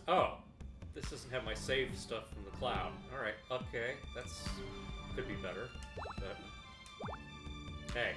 Oh, this doesn't have my save stuff from the cloud. Alright, okay, that's... could be better, but... Hey.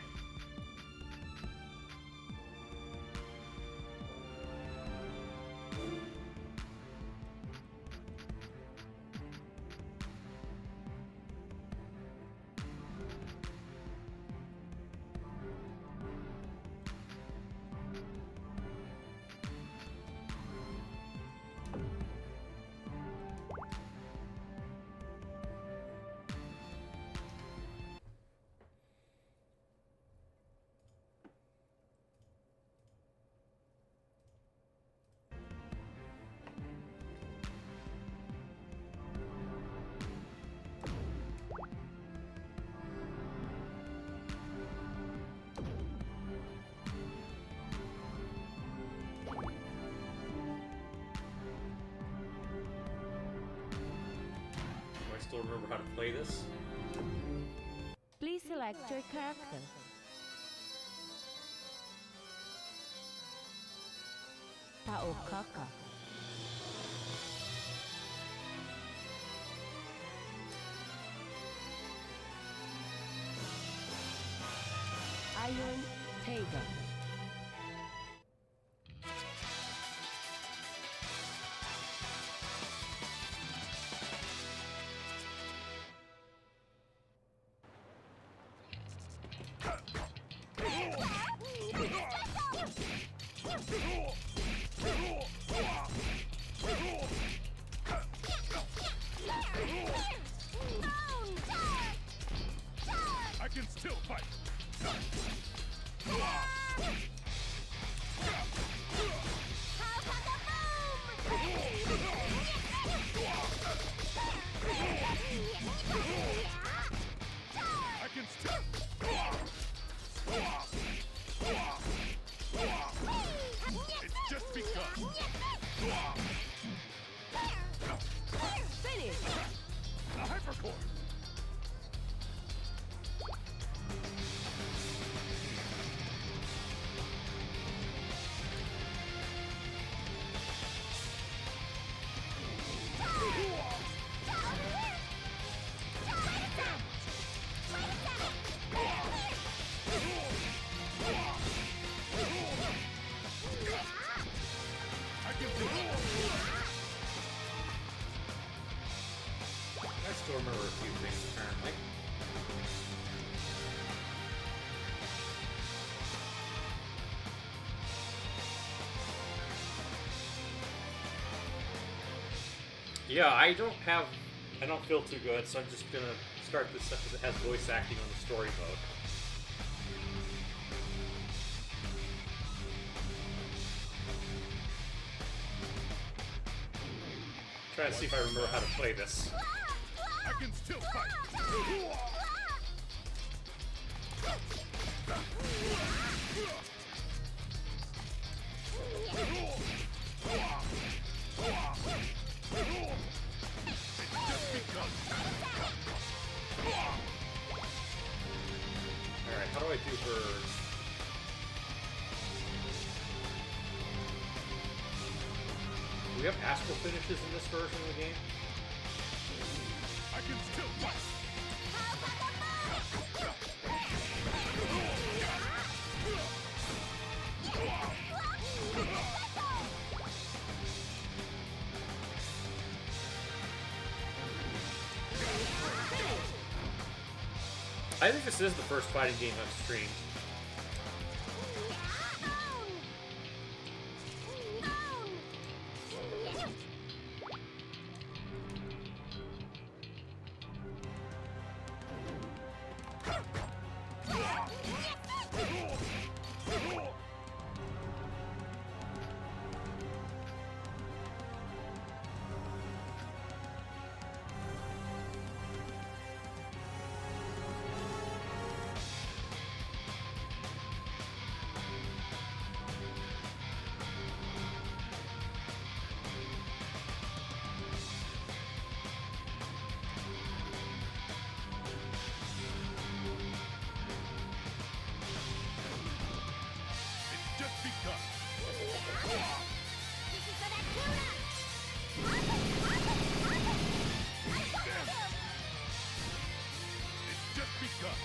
Still remember how to play this? Please select your character. Tao Kaka. Iron Taiga. I can still fight. I can still. It's just begun. Finish! A hypercore. I still remember a few things apparently. Yeah, I don't feel too good, so I'm just gonna start this stuff because it has voice acting on the story mode. Trying to see if I remember how to play this. I can still fight. It's just begun. Alright, how do I do her? Do we have astral finishes in this version of the game? I can still fight. I think this is the first fighting game I've streamed. just begun. It's just begun.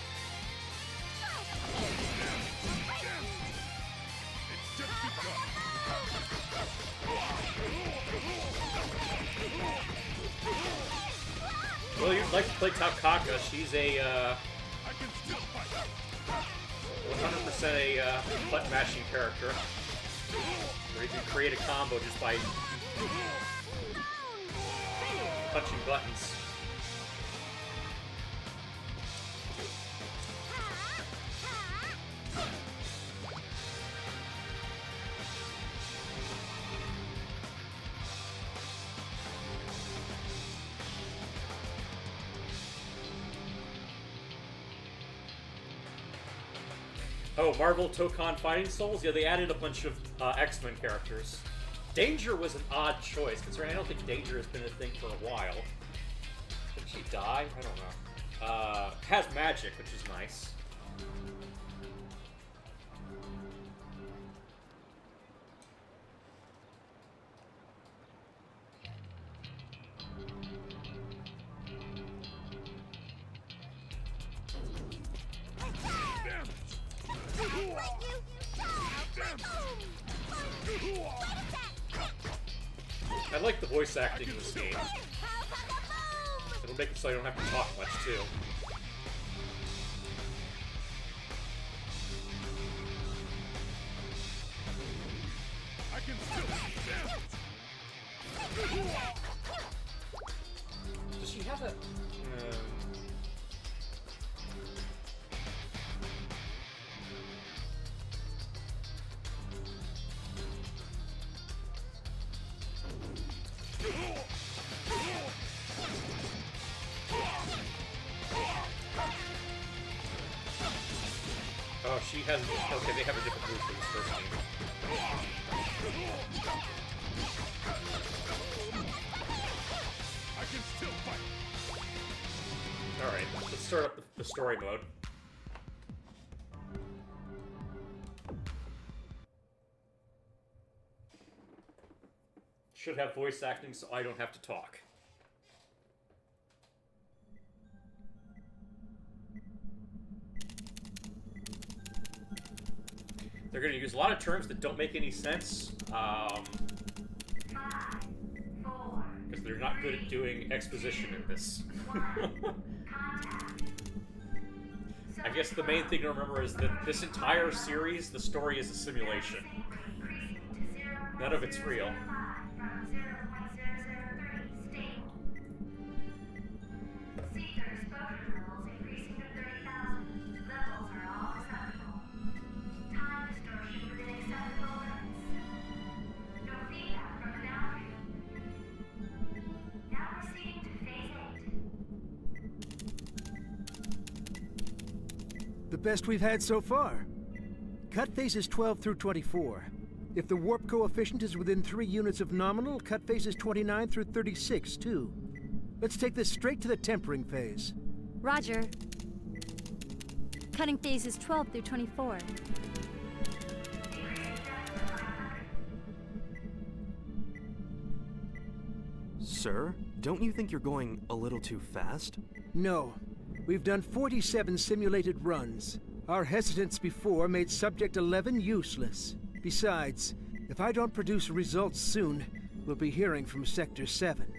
It's just begun. Well, you'd like to play Takaka. She's a I can still fight. 100% a button mashing character, where you can create a combo just by punching buttons. Oh, Marvel Tokon Fighting Souls? Yeah, they added a bunch of X-Men characters. Danger was an odd choice, considering I don't think Danger has been a thing for a while. Did she die? I don't know. Has magic, which is nice. I like the voice acting in this game. It'll make it so I don't have to talk much, too. I can still Does she have a... Oh, she has... Okay, they have a different move for this first game. I can still fight. Alright, let's start up the story mode. Should have voice acting so I don't have to talk. They're going to use a lot of terms that don't make any sense, because they're not good at doing exposition in this. I guess the main thing to remember is that this entire series, the story is a simulation. None of it's real. The best we've had so far. Cut phases 12 through 24. If the warp coefficient is within 3 units of nominal, cut phases 29 through 36, too. Let's take this straight to the tempering phase. Roger. Cutting phases 12 through 24. Sir, don't you think you're going a little too fast? No. We've done 47 simulated runs. Our hesitance before made Subject 11 useless. Besides, if I don't produce results soon, we'll be hearing from Sector 7.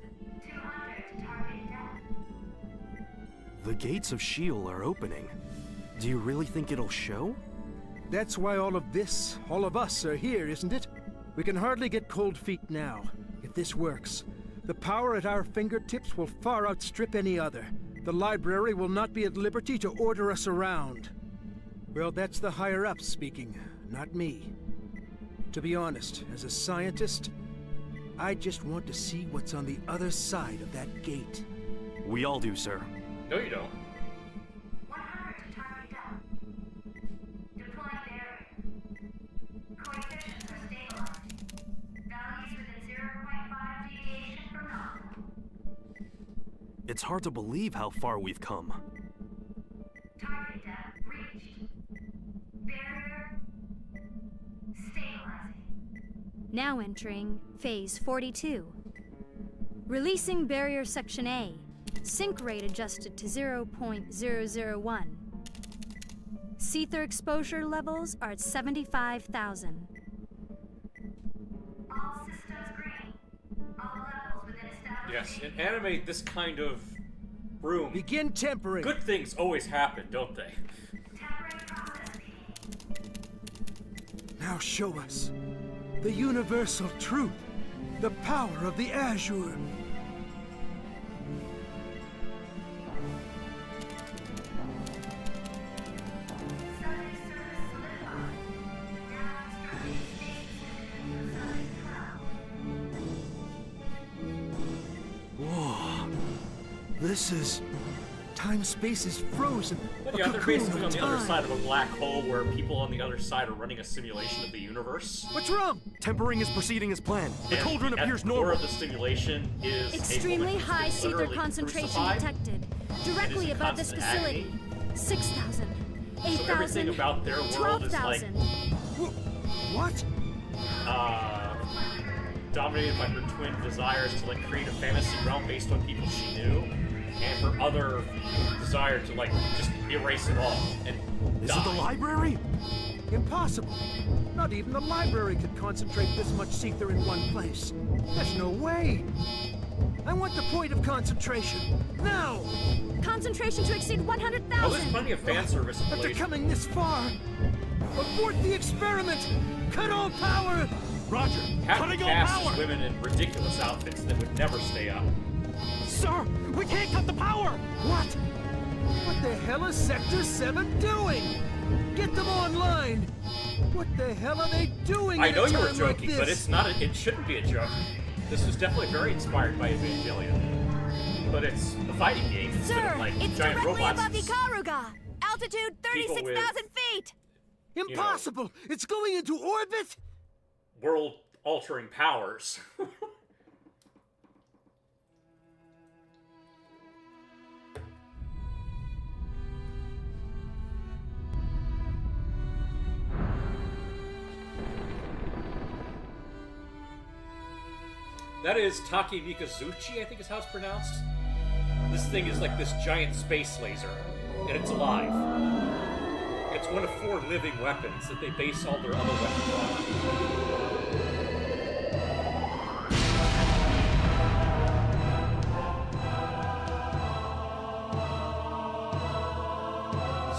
The gates of Sheol are opening. Do you really think it'll show? That's why all of this, all of us are here, isn't it? We can hardly get cold feet now. If this works, the power at our fingertips will far outstrip any other. The library will not be at liberty to order us around. Well, that's the higher-ups speaking, not me. To be honest, as a scientist, I just want to see what's on the other side of that gate. We all do, sir. No, you don't. 100 to target down. Deploying barrier. Coefficients are stabilizing. Values within 0.5 deviation from nominal. It's hard to believe how far we've come. Target depth reached. Barrier Stabilizing. Now entering Phase 42. Releasing Barrier Section A. Sync rate adjusted to 0.001. Seether exposure levels are at 75,000. All systems green. All levels within established. Yes, in anime, this kind of room, Begin tempering. good things always happen, don't they? Tempering process PD. Now show us the universal truth, the power of the Azure. Subject service solidified. Now instructing stasis for Subject 12. Whoa. This is... Time-space is frozen. But A yeah, they're cocoon basically of on the other time. side of a black hole where people on the other side are running a simulation of the universe. What's wrong? Tempering is proceeding as planned. The And cauldron at appears the core normal. of the simulation is a Extremely woman who's high been Seether literally concentration crucified. detected. Directly in above this constant facility. 6,000. So everything 8,000. about their world is like 12,000. What? dominated by her twin desires to like create a fantasy realm based on people she knew, and her other desire to like just erase it all and Is die. it the library? Impossible. Not even the library could concentrate this much Seether in one place. There's no way. I want the point of concentration. Now! Concentration to exceed Oh, there's 100,000. plenty of fan service in After Blazblue. coming this far, abort the experiment! Cut all power! Roger. Half the Cutting all cast is power. women in ridiculous outfits that would never stay up. Sir, we can't cut the power! What? What the hell is Sector 7 doing? Get them online! What the hell are they doing I at know a you were time like joking, but this? it's not. It shouldn't be a joke. This was definitely very inspired by Evangelion, but it's a fighting game instead Sir, of like it's giant directly robots. above Ikaruga. Altitude People with- 36,000 feet. Impossible! It's going into orbit! World-altering powers. That is Taki Mikazuchi, I think is how it's pronounced. This thing is like this giant space laser, and it's alive. It's one of 4 living weapons that they base all their other weapons on.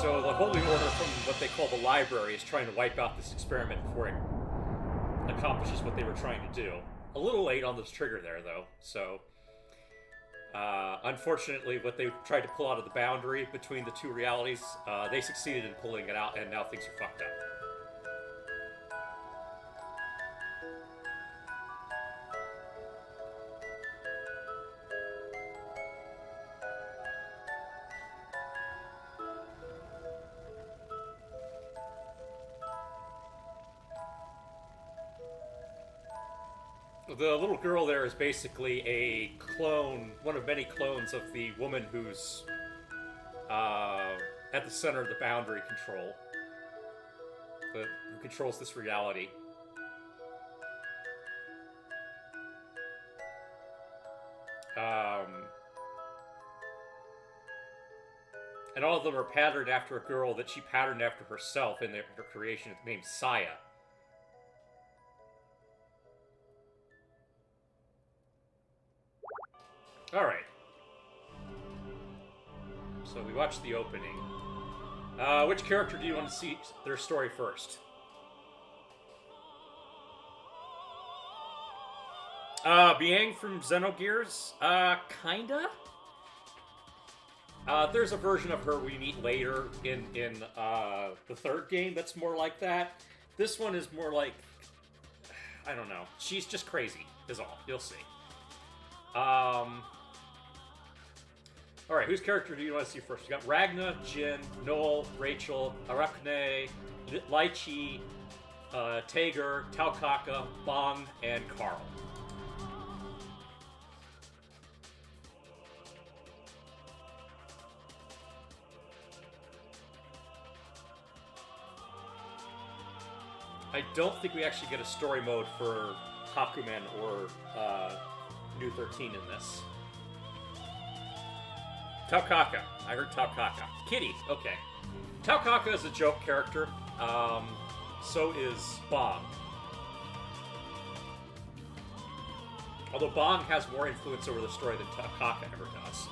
So the Holy Order from what they call the library is trying to wipe out this experiment before it accomplishes what they were trying to do. A little late on this trigger there, though, so... unfortunately, what they tried to pull out of the boundary between the two realities, they succeeded in pulling it out, and now things are fucked up. The little girl there is basically a clone, one of many clones of the woman who's at the center of the boundary control, who controls this reality. And all of them are patterned after a girl that she patterned after herself in her creation named Saya. Alright. So we watched the opening. Which character do you want to see their story first? Biang from Xenogears? Kinda? There's a version of her we meet later in the third game that's more like that. This one is more like... I don't know. She's just crazy, is all. You'll see. Alright, whose character do you want to see first? You got Ragna, Jin, Noel, Rachel, Arachne, Lychee, Tager, Taukaka, Bong, and Carl. I don't think we actually get a story mode for Hakumen or New 13 in this. Taukaka. I heard Taukaka. Kitty. Okay. Taukaka is a joke character. So is Bong. Although Bong has more influence over the story than Taukaka ever does.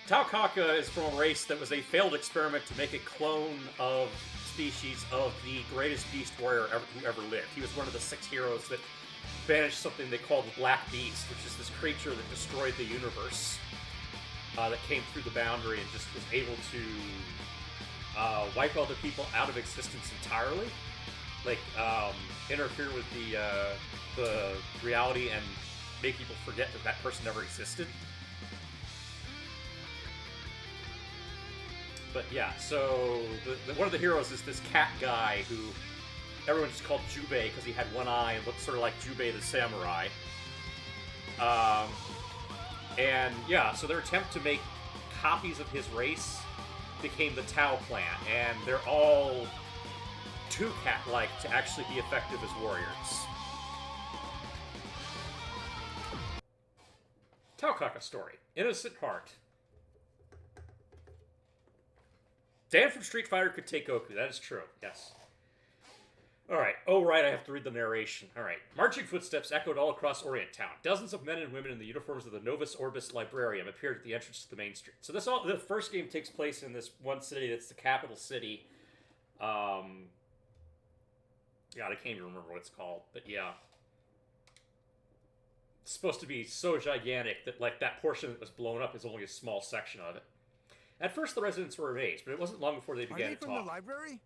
Taukaka is from a race that was a failed experiment to make a clone of species of the greatest beast warrior who ever lived. He was one of the 6 heroes that banished something they called the Black Beast, which is this creature that destroyed the universe, that came through the boundary and just was able to wipe other people out of existence entirely. Like, interfere with the reality and make people forget that that person ever existed. But yeah, so one of the heroes is this cat guy who everyone just called Jubei because he had one eye and looked sort of like Jubei the samurai. And yeah, so their attempt to make copies of his race became the Tau clan, and they're all too cat-like to actually be effective as warriors. Taukaka story. Innocent heart. Dan from Street Fighter could take Goku. That is true. Yes. Alright. Oh, right. I have to read the narration. Alright. Marching footsteps echoed all across Orient Town. Dozens of men and women in the uniforms of the Novus Orbis Librarium appeared at the entrance to the main street. So the first game takes place in this one city that's the capital city. God, I can't even remember what it's called. But yeah. It's supposed to be so gigantic that, like, that portion that was blown up is only a small section of it. At first, the residents were amazed, but it wasn't long before they began to talk. Are they from the library?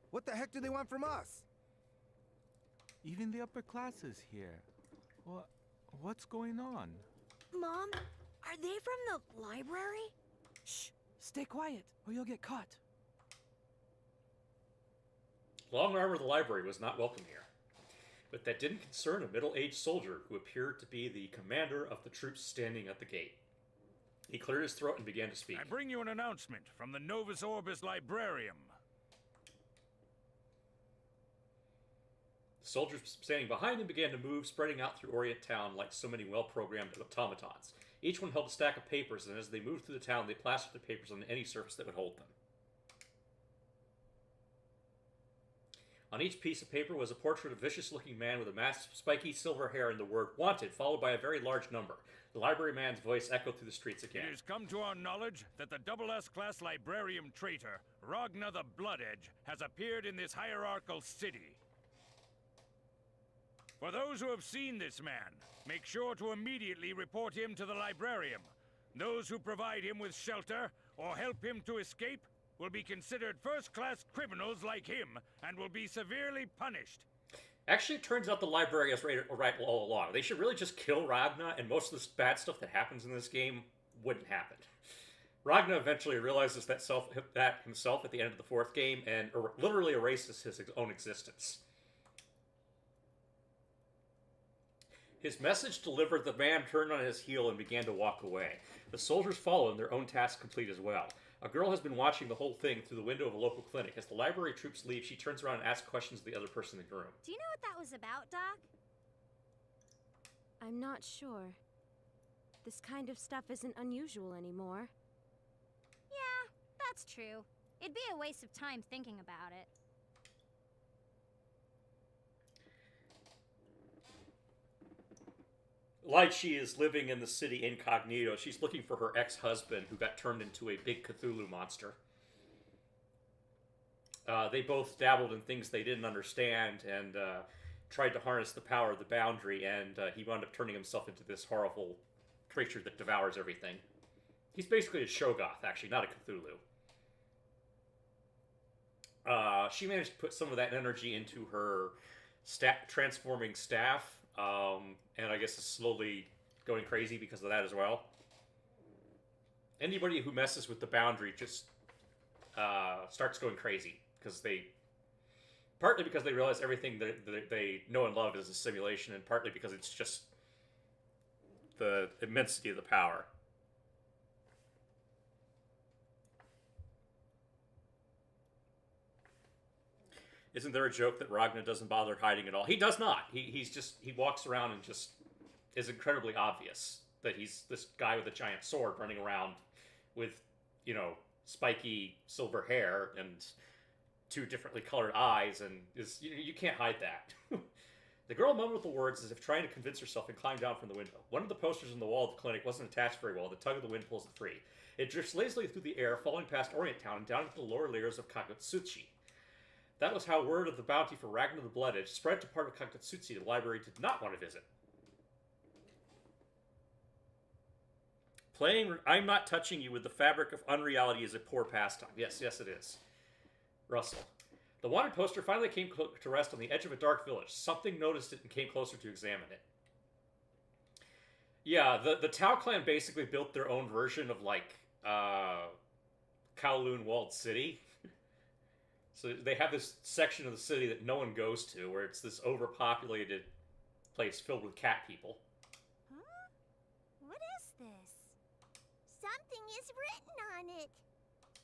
What the heck do they want from us? Even the upper classes here. What's going on? Mom, are they from the library? Shh! Stay quiet, or you'll get caught. Long arm of the library was not welcome here. But that didn't concern a middle-aged soldier who appeared to be the commander of the troops standing at the gate. He cleared his throat and began to speak. I bring you an announcement from the Novus Orbis Librarium. The soldiers standing behind him began to move, spreading out through Orient Town like so many well-programmed automatons. Each one held a stack of papers, and as they moved through the town, they plastered the papers on any surface that would hold them. On each piece of paper was a portrait of a vicious-looking man with a mass of spiky silver hair and the word "Wanted," followed by a very large number. The library man's voice echoed through the streets again. It has come to our knowledge that the double S-class librarium traitor, Ragnar the Bloodedge, has appeared in this hierarchical city. For those who have seen this man, make sure to immediately report him to the librarium. Those who provide him with shelter or help him to escape will be considered first-class criminals like him and will be severely punished. Actually, it turns out the library is right all along. They should really just kill Ragnar, and most of this bad stuff that happens in this game wouldn't happen. Ragnar eventually realizes that himself at the end of the 4th game and literally erases his own existence. His message delivered, the man turned on his heel and began to walk away. The soldiers follow him, their own task complete as well. A girl has been watching the whole thing through the window of a local clinic. As the library troops leave, she turns around and asks questions of the other person in the room. Do you know what that was about, Doc? I'm not sure. This kind of stuff isn't unusual anymore. Yeah, that's true. It'd be a waste of time thinking about it. Like she is living in the city incognito. She's looking for her ex-husband who got turned into a big Cthulhu monster. They both dabbled in things they didn't understand and tried to harness the power of the boundary, and he wound up turning himself into this horrible creature that devours everything. He's basically a Shogoth, actually, not a Cthulhu. She managed to put some of that energy into her transforming staff, and I guess is slowly going crazy because of that as well. Anybody who messes with the boundary just starts going crazy partly because they realize everything that they know and love is a simulation, and partly because it's just the immensity of the power. Isn't there a joke that Ragnar doesn't bother hiding at all? He does not. He walks around and just is incredibly obvious that he's this guy with a giant sword running around with, spiky silver hair and two differently colored eyes, and you can't hide that. The girl mumbled the words as if trying to convince herself and climbed down from the window. One of the posters on the wall of the clinic wasn't attached very well. The tug of the wind pulls it free. It drifts lazily through the air, falling past Orient Town and down into the lower layers of Kagutsuchi. That was how word of the bounty for Ragnar the Blooded spread to part of Kagutsuchi the library did not want to visit. Playing I'm Not Touching You with the fabric of unreality is a poor pastime. Yes, it is. Russell. The wanted poster finally came to rest on the edge of a dark village. Something noticed it and came closer to examine it. Yeah, the Tau clan basically built their own version of, Kowloon Walled City. So they have this section of the city that no one goes to, where it's this overpopulated place filled with cat people. Huh? What is this? Something is written on it.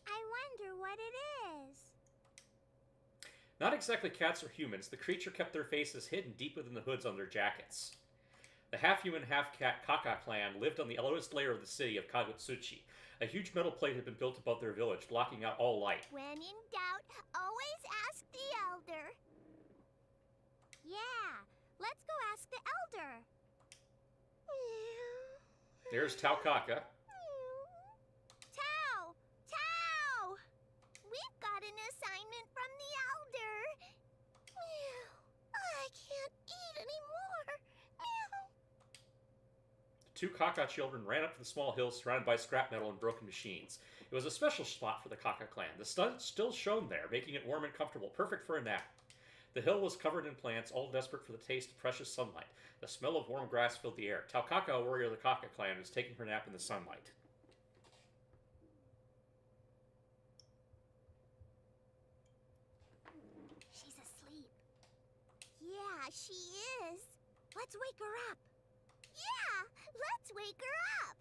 I wonder what it is. Not exactly cats or humans, the creature kept their faces hidden deep within the hoods on their jackets. The half-human, half-cat Kaka clan lived on the lowest layer of the city of Kagutsuchi. A huge metal plate had been built above their village, blocking out all light. When in doubt, always ask the elder. Yeah, let's go ask the elder. There's Tau Kaka. Tau! Tau! We've got an assignment from the elder. I can't eat anymore. The two Kaka children ran up to the small hill surrounded by scrap metal and broken machines. It was a special spot for the Kaka clan. The sun still shone there, making it warm and comfortable, perfect for a nap. The hill was covered in plants, all desperate for the taste of precious sunlight. The smell of warm grass filled the air. Tau Kaka, a warrior of the Kaka clan, was taking her nap in the sunlight. She's asleep. Yeah, she is. Let's wake her up. Yeah, let's wake her up.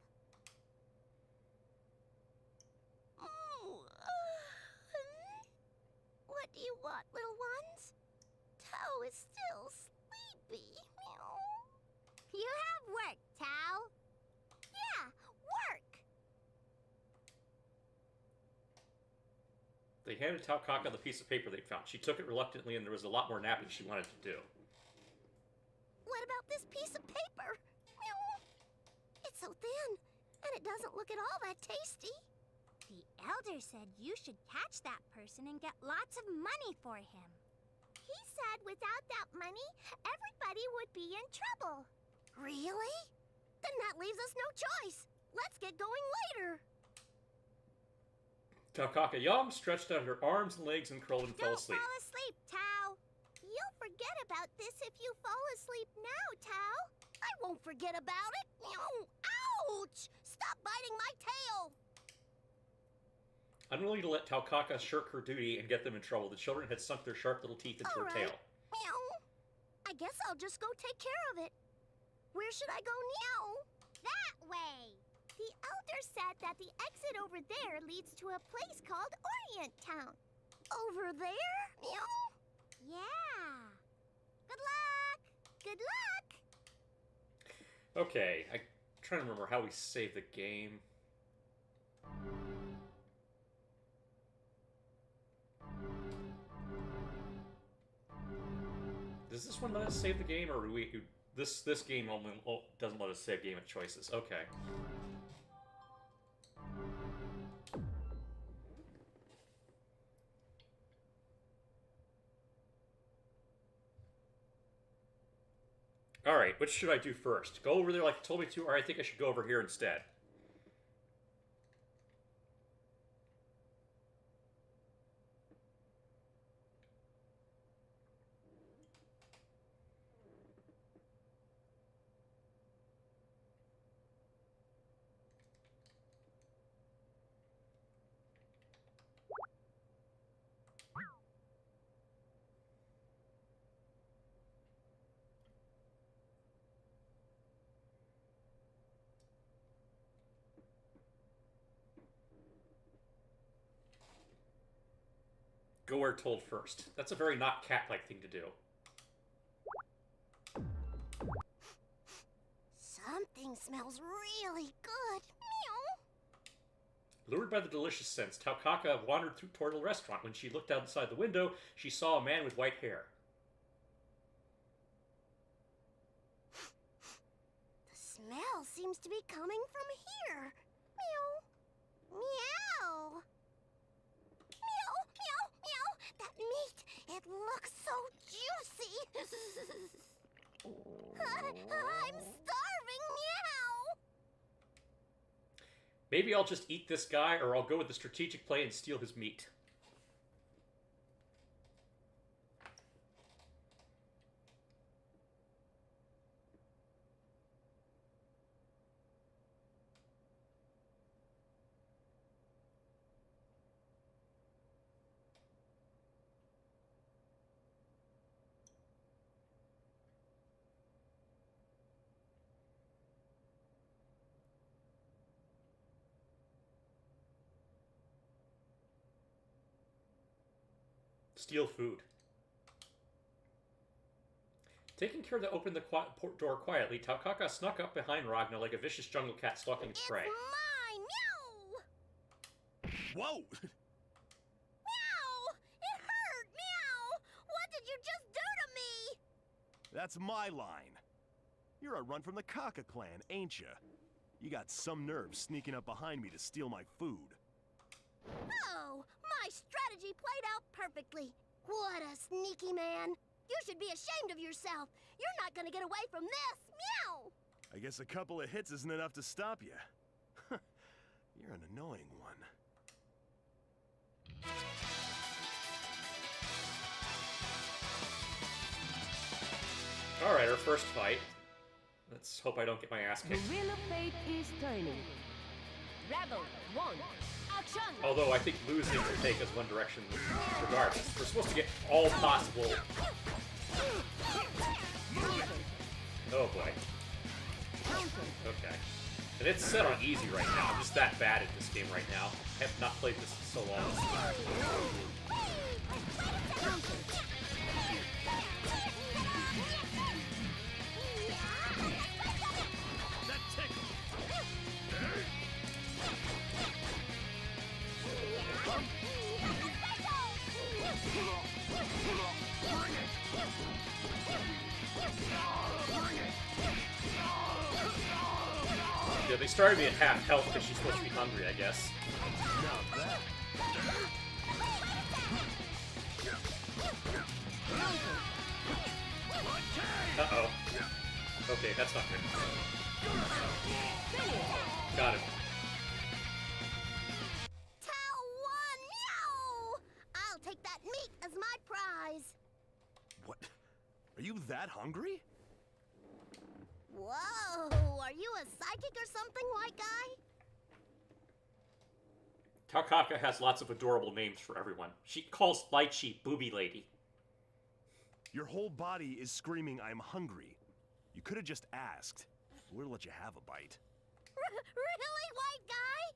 What do you want, little ones? Tau is still sleepy. You have work, Tau. Yeah, work. They handed Tau Kaka the piece of paper they'd found. She took it reluctantly, and there was a lot more napping she wanted to do. What about this piece of paper? It's so thin, and it doesn't look at all that tasty. The elder said you should catch that person and get lots of money for him. He said without that money, everybody would be in trouble. Really? Then that leaves us no choice. Let's get going later. Tau Kaka yawned, stretched out her arms and legs, and curled and fell asleep. Don't fall asleep, Tau. You'll forget about this if you fall asleep now, Tau. I won't forget about it. Ouch! Stop biting my tail. Unwilling to let Tau Kaka shirk her duty and get them in trouble, the children had sunk their sharp little teeth into her tail. Meow. I guess I'll just go take care of it. Where should I go now? That way. The elder said that the exit over there leads to a place called Orient Town. Over there? Meow. Yeah. Good luck. Good luck. Okay, I'm trying to remember how we save the game. Does this one let us save the game, or do we? This game only doesn't let us save game of choices. Okay. All right, which should I do first? Go over there like you told me to, or I think I should go over here instead. go where told first. That's a very not cat-like thing to do. Something smells really good. Meow. Lured by the delicious scents, Taukaka wandered toward the restaurant. When she looked outside the window, she saw a man with white hair. The smell seems to be coming from here. Meow. Meow. Meow, meow, meow. That meat, it looks so juicy. I'm starving, meow. Maybe I'll just eat this guy, or I'll go with the strategic play and steal his meat. Steal food. Taking care to open the door quietly, Taukaka snuck up behind Ragna like a vicious jungle cat stalking its prey. It's mine, meow. Whoa! Meow! It hurt, meow. What did you just do to me? That's my line. You're a run from the Kaka clan, ain't ya? You got some nerve sneaking up behind me to steal my food. Oh, my strategy played out perfectly. What a sneaky man. You should be ashamed of yourself. You're not gonna get away from this. Meow! I guess a couple of hits isn't enough to stop you. You're an annoying one. Alright, our first fight. Let's hope I don't get my ass The kicked. wheel of fate is turning. Rebel 1. Action! Although I think losing will take us one direction regardless. We're supposed to get all possible... Oh boy. Okay. And it's set on easy right now. I'm just that bad at this game right now. I have not played this in so long. Yeah, they started me at half health because she's supposed to be hungry, I guess. Uh-oh. Okay, that's not good. Got it. Tao won, meow! I'll take that meat as my prize. What? Are you that hungry? Whoa, are you a psychic or something, white guy? Taukaka has lots of adorable names for everyone. She calls Lychee Booby Lady. Your whole body is screaming, I'm hungry. You could have just asked. We'll let you have a bite. Really, white guy?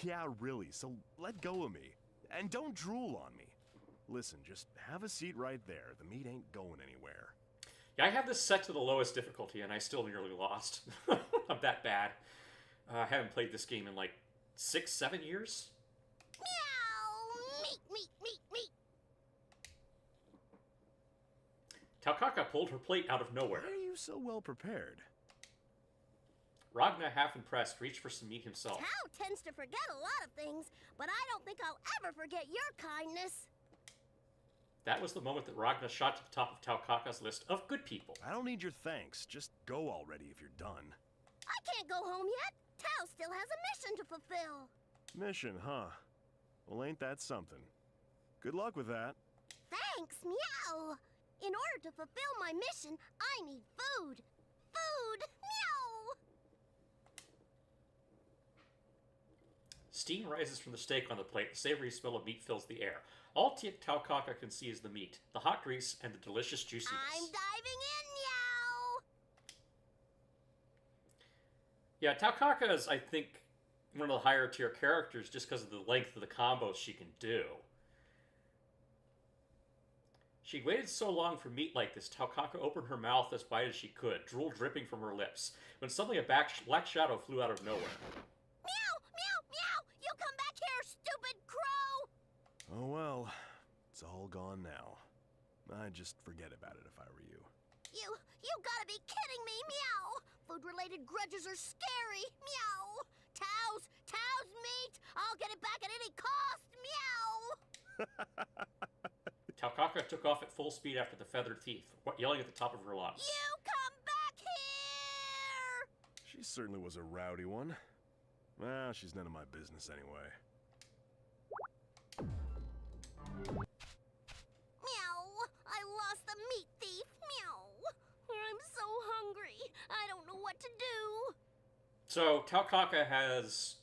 Yeah, really, so let go of me. And don't drool on me. Listen, just have a seat right there. The meat ain't going anywhere. Yeah, I have this set to the lowest difficulty, and I still nearly lost. I'm that bad. I haven't played this game in like 6-7 years. Meow! Meat, meat, meat, meat! Taukaka pulled her plate out of nowhere. Why are you so well prepared? Ragna, half impressed, reached for some meat himself. Tao tends to forget a lot of things, but I don't think I'll ever forget your kindness. That was the moment that Ragna shot to the top of Taukaka's list of good people. I don't need your thanks. Just go already if you're done. I can't go home yet. Tao still has a mission to fulfill. Mission, huh? Well, ain't that something? Good luck with that. Thanks, meow. In order to fulfill my mission, I need food. Food, meow. Steam rises from the steak on the plate. The savory smell of meat fills the air. All Taukaka can see is the meat, the hot grease, and the delicious juiciness. I'm diving in, meow. Yeah, Taukaka is, I think, one of the higher tier characters just because of the length of the combos she can do. She waited so long for meat like this, Taukaka opened her mouth as wide as she could, drool dripping from her lips, when suddenly a black shadow flew out of nowhere. Meow! Meow! Meow! You come back here, stupid crow! Oh well, it's all gone now. I'd just forget about it if I were you. You gotta be kidding me, meow! Food-related grudges are scary, meow! Tow's meat! I'll get it back at any cost, meow! Taukaka took off at full speed after the feathered thief, yelling at the top of her lungs. You come back here! She certainly was a rowdy one. Well, she's none of my business anyway. Meow! I lost the meat thief, meow! I'm so hungry. I don't know what to do. So, Taukaka has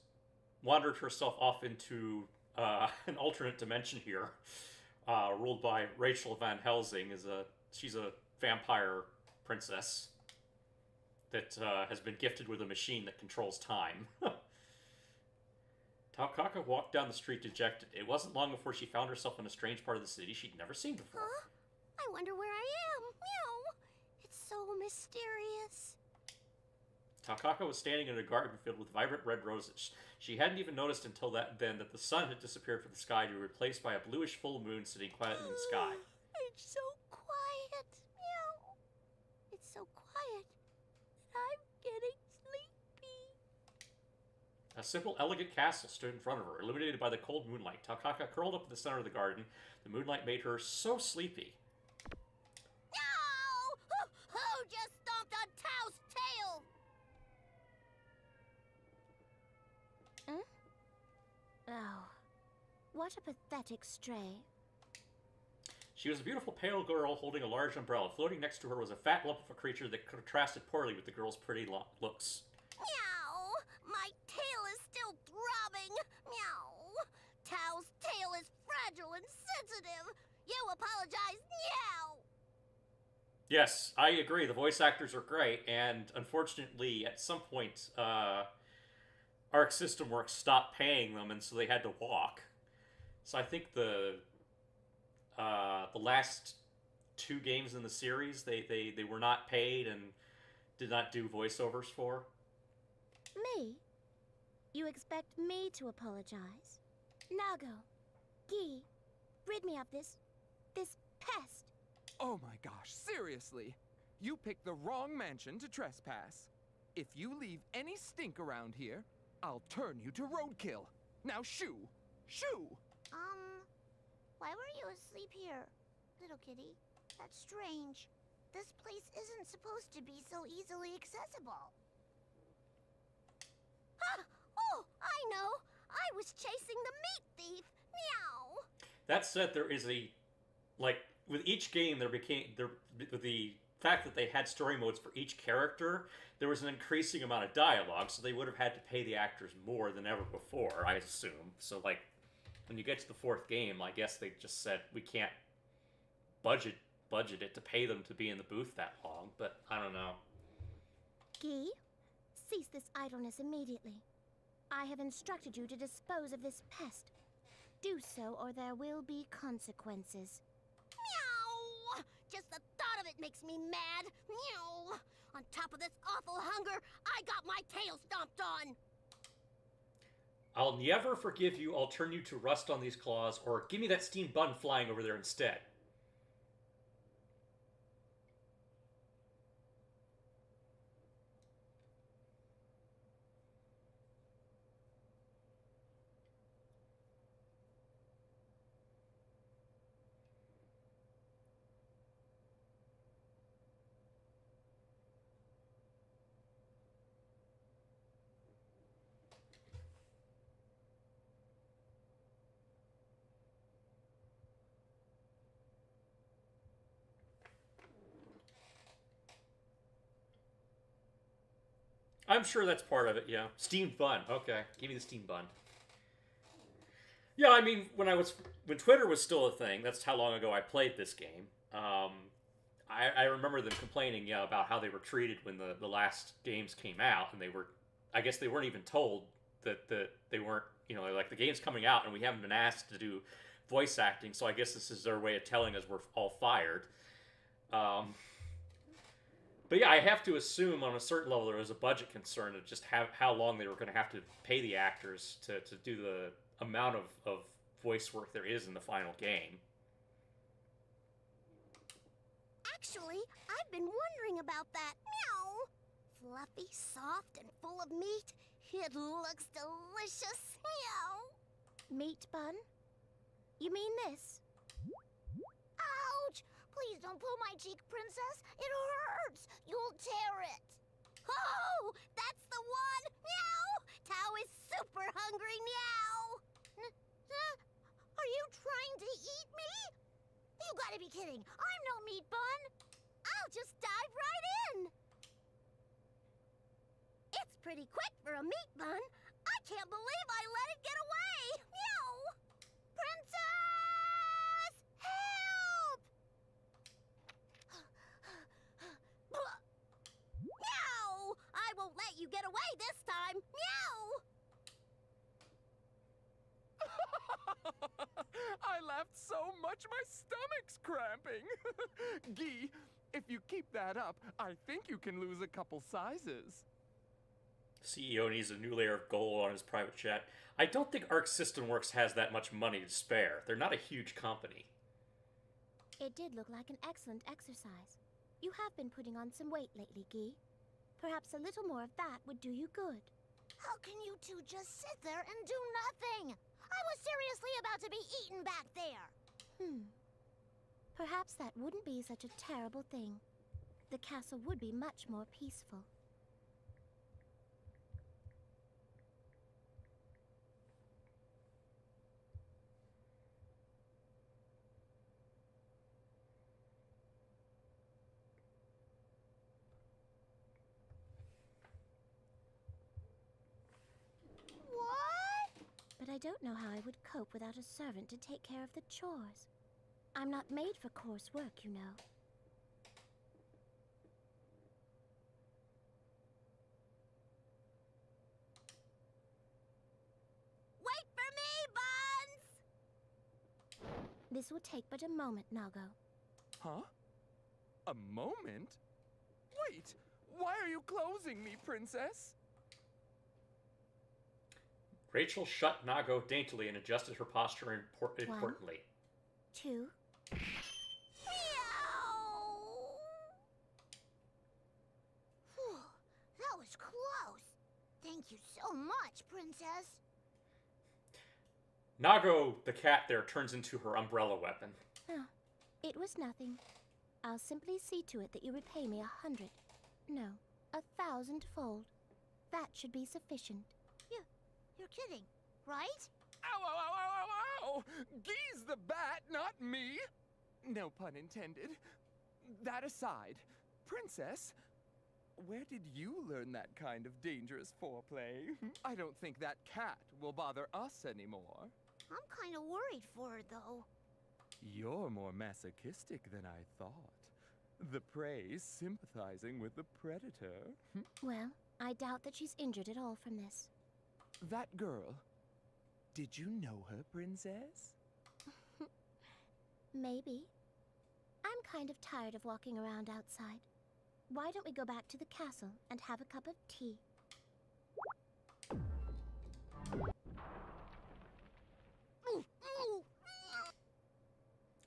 wandered herself off into an alternate dimension here. Ruled by Rachel Van Helsing. She's a vampire princess that has been gifted with a machine that controls time. Taukaka walked down the street dejected. It wasn't long before she found herself in a strange part of the city she'd never seen before. Huh? I wonder where I am. Meow! It's so mysterious. Taukaka was standing in a garden filled with vibrant red roses. She hadn't even noticed until then that the sun had disappeared from the sky to be replaced by a bluish full moon sitting quietly in the sky. It's so quiet. Meow. It's so quiet that I'm getting sleepy. A simple, elegant castle stood in front of her, illuminated by the cold moonlight. Taukaka curled up in the center of the garden. The moonlight made her so sleepy. Meow! Who just stomped on Tao's tail? Oh, what a pathetic stray. She was a beautiful pale girl holding a large umbrella. Floating next to her was a fat lump of a creature that contrasted poorly with the girl's pretty looks. Meow! My tail is still throbbing. Meow! Tao's tail is fragile and sensitive. You apologize, meow! Yes, I agree. The voice actors are great, and unfortunately, at some point, Arc System Works stopped paying them, and so they had to walk. So I think the last 2 games in the series, they were not paid and did not do voiceovers for. Me? You expect me to apologize? Nago, Gi, rid me of this pest. Oh my gosh, seriously! You picked the wrong mansion to trespass. If you leave any stink around here, I'll turn you to roadkill. Now shoo! Shoo! Why were you asleep here, little kitty? That's strange. This place isn't supposed to be so easily accessible. Ah! Oh, I know! I was chasing the meat thief! Meow! That said, there is with each game, with the fact that they had story modes for each character, there was an increasing amount of dialogue, so they would have had to pay the actors more than ever before, I assume. So, when you get to the 4th game, I guess they just said, we can't budget it to pay them to be in the booth that long, but I don't know. Gi, cease this idleness immediately. I have instructed you to dispose of this pest. Do so, or there will be consequences. Meow! Just the thought of it makes me mad. Meow! On top of this awful hunger, I got my tail stomped on. I'll never forgive you. I'll turn you to rust on these claws, or give me that steam bun flying over there instead. I'm sure that's part of it, yeah. Steamed bun. Okay, give me the steamed bun. Yeah, I mean, when Twitter was still a thing, that's how long ago I played this game. I remember them complaining, about how they were treated when the last games came out, and I guess they weren't even told that they weren't, you know, like the game's coming out and we haven't been asked to do voice acting, so I guess this is their way of telling us we're all fired. But yeah, I have to assume on a certain level there was a budget concern of just how long they were going to have to pay the actors to do the amount of voice work there is in the final game. Actually, I've been wondering about that. Meow. Fluffy, soft, and full of meat. It looks delicious. Meow. Meat bun? You mean this? Ouch! Please don't pull my cheek, Princess. It hurts. You'll tear it. Oh, that's the one. Meow. Tao is super hungry. Meow. Are you trying to eat me? You gotta be kidding. I'm no meat bun. I'll just dive right in. It's pretty quick for a meat bun. I can't believe I let it get away. Meow. Princess! Help! Meow! I won't let you get away this time. Meow! I laughed so much my stomach's cramping. Guy, if you keep that up, I think you can lose a couple sizes. CEO needs a new layer of gold on his private jet. I don't think Arc System Works has that much money to spare. They're not a huge company. It did look like an excellent exercise. You have been putting on some weight lately, Guy. Perhaps a little more of that would do you good. How can you two just sit there and do nothing? I was seriously about to be eaten back there. Perhaps that wouldn't be such a terrible thing. The castle would be much more peaceful. What? But I don't know how I would cope without a servant to take care of the chores. I'm not made for coarse work, you know. Wait for me, Buns! This will take but a moment, Nago. Huh? A moment? Wait! Why are you closing me, Princess? Rachel shut Nago daintily and adjusted her posture importantly. 2. Meow! Whew, that was close. Thank you so much, Princess. Nago, the cat there, turns into her umbrella weapon. Oh, it was nothing. I'll simply see to it that you repay me 100. No, 1,000-fold. That should be sufficient. You're kidding, right? Ow, ow, ow, ow, ow, ow! Guy's the bat, not me! No pun intended. That aside, Princess, where did you learn that kind of dangerous foreplay? I don't think that cat will bother us anymore. I'm kind of worried for her, though. You're more masochistic than I thought. The prey sympathizing with the predator. Well, I doubt that she's injured at all from this. That girl, did you know her, Princess? Maybe. I'm kind of tired of walking around outside. Why don't we go back to the castle and have a cup of tea?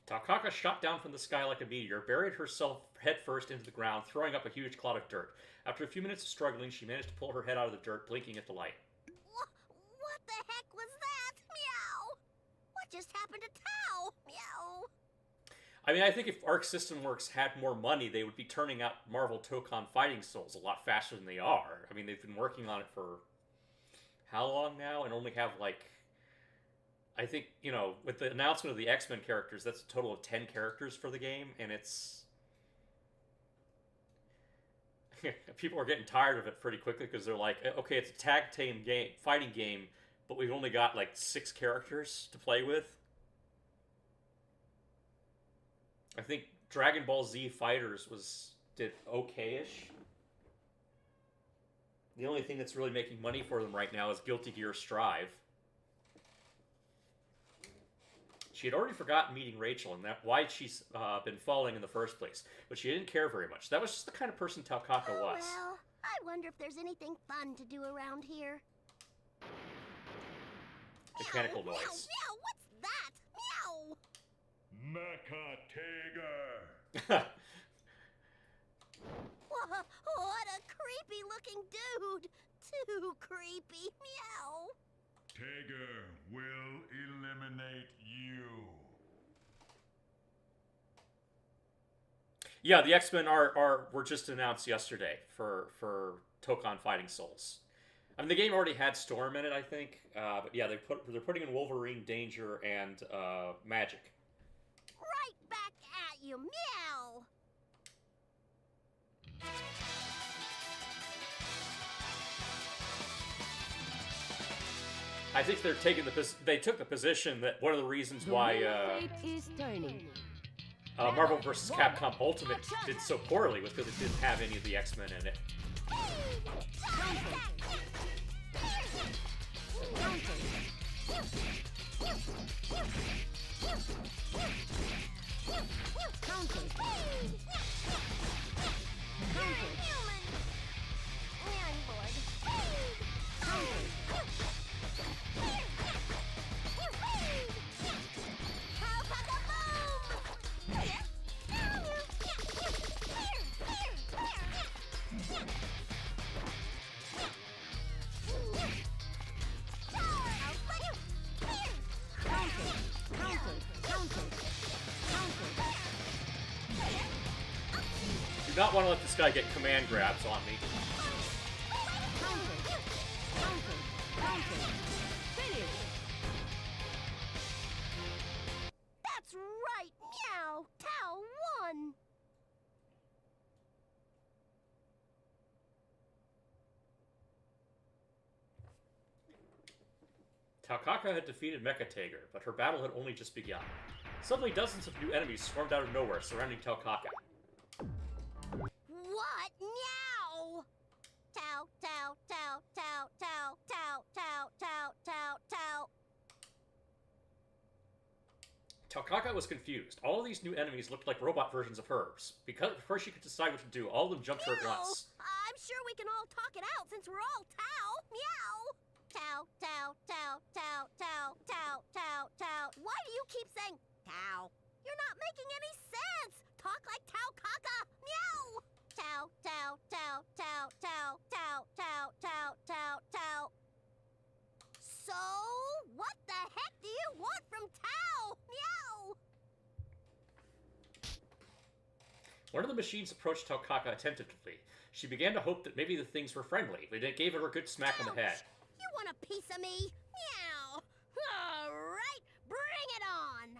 Takaka shot down from the sky like a meteor, buried herself headfirst into the ground, throwing up a huge cloud of dirt. After a few minutes of struggling, she managed to pull her head out of the dirt, blinking at the light. What the heck was that? Meow! What just happened to Tao? Meow! I mean, I think if Arc System Works had more money, they would be turning out Marvel Tokon Fighting Souls a lot faster than they are. I mean, they've been working on it for how long now? And only have, like, I think, you know, with the announcement of the X-Men characters, that's a total of 10 characters for the game, and it's... people are getting tired of it pretty quickly because they're like, okay, it's a tag team game, fighting game, but we've only got like 6 characters to play with. I think Dragon Ball Z Fighters did okay-ish. The only thing that's really making money for them right now is Guilty Gear Strive. She had already forgotten meeting Rachel and why she's been falling in the first place, but she didn't care very much. That was just the kind of person Taukaka was. Well, I wonder if there's anything fun to do around here. Mechanical meow, noise. Meow, meow, what's that? Meow! Mecha Tiger! What a creepy looking dude! Too creepy. Meow! Tiger will eliminate you. Yeah, the X-Men were just announced yesterday for Tokon Fighting Souls. I mean, the game already had Storm in it, I think, but yeah, they're putting in Wolverine, Danger, and Magic. Right back at you, meow! I think they're taking they took the position that one of the reasons why Marvel vs. Capcom Ultimate did so poorly was because it didn't have any of the X-Men in it. Do not want to let this guy get command grabs on me. That's right, meow! Tao won! Taukaka had defeated Mecha Tiger, but her battle had only just begun. Suddenly, dozens of new enemies swarmed out of nowhere, surrounding Taukaka. What? Meow! Tao, tao, tao, tao, tao, tao, tao, tao, tao, tao. Taukaka was confused. All of these new enemies looked like robot versions of hers. Before she could decide what to do, all of them jumped her at once. I'm sure we can all talk it out since we're all Tao. Meow! Tao, tao, tao, tao, tao, tao, tao, tao. Why do you keep saying Tao? You're not making any sense! Talk like Tao Kaka! Meow! Tao, tao, tao, tao, tao, tao, tao, tao, tao, tao. So, what the heck do you want from Tao? Meow! One of the machines approached Taukaka attentively. She began to hope that maybe the things were friendly, but it gave her a good smack on the head. You want a piece of me? Meow! All right, bring it on!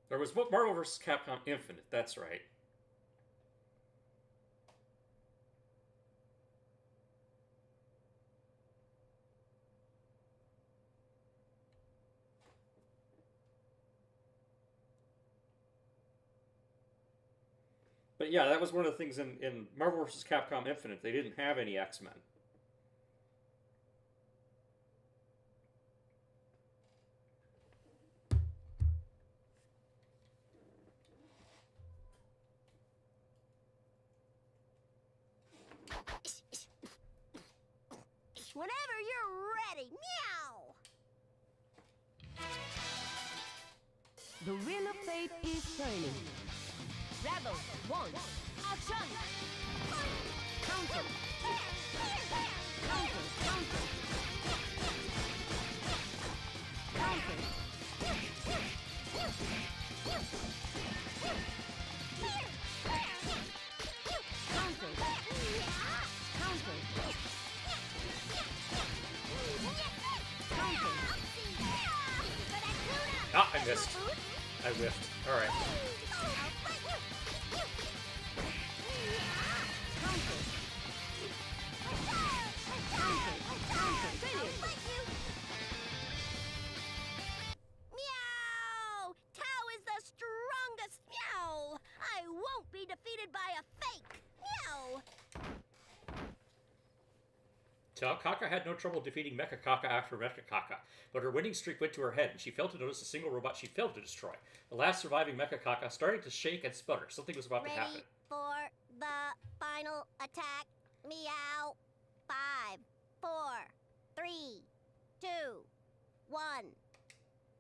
There was Marvel vs. Capcom Infinite, that's right. But yeah, that was one of the things in Marvel vs. Capcom Infinite. They didn't have any X-Men. Whenever you're ready, meow! The wheel of fate is turning. Rebel 1, action! Counter! Counter, counter! Ah, I missed. I whiffed. Alright. Meow! Tao is the strongest. Meow! I won't be defeated by a fake. Meow! Kaka had no trouble defeating Mecha Kaka after Mecha Kaka, but her winning streak went to her head, and she failed to notice a single robot she failed to destroy. The last surviving Mecha Kaka started to shake and sputter. Something was about to happen. Ready for the final attack. Meow. 5, 4, 3, 2, 1.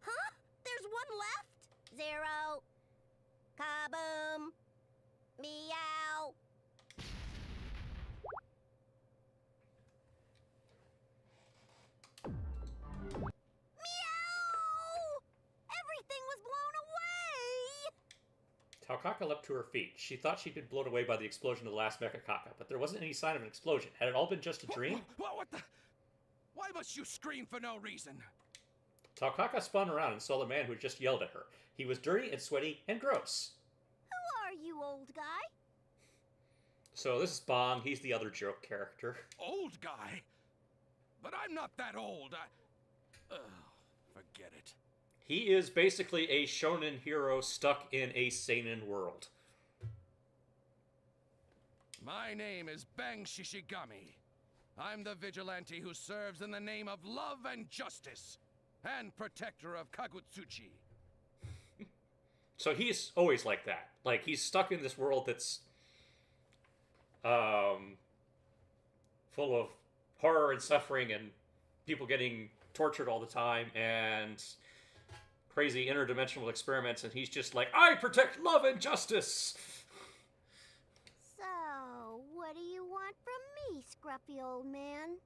Huh? There's one left? 0. Kaboom. Meow. Everything was blown away! Taukaka leapt to her feet. She thought she'd been blown away by the explosion of the last Mecha Kaka, but there wasn't any sign of an explosion. Had it all been just a dream? What the? Why must you scream for no reason? Taukaka spun around and saw the man who had just yelled at her. He was dirty and sweaty and gross. Who are you, old guy? So this is Bong. He's the other joke character. Old guy? But I'm not that old. Forget it. He is basically a shonen hero stuck in a seinen world. My name is Bang Shishigami. I'm the vigilante who serves in the name of love and justice, and protector of Kagutsuchi. So he's always like that. Like, he's stuck in this world that's full of horror and suffering and people getting tortured all the time and crazy interdimensional experiments, and he's just like, I protect love and justice! So, what do you want from me, scruffy old man?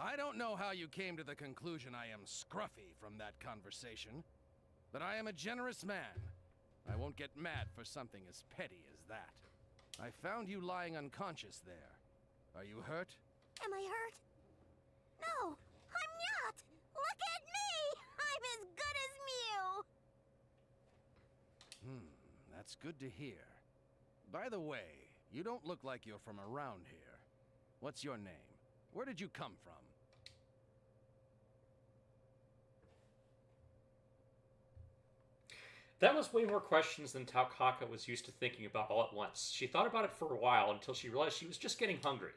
I don't know how you came to the conclusion I am scruffy from that conversation, but I am a generous man. I won't get mad for something as petty as that. I found you lying unconscious there. Are you hurt? Am I hurt? No, I'm not! Look at me! I'm as good as Mew! That's good to hear. By the way, you don't look like you're from around here. What's your name? Where did you come from? That was way more questions than Taukaka was used to thinking about all at once. She thought about it for a while until she realized she was just getting hungry.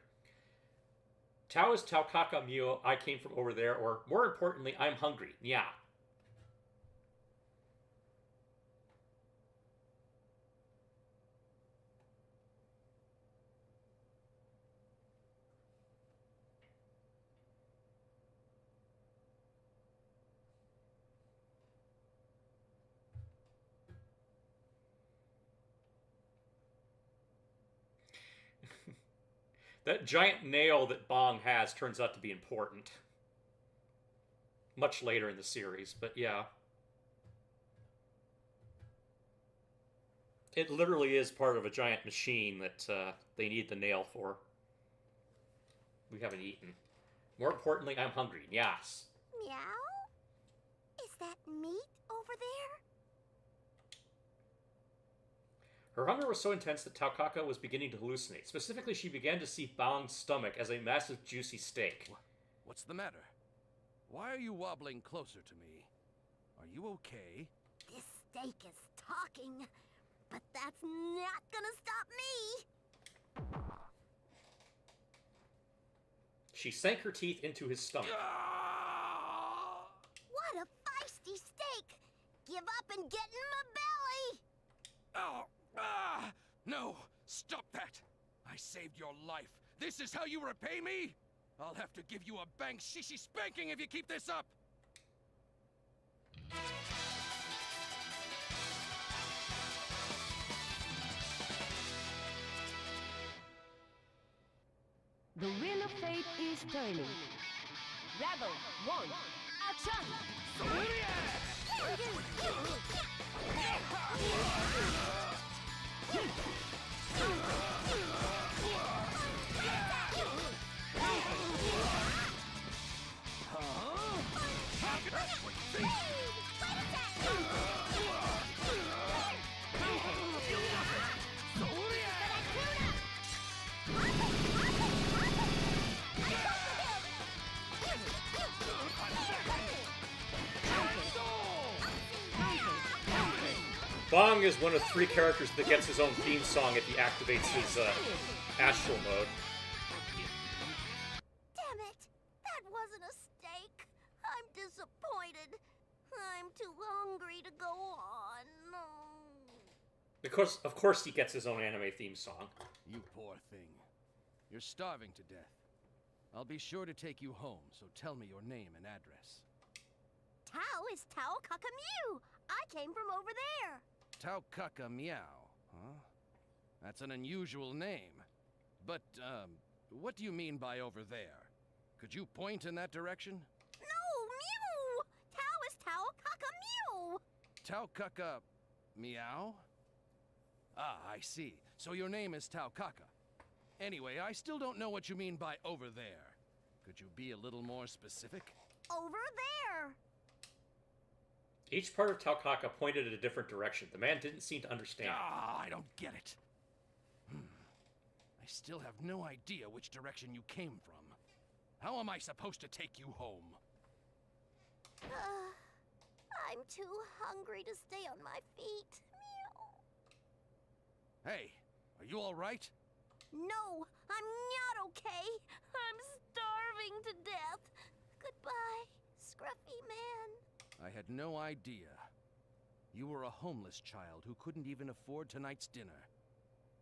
Tao is Taukaka Mew, I came from over there, or more importantly, I'm hungry. Yeah. That giant nail that Bong has turns out to be important. Much later in the series, but yeah. It literally is part of a giant machine that they need the nail for. We haven't eaten. More importantly, I'm hungry. Yes. Meow? Is that meat over there? Her hunger was so intense that Taukaka was beginning to hallucinate. Specifically, she began to see Bong's stomach as a massive, juicy steak. What's the matter? Why are you wobbling closer to me? Are you okay? This steak is talking, but that's not gonna stop me! She sank her teeth into his stomach. What a feisty steak! Give up and get in my belly! Oh! No! Stop that! I saved your life. This is how you repay me? I'll have to give you a bang shishi spanking if you keep this up! The wheel of fate is turning. Rebel 1, action! Bong is one of 3 characters that gets his own theme song if he activates his astral mode. Damn it! That wasn't a steak. I'm disappointed. I'm too hungry to go on. No. Of course he gets his own anime theme song. You poor thing. You're starving to death. I'll be sure to take you home, so tell me your name and address. Tao is Tao Kakamew. I came from over there. Tao Kaka Meow, huh? That's an unusual name. But, what do you mean by over there? Could you point in that direction? No, Mew! Tao is Tao Kakamew. Tao Kaka Meow? Ah, I see. So your name is Tao Kaka. Anyway, I still don't know what you mean by over there. Could you be a little more specific? Over there. Each part of Taukaka pointed in a different direction. The man didn't seem to understand. Ah, I don't get it. I still have no idea which direction you came from. How am I supposed to take you home? I'm too hungry to stay on my feet. Meow. Hey, are you all right? No, I'm not okay. I'm starving to death. Goodbye, scruffy man. I had no idea. You were a homeless child who couldn't even afford tonight's dinner.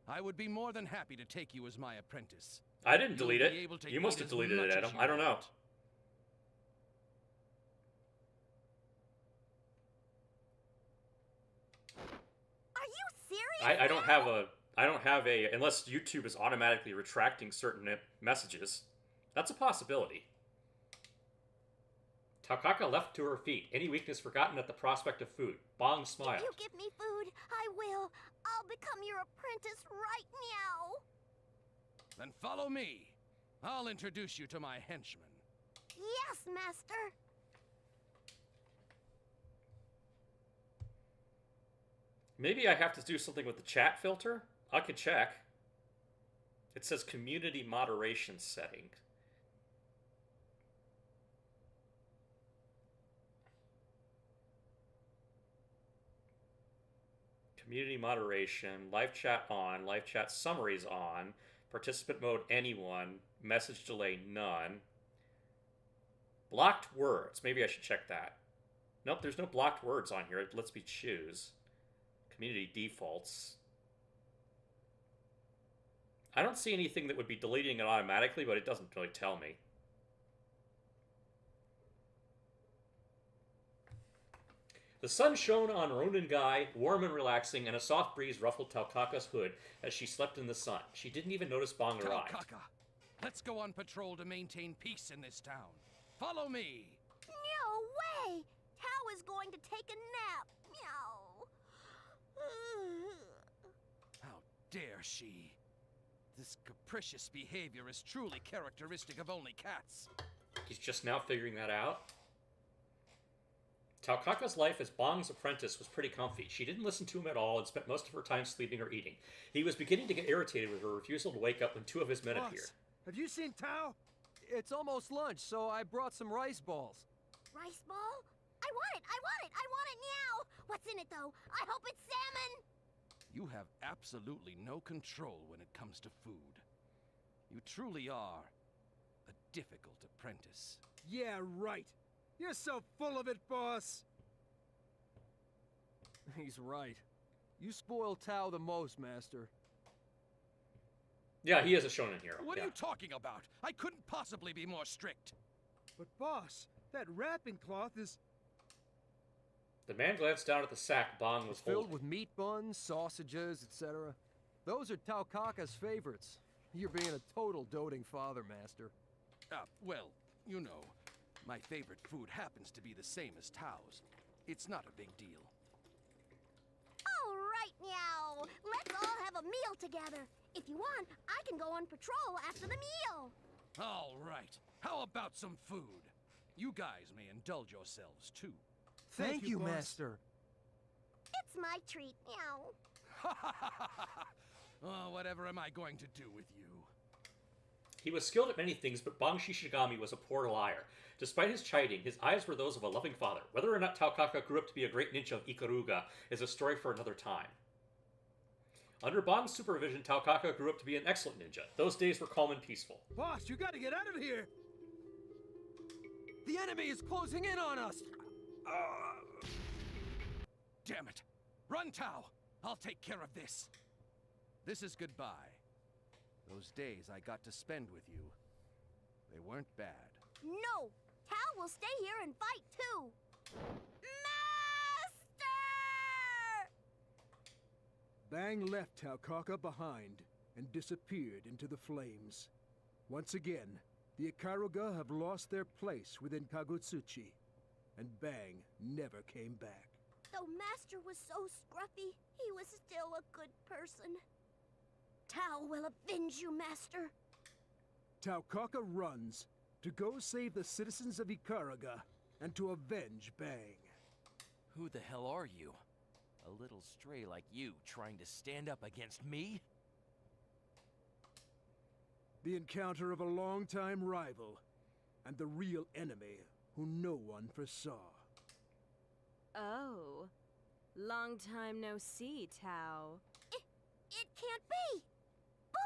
I would be more than happy to take you as my apprentice. I didn't delete it. You must have deleted it, Adam. I don't know. Are you serious? I don't have a unless YouTube is automatically retracting certain messages. That's a possibility. Taukaka left to her feet, any weakness forgotten at the prospect of food. Bong smiled. If you give me food, I will. I'll become your apprentice right now. Then follow me. I'll introduce you to my henchman. Yes, master. Maybe I have to do something with the chat filter? I could check. It says community moderation setting. Community moderation, live chat on, live chat summaries on, participant mode anyone, message delay none. Blocked words, maybe I should check that. Nope, there's no blocked words on here, it lets me choose. Community defaults. I don't see anything that would be deleting it automatically, but it doesn't really tell me. The sun shone on Ronin Guy, warm and relaxing, and a soft breeze ruffled Taukaka's hood as she slept in the sun. She didn't even notice Bong arrived. Taukaka, let's go on patrol to maintain peace in this town. Follow me! No way! Tao is going to take a nap. Meow. How dare she? This capricious behavior is truly characteristic of only cats. He's just now figuring that out. Taukaka's life as Bong's apprentice was pretty comfy. She didn't listen to him at all and spent most of her time sleeping or eating. He was beginning to get irritated with her refusal to wake up when 2 of his men appeared. Have you seen Tao? It's almost lunch, so I brought some rice balls. Rice ball? I want it! I want it! I want it now! What's in it, though? I hope it's salmon! You have absolutely no control when it comes to food. You truly are a difficult apprentice. Yeah, right. You're so full of it, boss. He's right. You spoil Tao the most, Master. Yeah, he is a shonen hero. What are you talking about? I couldn't possibly be more strict. But boss, that wrapping cloth is... The man glanced down at the sack Bong was filled holding. with meat buns, sausages, etc. Those are Taukaka's favorites. You're being a total doting father, Master. Well, you know, my favorite food happens to be the same as Tao's. It's not a big deal. All right, Meow. Let's all have a meal together. If you want, I can go on patrol after the meal. All right. How about some food? You guys may indulge yourselves, too. Thank you, Master. It's my treat, Meow. Oh, whatever am I going to do with you? He was skilled at many things, but Bang Shishigami was a poor liar. Despite his chiding, his eyes were those of a loving father. Whether or not Taokaka grew up to be a great ninja of Ikaruga is a story for another time. Under Bang's supervision, Taokaka grew up to be an excellent ninja. Those days were calm and peaceful. Boss, you gotta get out of here! The enemy is closing in on us! Damn it! Run, Tao! I'll take care of this! This is goodbye. Those days I got to spend with you, they weren't bad. No! Tao will stay here and fight too! Master! Bang left Taokaka behind and disappeared into the flames. Once again, the Ikaruga have lost their place within Kagutsuchi, and Bang never came back. Though Master was so scruffy, he was still a good person. Tao will avenge you, Master. Taokaka runs to go save the citizens of Ikaruga and to avenge Bang. Who the hell are you? A little stray like you trying to stand up against me? The encounter of a longtime rival and the real enemy who no one foresaw. Oh. Long time no see, Tao. It can't be!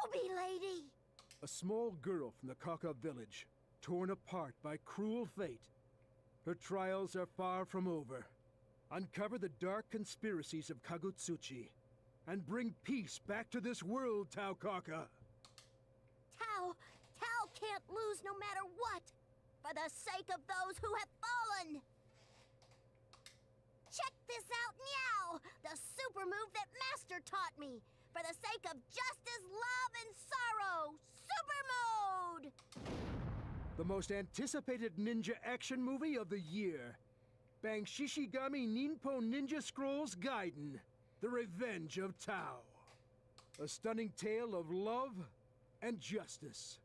Booby Lady! A small girl from the Kaka village, torn apart by cruel fate. Her trials are far from over. Uncover the dark conspiracies of Kagutsuchi, and bring peace back to this world, Taokaka! Tao can't lose no matter what! For the sake of those who have fallen! Check this out now! The super move that Master taught me! For the sake of justice, love, and sorrow! Super Mode! The most anticipated ninja action movie of the year. Bang Shishigami Ninpo Ninja Scrolls Gaiden, The Revenge of Tao. A stunning tale of love and justice.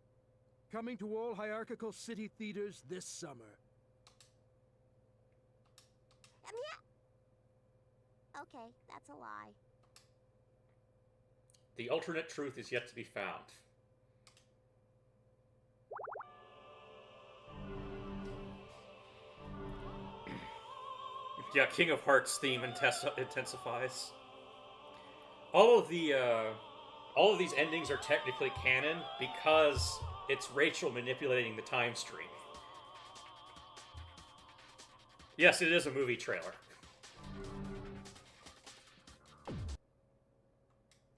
Coming to all hierarchical city theaters this summer. Yeah. Okay, that's a lie. The alternate truth is yet to be found. Yeah, King of Hearts theme intensifies. All of these endings are technically canon because it's Rachel manipulating the time stream. Yes, it is a movie trailer.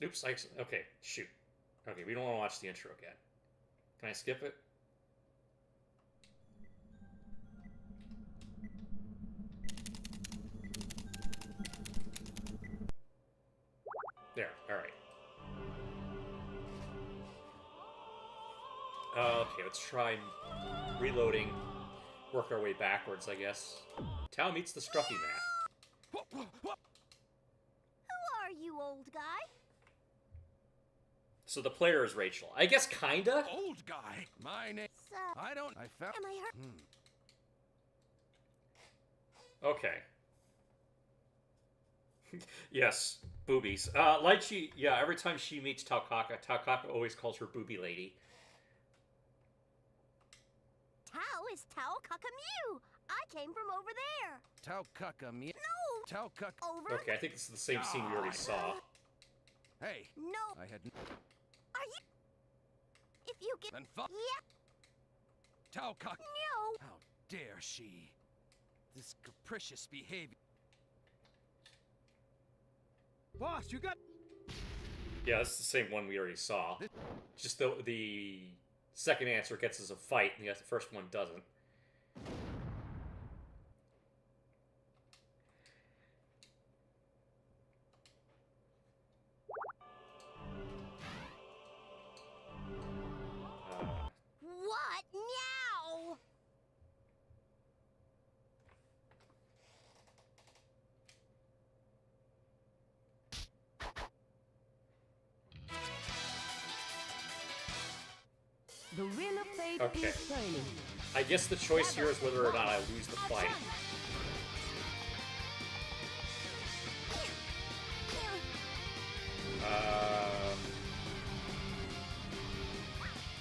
Oops, okay, shoot. Okay, we don't want to watch the intro again. Can I skip it? There, alright. Okay, let's try reloading. Work our way backwards, I guess. Tao meets the scruffy man. Who are you, old guy? So the player is Rachel. I guess kinda? Old guy? My name... I don't... I found... Am I hurt? Okay. Yes, boobies. Yeah, every time she meets Taokaka, Taokaka always calls her Booby Lady. Tao is Tao Kakamew. I came from over there. Tao Kakamew? No! Tao Kak... Over? Okay, I think this is the same scene we already saw. Hey! No! I had... Are you... If you get... Then fuck... Yeah! Tao Kak... No! How dare she? This capricious behavior... Boss, you got... Yeah, this is the same one we already saw. Just the second answer gets us a fight, and the first one doesn't. What now? The wheel of fate Okay. is turning. I guess the choice here is whether or not I lose the fight.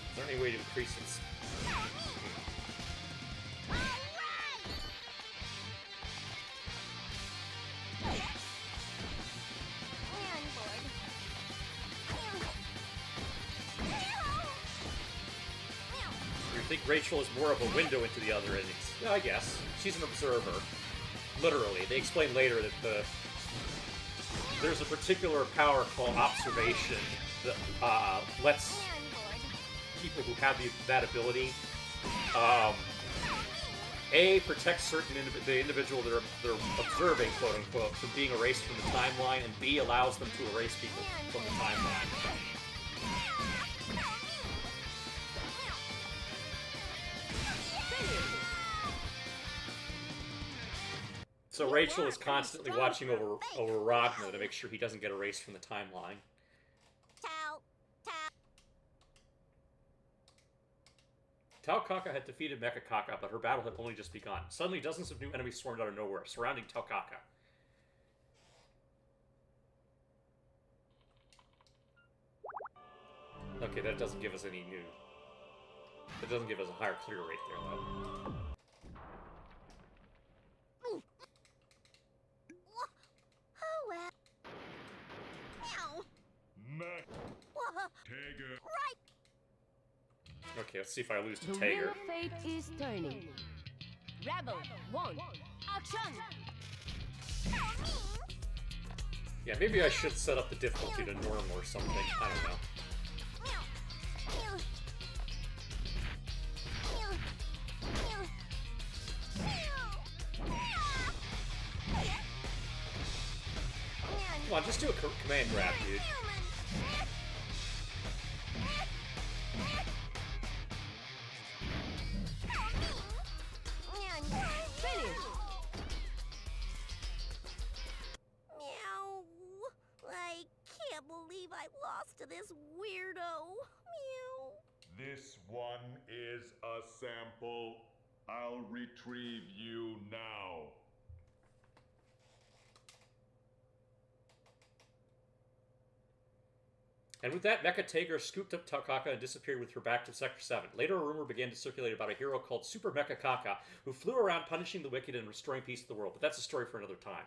Is there there any way to increase its... You think Rachel is more of a window into the other endings? Yeah, I guess. She's an observer. Literally. They explain later that there's a particular power called observation that lets people who have that ability A, protect the individual they're observing, quote unquote, from being erased from the timeline, and B, allows them to erase people from the timeline. So Rachel is constantly watching over Ragnar to make sure he doesn't get erased from the timeline. Tau Kaka had defeated Mecha Kaka, but her battle had only just begun. Suddenly, dozens of new enemies swarmed out of nowhere, surrounding Tau Kaka. Okay, that doesn't give us any new... That doesn't give us a higher clear rate there, though. Oh, well. Right. Okay, let's see if I lose to The Tager. wheel of fate is turning. Rebel 1, action! Yeah, maybe I should set up the difficulty to normal or something. I don't know. Come on, just do a command grab, dude. I can't believe I lost to this weirdo. Meow. This one is a sample. I'll retrieve you now. And with that, Mecha Tager scooped up Tau Kaka and disappeared with her back to Sector 7. Later, a rumor began to circulate about a hero called Super Mecha Kaka, who flew around punishing the wicked and restoring peace to the world. But that's a story for another time.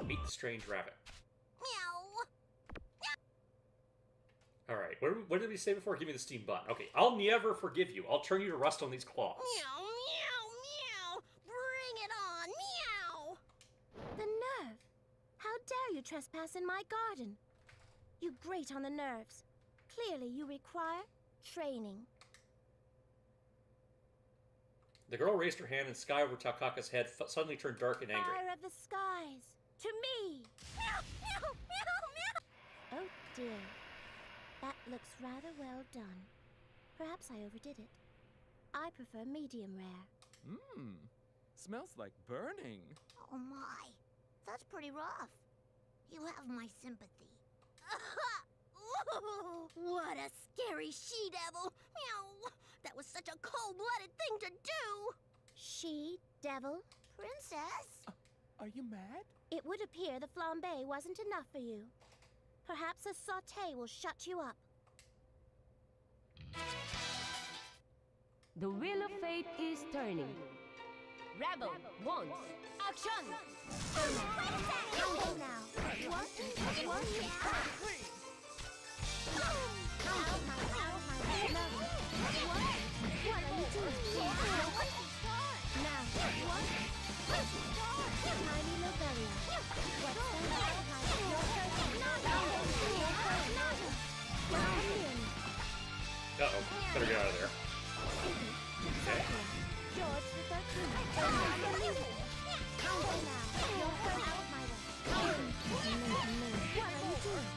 Meet the strange rabbit. Alright, what did we say before? Give me the steam button. Okay, I'll never forgive you. I'll turn you to rust on these claws. Meow, meow, meow. Bring it on, meow. The nerve! How dare you trespass in my garden? You grate on the nerves. Clearly you require training. The girl raised her hand and sky over Tau Kaka's head suddenly turned dark and angry. Fire of the skies! To me! Meow, meow, meow, meow. Oh dear. That looks rather well done. Perhaps I overdid it. I prefer medium rare. Mmm. Smells like burning. Oh my. That's pretty rough. You have my sympathy. What a scary she-devil. Meow. That was such a cold-blooded thing to do. She-devil? Princess? Are you mad? It would appear the flambe wasn't enough for you. Perhaps a sauté will shut you up. The wheel of fate is turning. Rebel 1, action! Humble now. What? What? What are you doing? Now, what? Tiny Lobelia. What's that? Uh-oh, better get out of there. Okay. George the 13th. Humble now. Your first out of my way. What are you doing?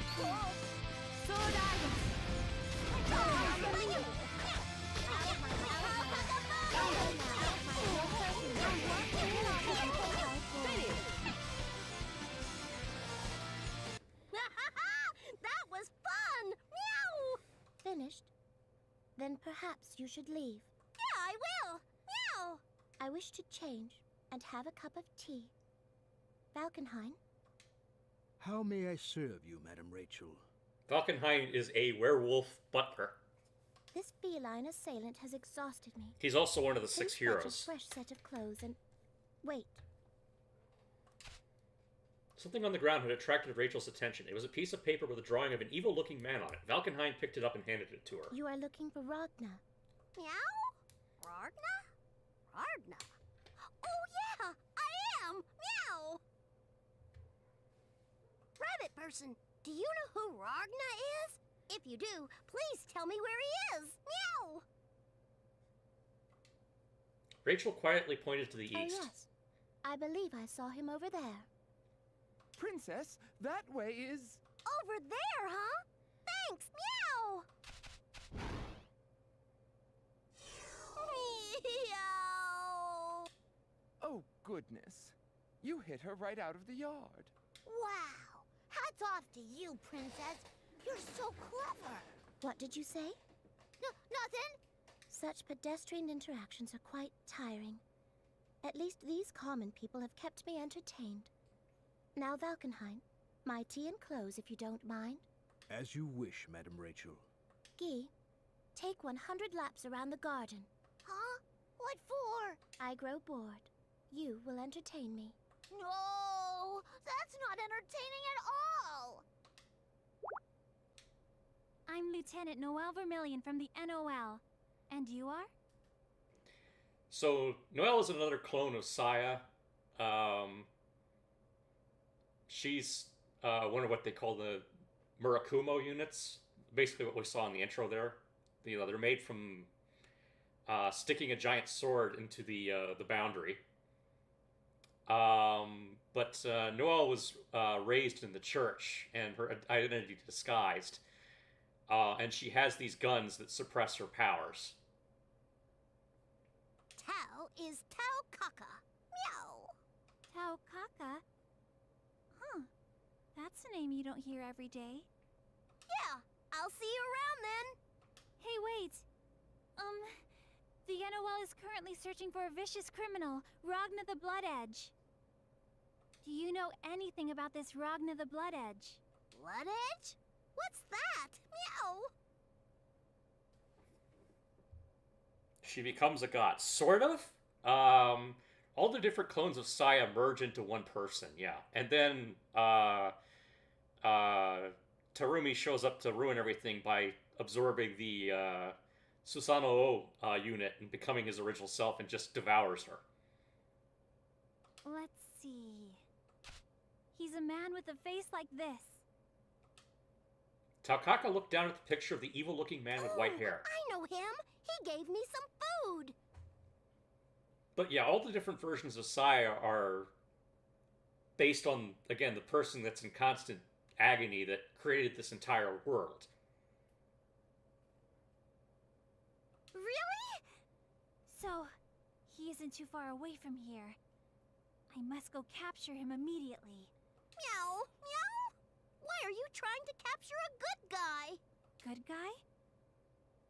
Sword Iron. That was fun! Meow! Finished? Then perhaps you should leave. Yeah, I will! Meow! I wish to change, and have a cup of tea. Valkenhayn? How may I serve you, Madam Rachel? Valkenhayn is a werewolf butler. This feline assailant has exhausted me. He's also one of the 6 Please fetch heroes. a fresh set of clothes and... Wait. Something on the ground had attracted Rachel's attention. It was a piece of paper with a drawing of an evil-looking man on it. Valkenhayn picked it up and handed it to her. You are looking for Ragna. Meow? Ragna? Ragna? Oh yeah, I am! Meow! Rabbit person, do you know who Ragna is? If you do, please tell me where he is! Meow! Rachel quietly pointed to the Oh east. yes. I believe I saw him over there. Princess, that way is... Over there, huh? Thanks, meow! Meow! Oh, goodness. You hit her right out of the yard. Wow! Hats off to you, Princess. You're so clever. What did you say? Nothing. Such pedestrian interactions are quite tiring. At least these common people have kept me entertained. Now, Valkenhayn, my tea and clothes, if you don't mind. As you wish, Madam Rachel. Guy, take 100 laps around the garden. Huh? What for? I grow bored. You will entertain me. No! That's not entertaining at all! I'm Lieutenant Noelle Vermillion from the NOL. And you are? So, Noelle is another clone of Saya. She's one of what they call the Murakumo units. Basically what we saw in the intro there. You know, they're made from sticking a giant sword into the boundary. But Noelle was raised in the church, and her identity disguised. And she has these guns that suppress her powers. Tao is Tao Kaka. Meow. Tao Kaka? Huh. That's a name you don't hear every day. Yeah, I'll see you around then. Hey, wait. The NOL is currently searching for a vicious criminal, Ragna the Blood Edge. Do you know anything about this Ragna the Blood Edge? Blood Edge? What's that? Meow. She becomes a god. Sort of. All the different clones of Saya merge into one person, yeah. And then Terumi shows up to ruin everything by absorbing the Susanoo unit and becoming his original self and just devours her. Let's see. He's a man with a face like this. Taukaka looked down at the picture of the evil-looking man with white hair. I know him. He gave me some food. But yeah, all the different versions of Saya are based on, again, the person that's in constant agony that created this entire world. Really? So, he isn't too far away from here. I must go capture him immediately. Meow, meow. Why are you trying to capture a good guy? Good guy?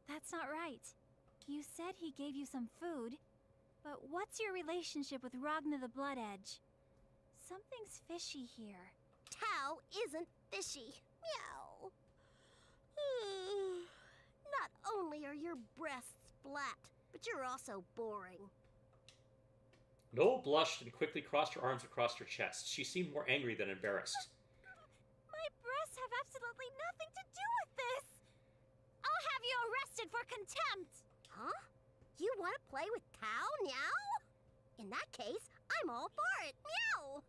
That's not right. You said he gave you some food, but what's your relationship with Ragna the Blood Edge? Something's fishy here. Tao isn't fishy. Meow. Not only are your breasts flat, but you're also boring. Noel blushed and quickly crossed her arms across her chest. She seemed more angry than embarrassed. My breasts have absolutely nothing to do with this! I'll have you arrested for contempt! Huh? You want to play with Tao now? In that case, I'm all for it. Meow!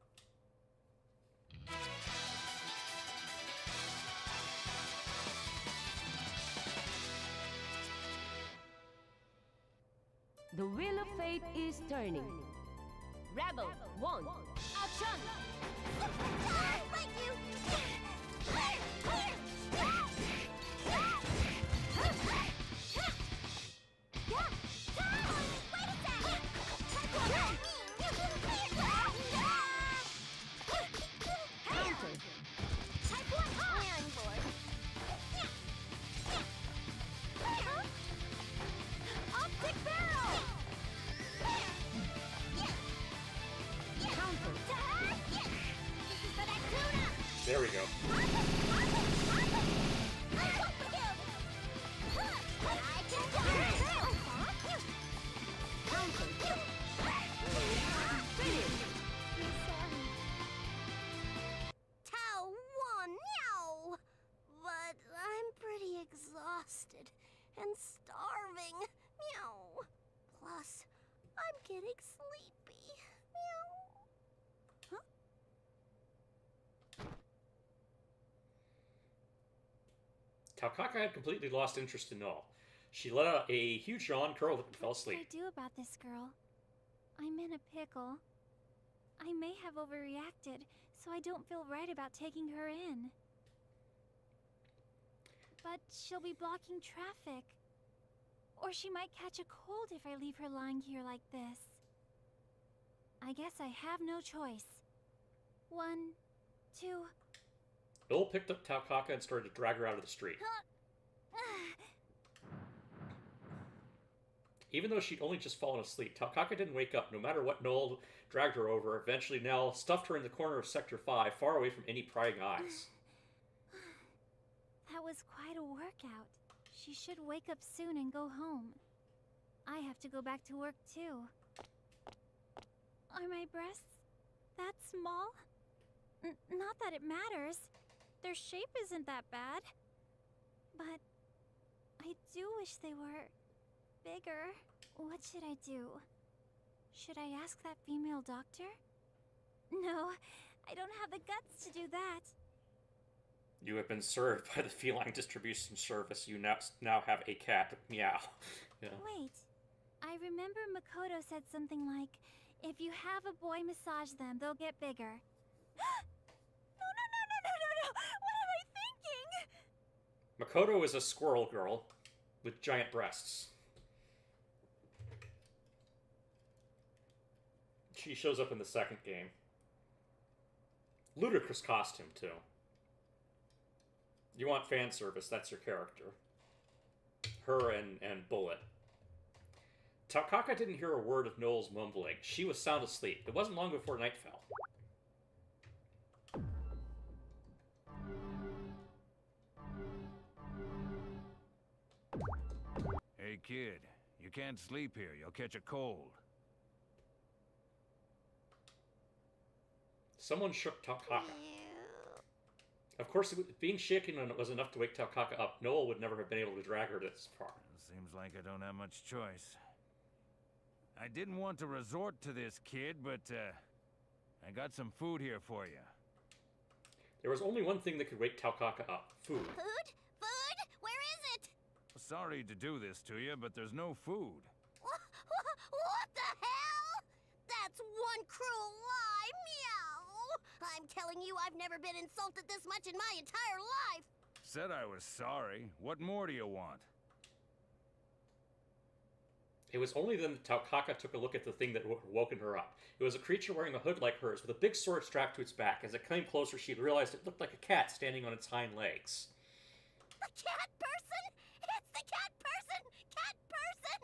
The wheel of fate is turning. Rebel 1, action! Thank you! There we go. Tau won, meow! But I'm pretty exhausted and starving, meow. Plus, I'm getting sleepy, meow. Huh? Taukaka had completely lost interest in Null. She let out a huge yawn, curled up, and fell What should I asleep. do about this girl? I'm in a pickle. I may have overreacted, so I don't feel right about taking her in. But she'll be blocking traffic. Or she might catch a cold if I leave her lying here like this. I guess I have no choice. 1, 2... Null picked up Taukaka and started to drag her out of the street. Even though she'd only just fallen asleep, Taukaka didn't wake up no matter what Null dragged her over. Eventually, Nell stuffed her in the corner of Sector 5, far away from any prying eyes. That was quite a workout. She should wake up soon and go home. I have to go back to work too. Are my breasts that small? Not that it matters. Their shape isn't that bad. But I do wish they were bigger. What should I do? Should I ask that female doctor? No, I don't have the guts to do that. You have been served by the feline distribution service. You now have a cat. Meow. Yeah. Wait, I remember Makoto said something like, if you have a boy massage them, they'll get bigger. No. What am I thinking? Makoto is a squirrel girl with giant breasts. She shows up in the second game. Ludicrous costume, too. You want fan service, that's your character. Her and Bullet. Taukaka didn't hear a word of Noel's mumbling. She was sound asleep. It wasn't long before night fell. Hey, kid. You can't sleep here. You'll catch a cold. Someone shook Taukaka. Of course, being shaken was enough to wake Taukaka up. Noel would never have been able to drag her this far. Seems like I don't have much choice. I didn't want to resort to this, kid, but, I got some food here for you. There was only one thing that could wake Taukaka up. Food. Food? Food? Where is it? Sorry to do this to you, but there's no food. What the hell? That's one cruel lie, meow! I'm telling you, I've never been insulted this much in my entire life! Said I was sorry. What more do you want? It was only then that Taukaka took a look at the thing that woken her up. It was a creature wearing a hood like hers, with a big sword strapped to its back. As it came closer, she realized it looked like a cat standing on its hind legs. The cat person? It's the cat person! Cat person!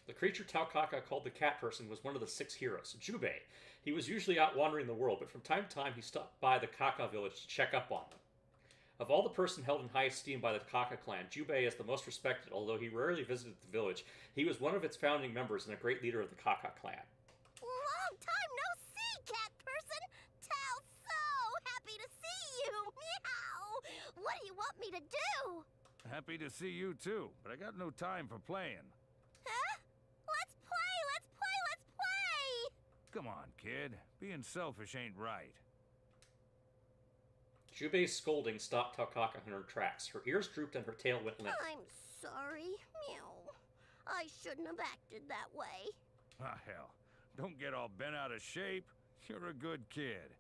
The creature Taukaka called the cat person was one of the 6 heroes, Jubei. He was usually out wandering the world, but from time to time he stopped by the Kaka village to check up on them. Of all the person held in high esteem by the Kaka clan, Jubei is the most respected, although he rarely visited the village. He was one of its founding members and a great leader of the Kaka clan. Long time no see, cat person! Tao, so happy to see you! Meow! What do you want me to do? Happy to see you too, but I got no time for playing. Huh? Let's play! Come on, kid. Being selfish ain't right. Jubei's scolding stopped Taukaka in her tracks. Her ears drooped and her tail went limp. I'm sorry, meow. I shouldn't have acted that way. Ah, hell. Don't get all bent out of shape. You're a good kid.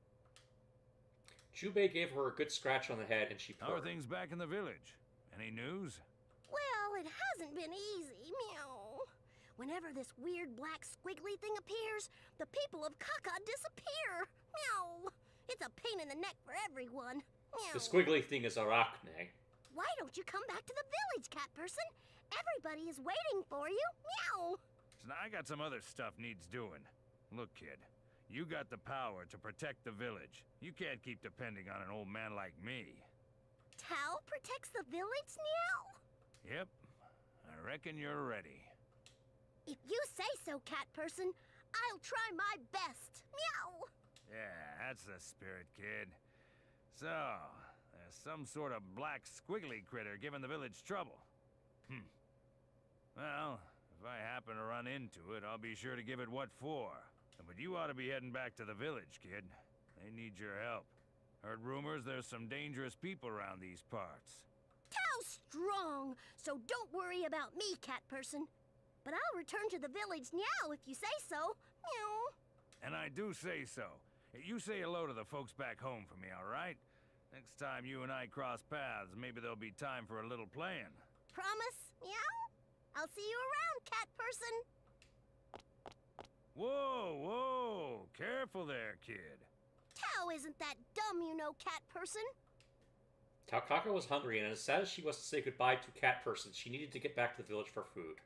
Jubei gave her a good scratch on the head and she purred. How are things back in the village? Any news? Well, it hasn't been easy, meow. Whenever this weird black squiggly thing appears, the people of Kaka disappear. Meow. It's a pain in the neck for everyone. Meow. The squiggly thing is Arachne. Why don't you come back to the village, cat person? Everybody is waiting for you. Meow. I got some other stuff needs doing. Look, kid. You got the power to protect the village. You can't keep depending on an old man like me. Tao protects the village now? Yep. I reckon you're ready. If you say so, cat person, I'll try my best. Meow! Yeah, that's the spirit, kid. So, there's some sort of black squiggly critter giving the village trouble. Well, if I happen to run into it, I'll be sure to give it what for. But you ought to be heading back to the village, kid. They need your help. Heard rumors there's some dangerous people around these parts. Tao's strong, so don't worry about me, cat person. But I'll return to the village now if you say so. Meow. And I do say so. You say hello to the folks back home for me, all right? Next time you and I cross paths, maybe there'll be time for a little playing. Promise? Meow? I'll see you around, cat person. Whoa, whoa! Careful there, kid. Tao isn't that dumb, you know, cat person. Taukaka was hungry, and as sad as she was to say goodbye to Cat Person, she needed to get back to the village for food.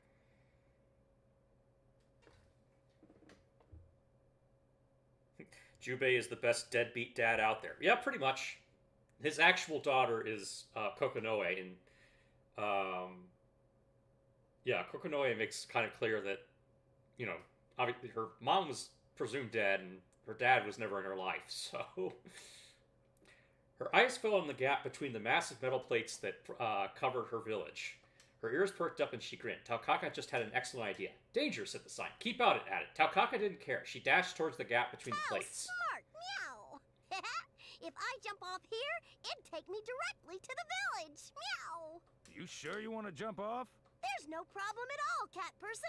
Jubei is the best deadbeat dad out there. Yeah, pretty much. His actual daughter is Kokonoe, and yeah, Kokonoe makes kind of clear that, you know, obviously her mom was presumed dead, and her dad was never in her life, so... Her eyes fell on the gap between the massive metal plates that covered her village. Her ears perked up and she grinned. Taukaka just had an excellent idea. Danger, said the sign. Keep out, it added. Taukaka didn't care. She dashed towards the gap between the plates. Smart! Meow! If I jump off here, it'd take me directly to the village. Meow! You sure you want to jump off? There's no problem at all, cat person.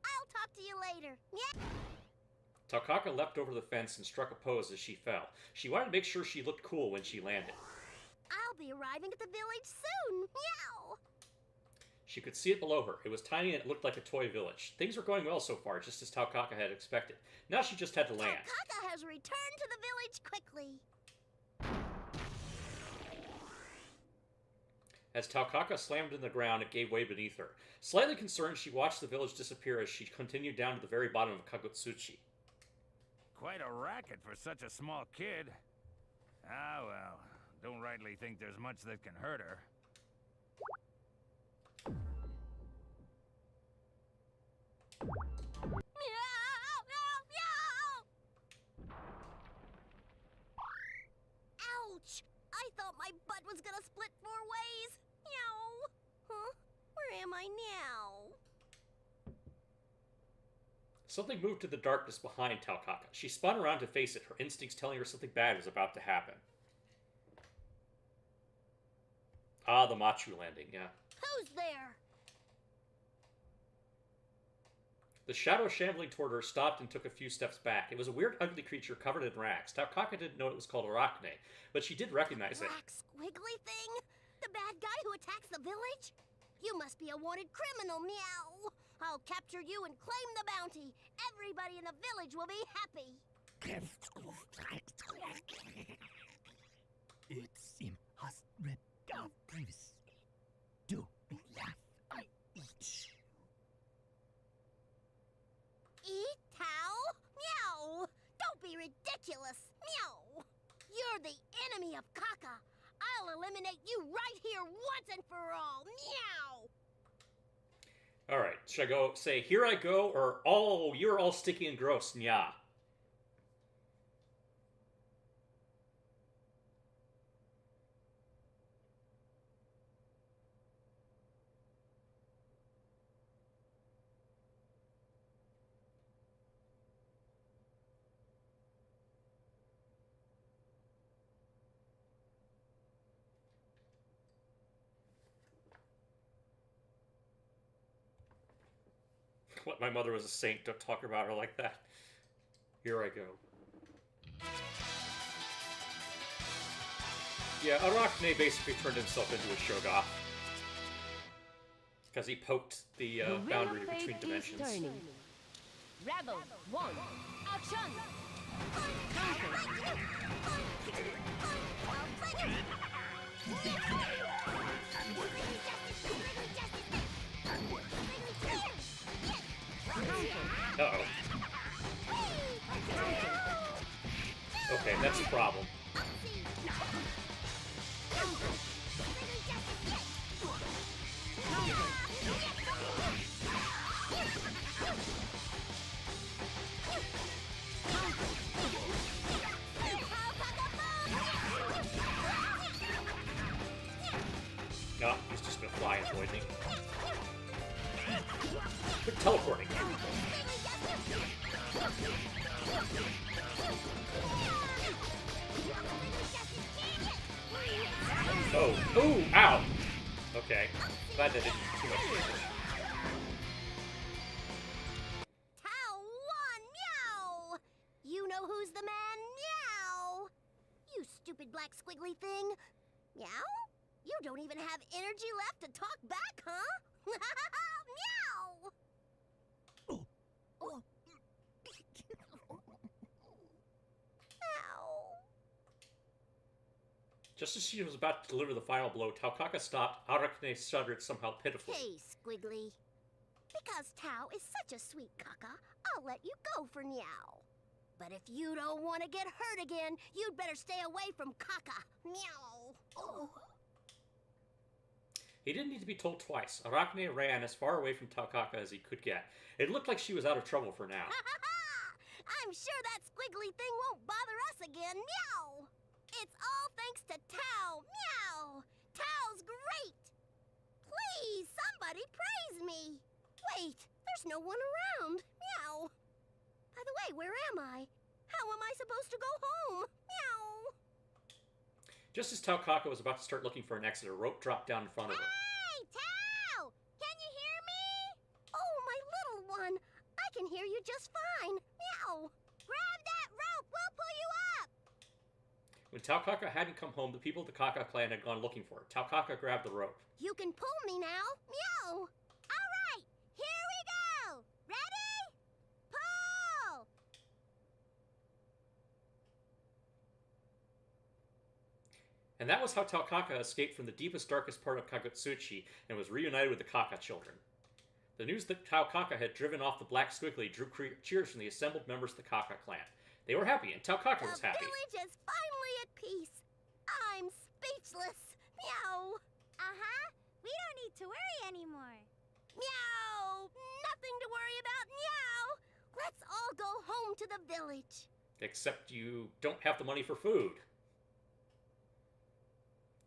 I'll talk to you later. Meow! Taukaka leapt over the fence and struck a pose as she fell. She wanted to make sure she looked cool when she landed. I'll be arriving at the village soon. Meow! She could see it below her. It was tiny and it looked like a toy village. Things were going well so far, just as Taukaka had expected. Now she just had to land. Taukaka has returned to the village quickly. As Taukaka slammed in the ground, it gave way beneath her. Slightly concerned, she watched the village disappear as she continued down to the very bottom of Kagutsuchi. Quite a racket for such a small kid. Ah, well, don't rightly think there's much that can hurt her. Meow! Meow! Meow! Ouch! I thought my butt was gonna split 4 ways. Meow! Huh? Where am I now? Something moved to the darkness behind Taukaka. She spun around to face it, her instincts telling her something bad was about to happen. Ah, the Machu landing, yeah. Who's there? The shadow shambling toward her stopped and took a few steps back. It was a weird, ugly creature covered in rags. Taukaka didn't know it was called Arachne, but she did recognize it. Black squiggly thing? The bad guy who attacks the village? You must be a wanted criminal, Meow! I'll capture you and claim the bounty. Everybody in the village will be happy. It's impossible. Do me laugh. I eat. Eat, Tao? Meow! Don't be ridiculous. Meow! You're the enemy of Kaka. I'll eliminate you right here once and for all. Meow! Alright, should I go say, here I go, or, oh, you're all sticky and gross, nya? What, my mother was a saint, don't talk about her like that. Here I go. Yeah, Arachne basically turned himself into a Shogoth. Because he poked the boundary between dimensions. Rebel 1, action! Uh-oh. Okay, that's a problem. No, he's just gonna fly and avoid me. Quit teleporting. Oh, ooh, ow! Okay, glad that didn't do too much damage. Tao won! Meow! You know who's the man? Meow! You stupid black squiggly thing! Meow? You don't even have energy left to talk back, huh? Meow! Oh. Just as she was about to deliver the final blow, Taukaka stopped. Arachne shuddered somehow pitifully. Hey, Squiggly. Because Tao is such a sweet caca, I'll let you go for Meow. But if you don't want to get hurt again, you'd better stay away from caca. Meow. Oh. He didn't need to be told twice. Arachne ran as far away from Taukaka as he could get. It looked like she was out of trouble for now. I'm sure that squiggly thing won't bother us again. Meow! It's all thanks to Tao. Meow! Tao's great! Please, somebody praise me! Wait, there's no one around. Meow! By the way, where am I? How am I supposed to go home? Meow! Just as Taukaka was about to start looking for an exit, a rope dropped down in front of her. Hey, Tao! Can you hear me? Oh, my little one! I can hear you just fine. Meow! Grab that rope! We'll pull you up! When Taukaka hadn't come home, the people of the Kaka clan had gone looking for her. Taukaka grabbed the rope. You can pull me now. Meow! All right, here we go! Ready? Pull! And that was how Taukaka escaped from the deepest, darkest part of Kagutsuchi and was reunited with the Kaka children. The news that Taukaka had driven off the Black Squiggly drew cheers from the assembled members of the Kaka clan. They were happy, and Taukaka was happy. The village is finally at peace. I'm speechless. Meow. Uh-huh. We don't need to worry anymore. Meow. Nothing to worry about. Meow. Let's all go home to the village. Except you don't have the money for food.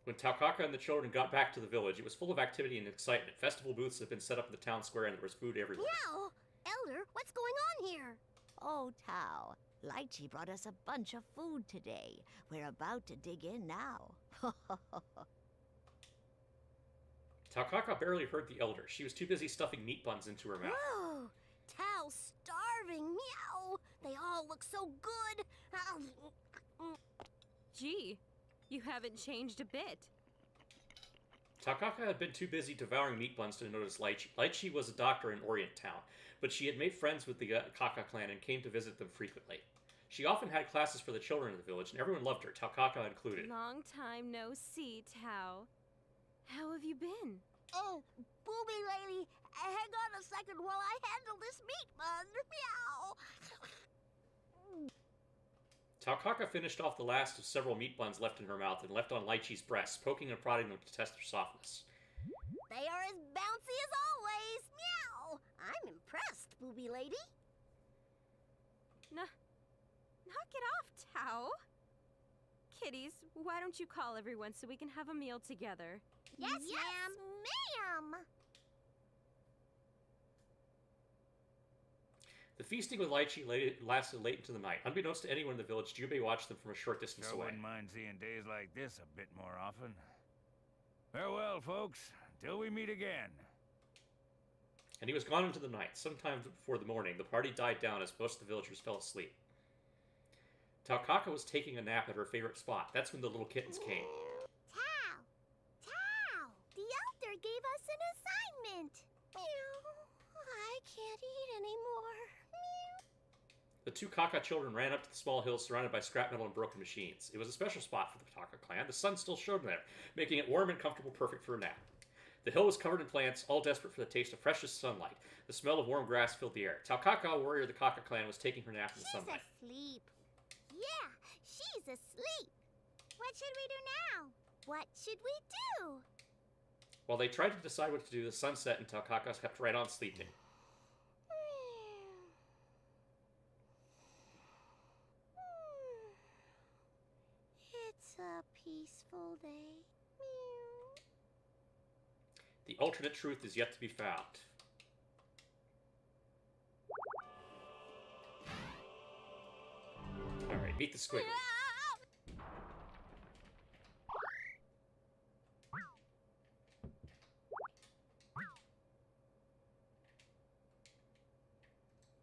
When Taukaka and the children got back to the village, it was full of activity and excitement. Festival booths had been set up in the town square and there was food everywhere. Meow. Elder, what's going on here? Oh, Tao. Lychee brought us a bunch of food today. We're about to dig in now. Taukaka barely heard the elder. She was too busy stuffing meat buns into her mouth. Whoa! Tao's starving. Meow. They all look so good. Gee, you haven't changed a bit. Taukaka had been too busy devouring meat buns to notice Lychee. Lychee was a doctor in Orient Town, but she had made friends with the Kaka clan and came to visit them frequently. She often had classes for the children in the village, and everyone loved her, Taukaka included. Long time no see, Tao. How have you been? Oh, booby lady, hang on a second while I handle this meat bun. Meow. Taukaka finished off the last of several meat buns left in her mouth and left on Lychee's breast, poking and prodding them to test their softness. They are as bouncy as always. Meow. I'm impressed, booby lady. Knock it off, Tao. Kiddies, why don't you call everyone so we can have a meal together? Yes, ma'am. The feasting with Lychee lasted late into the night. Unbeknownst to anyone in the village, Jubei watched them from a short distance Sure away. wouldn't mind seeing days like this a bit more often. Farewell, folks. Till we meet again. And he was gone into the night. Sometime before the morning, the party died down as most of the villagers fell asleep. Taukaka was taking a nap at her favorite spot. That's when the little kittens came. Tao! The elder gave us an assignment. Meow. I can't eat anymore. Meow. The two Kaka children ran up to the small hill surrounded by scrap metal and broken machines. It was a special spot for the Kaka clan. The sun still shone there, making it warm and comfortable, perfect for a nap. The hill was covered in plants, all desperate for the taste of freshest sunlight. The smell of warm grass filled the air. Taukaka, warrior of the Kaka clan, was taking her nap in the sunlight. She's asleep. Yeah, She's asleep. What should we do now? What should we do? While they tried to decide what to do, the sun set and Taukaka kept right on sleeping. It's a peaceful day. The alternate truth is yet to be found. Alright, meet the squid.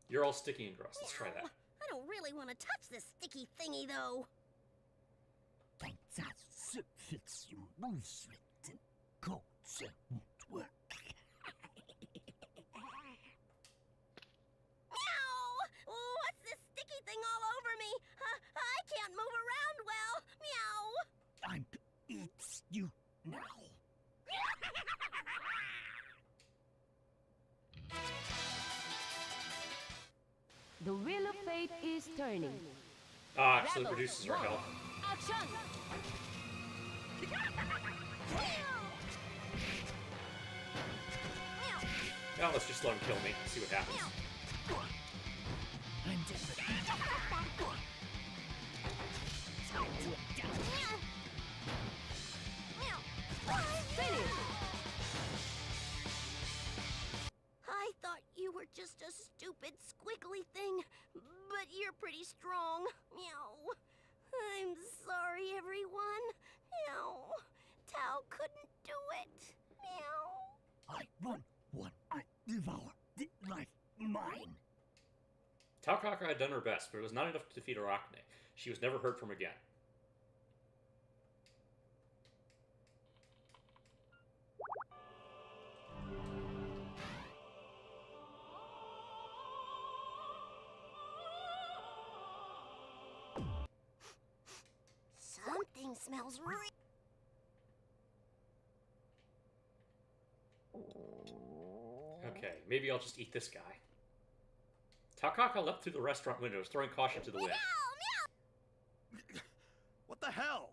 You're all sticky and gross. Let's try that. I don't really want to touch this sticky thingy, though. Fits your moves with coats won't work. Meow! What's this sticky thing all over me? I can't move around well. Meow! Time to eat you now. The wheel of fate is turning. Ah, so it reduces our health. Action! Now let's just let him kill me. See what happens. I'm dead. Finish! I thought you were just a stupid squiggly thing, but you're pretty strong. Meow. I'm sorry, everyone. Meow. Tao couldn't do it. Meow. I run one, I devour the life mine. Taukaka had done her best, but it was not enough to defeat Arachne. She was never heard from again. Something smells Okay, maybe I'll just eat this guy. Taukaka leapt through the restaurant windows, throwing caution to the wind. What the hell?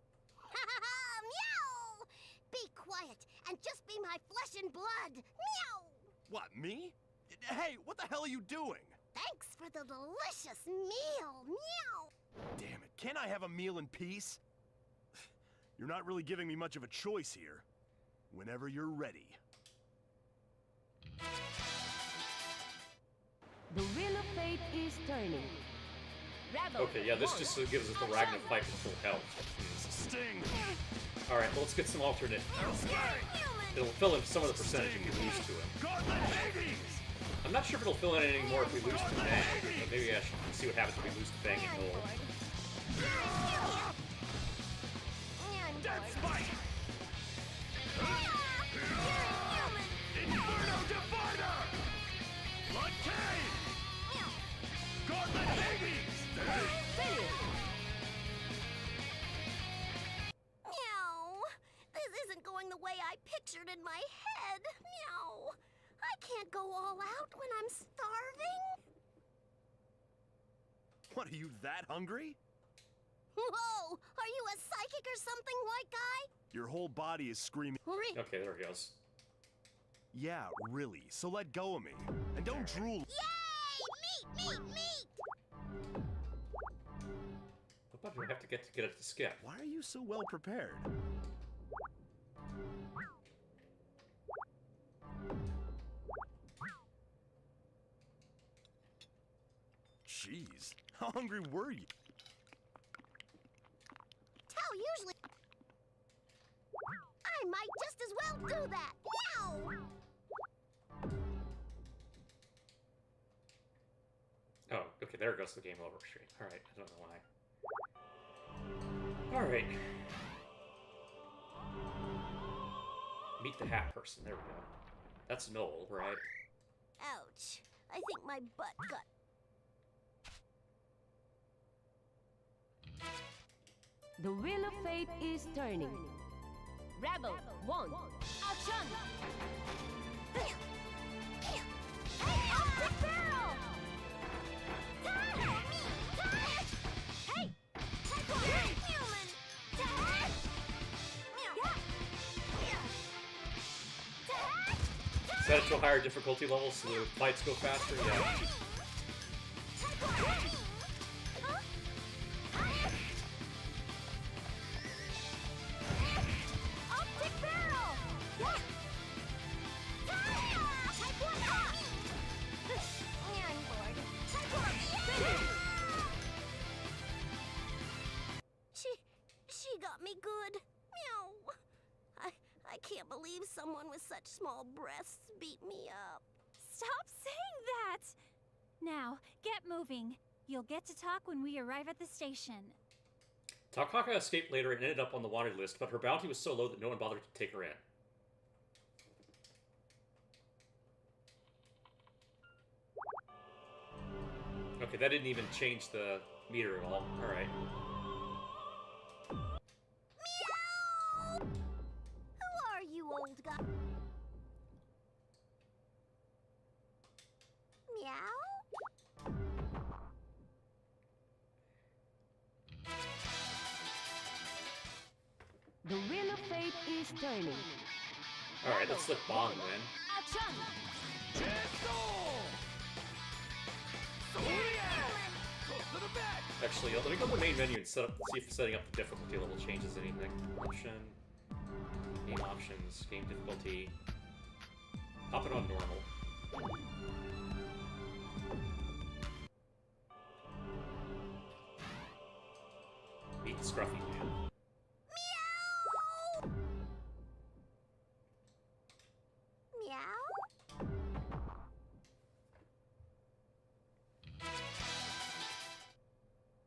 Meow! Be quiet and just be my flesh and blood. Meow! What, me? Hey, what the hell are you doing? Thanks for the delicious meal. Meow! Damn it, can't I have a meal in peace? You're not really giving me much of a choice here. Whenever you're ready. The wheel of fate is turning. Rebel. Okay, yeah, this just gives us the Ragnar fight with full health. Sting! Alright, well, let's get some alternate. It'll fill in some of the percentage if we lose to him. I'm not sure if it'll fill in any more if we lose to Bang, but maybe I should see what happens if we lose to Bang and Noel. Dead Spike! Inferno Divider! Blood Cave! Gauntlet Hades! Meow! This isn't going the way I pictured in my head. Meow! I can't go all out when I'm starving. What, are you that hungry? Whoa! Are you a psychic or something, white guy? Your whole body is screaming. Okay, there he goes. Yeah, really. So let go of me. And don't drool. Yay! Meat, meat, meat! What button do I have to get it to skip? Why are you so well prepared? Jeez, how hungry were you? Tao usually... I might just as well do that. Meow! Oh, okay, there goes the game over screen. Alright, I don't know why. Alright. Meet the hat person, there we go. That's Noel, right? Ouch. I think my butt got... The wheel of fate is turning. Rebel 1. Action! Hey, optic barrel! Hey! Set it to a higher difficulty level so the fights go faster, yeah. She got me good. Meow. I can't believe someone with such small breasts beat me up. Stop saying that! Now, get moving. You'll get to talk when we arrive at the station. Taukaka escaped later and ended up on the wanted list, but her bounty was so low that no one bothered to take her in. Okay, that didn't even change the meter at all. Alright. Meow! Who are you, old guy? Meow? The wheel of fate is turning. Alright, let's let Bong win. Action! Actually, let me go to the main menu and see if setting up the difficulty level changes anything. Option, game options, game difficulty. Pop it on normal. Meet the Scruffy Man. Meow?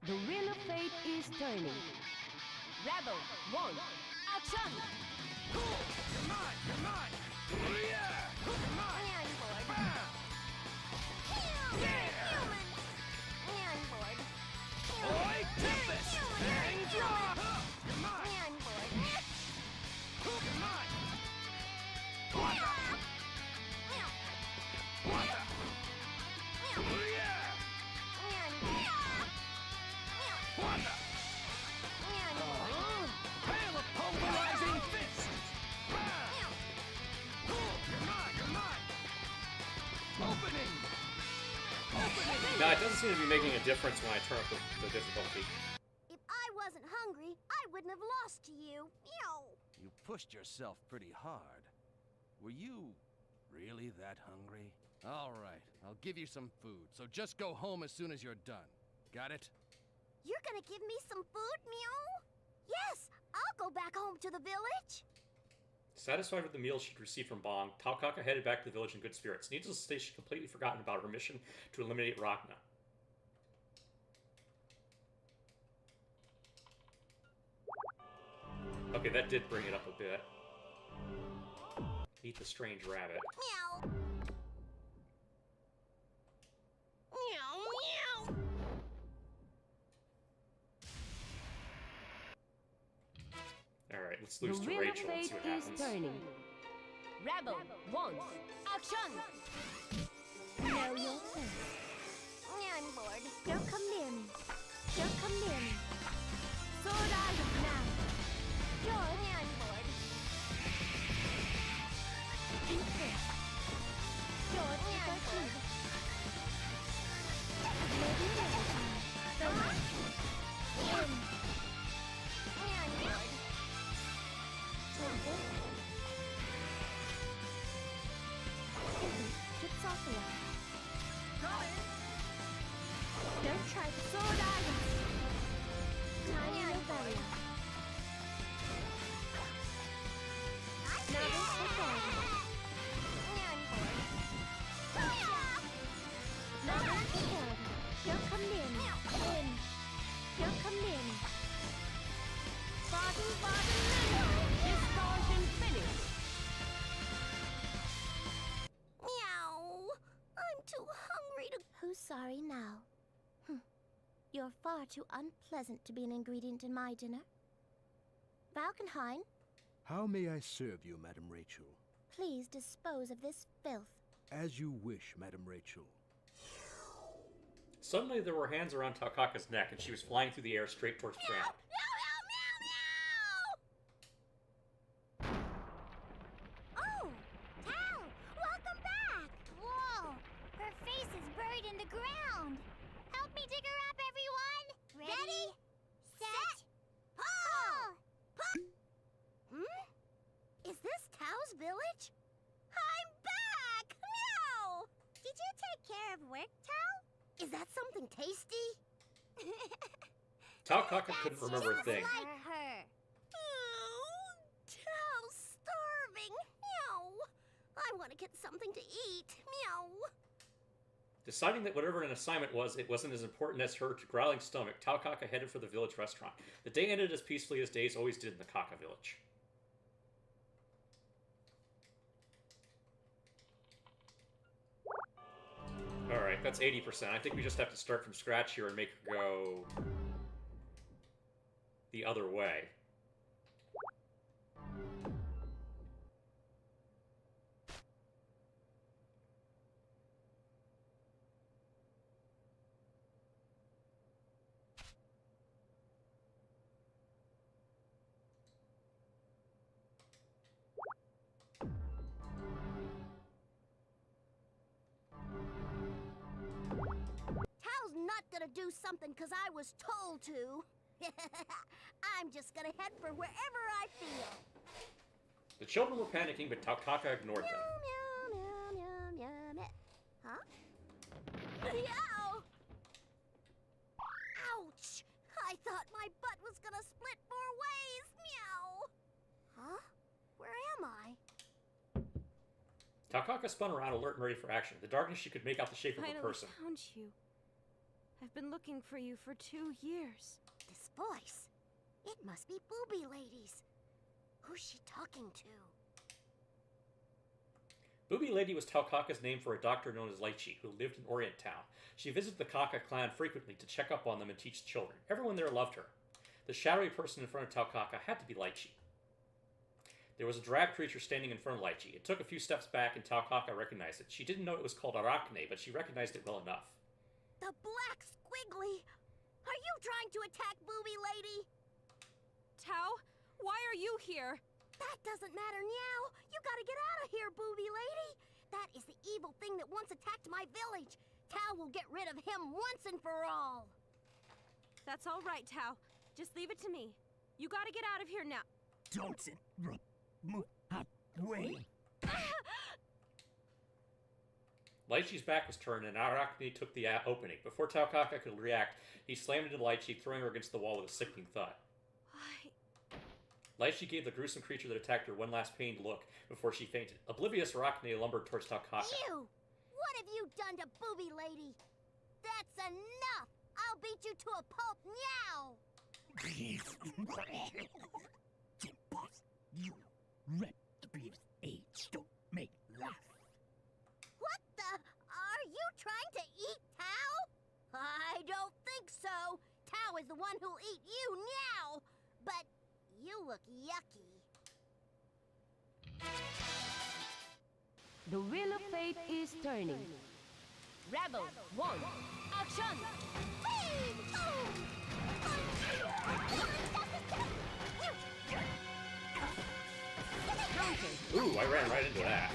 The wheel of fate is turning. Rebel 1. Action! Cool! You're mine! You're mine! Yeah! You're mine! On board. Bam! Human! On board. Boy, Tempest! Hang drop! You're mine! On board. You're mine! What the? What the? Yeah! What the? Hail of pulverizing fist! Bam! Cool! You're mine! You're mine! Opening! Opening! No, it doesn't seem to be making a difference when I turn up the difficulty. If I wasn't hungry, I wouldn't have lost to you. Meow. You pushed yourself pretty hard. Were you really that hungry? All right, I'll give you some food, so just go home as soon as you're done. Got it? You're gonna give me some food, Meow? Yes, I'll go back home to the village. Satisfied with the meal she'd received from Bong, Taukaka headed back to the village in good spirits. Needless to say, she'd completely forgotten about her mission to eliminate Ragna. Okay, that did bring it up a bit. Eat the strange rabbit. Meow. Meow, meow. Alright, let's The lose to wheel of Rachel and see fate what is happens. turning. Rebel 1. Action! Know your place. On board. Don't come near me. Don't come near me. Sword item now. George. On board. Eat this. George, on board. Maybe never time. Go on. On board. Temple. Chips off the line. Don't try the sword items. Tiny no barrier. Now this is barrier. Now this is barrier. Don't come near me. In. Don't come near me. Bottom, Distortion finish. Meow. I'm too hungry to... Who's sorry now? You're far too unpleasant to be an ingredient in my dinner. Valkenhayn, How may I serve you, Madam Rachel? please dispose of this filth. As you wish, Madam Rachel. Suddenly, there were hands around Taukaka's neck, and she was flying through the air straight towards Brand. Oh, Tal, welcome ground. Help me dig her up, everyone. Ready, set, pull! Is this Tao's village? I'm back! Meow! Did you take care of work, Tao? Is that something tasty? Tao Kaka couldn't remember a thing. Like her. Oh, Tao's starving. Meow. I want to get something to eat. Meow. Deciding that whatever an assignment was, it wasn't as important as her growling stomach, Tao Kaka headed for the village restaurant. The day ended as peacefully as days always did in the Kaka village. Alright, that's 80%. I think we just have to start from scratch here and make her go the other way. Tao's not gonna do something because I was told to. I'm just gonna head for wherever I feel. The children were panicking, but Tao Kaka ignored them. Meow, meow, meow, meow, meow. Huh? Meow! Ouch! I thought my butt was gonna split 4 ways. Meow! Huh? Where am I? Tao Kaka spun around, alert and ready for action. In the darkness, she could make out the shape of a Finally person. found you. I've been looking for you for 2 years. This voice. It must be Booby Lady's. Who's she talking to? Booby Lady was Tao Kaka's name for a doctor known as Lychee, who lived in Orient Town. She visited the Kaka clan frequently to check up on them and teach the children. Everyone there loved her. The shadowy person in front of Tao Kaka had to be Lychee. There was a drab creature standing in front of Lychee. It took a few steps back and Tao Kaka recognized it. She didn't know it was called Arachne, but she recognized it well enough. The black squiggly! Are you trying to attack Booby Lady? Tao, why are you here? That doesn't matter now. You gotta get out of here, Booby Lady. That is the evil thing that once attacked my village. Tao will get rid of him once and for all. That's all right, Tao. Just leave it to me. You gotta get out of here now. Don't interrupt. Move out the way. Lychee's back was turned and Arachne took the opening. Before Tao Kaka could react, he slammed into Lychee, throwing her against the wall with a sickening thud. Lychee gave the gruesome creature that attacked her one last pained look before she fainted. Oblivious, Arachne lumbered towards Tao Kaka. You! What have you done to Booby Lady? That's enough! I'll beat you to a pulp now! You rep the previous age. Don't make laugh. What the? Are you trying to eat Tao? I don't think so. Tao is the one who'll eat you now. But you look yucky. The wheel of fate is turning. Rebel 1, action! Ooh, I ran right into that.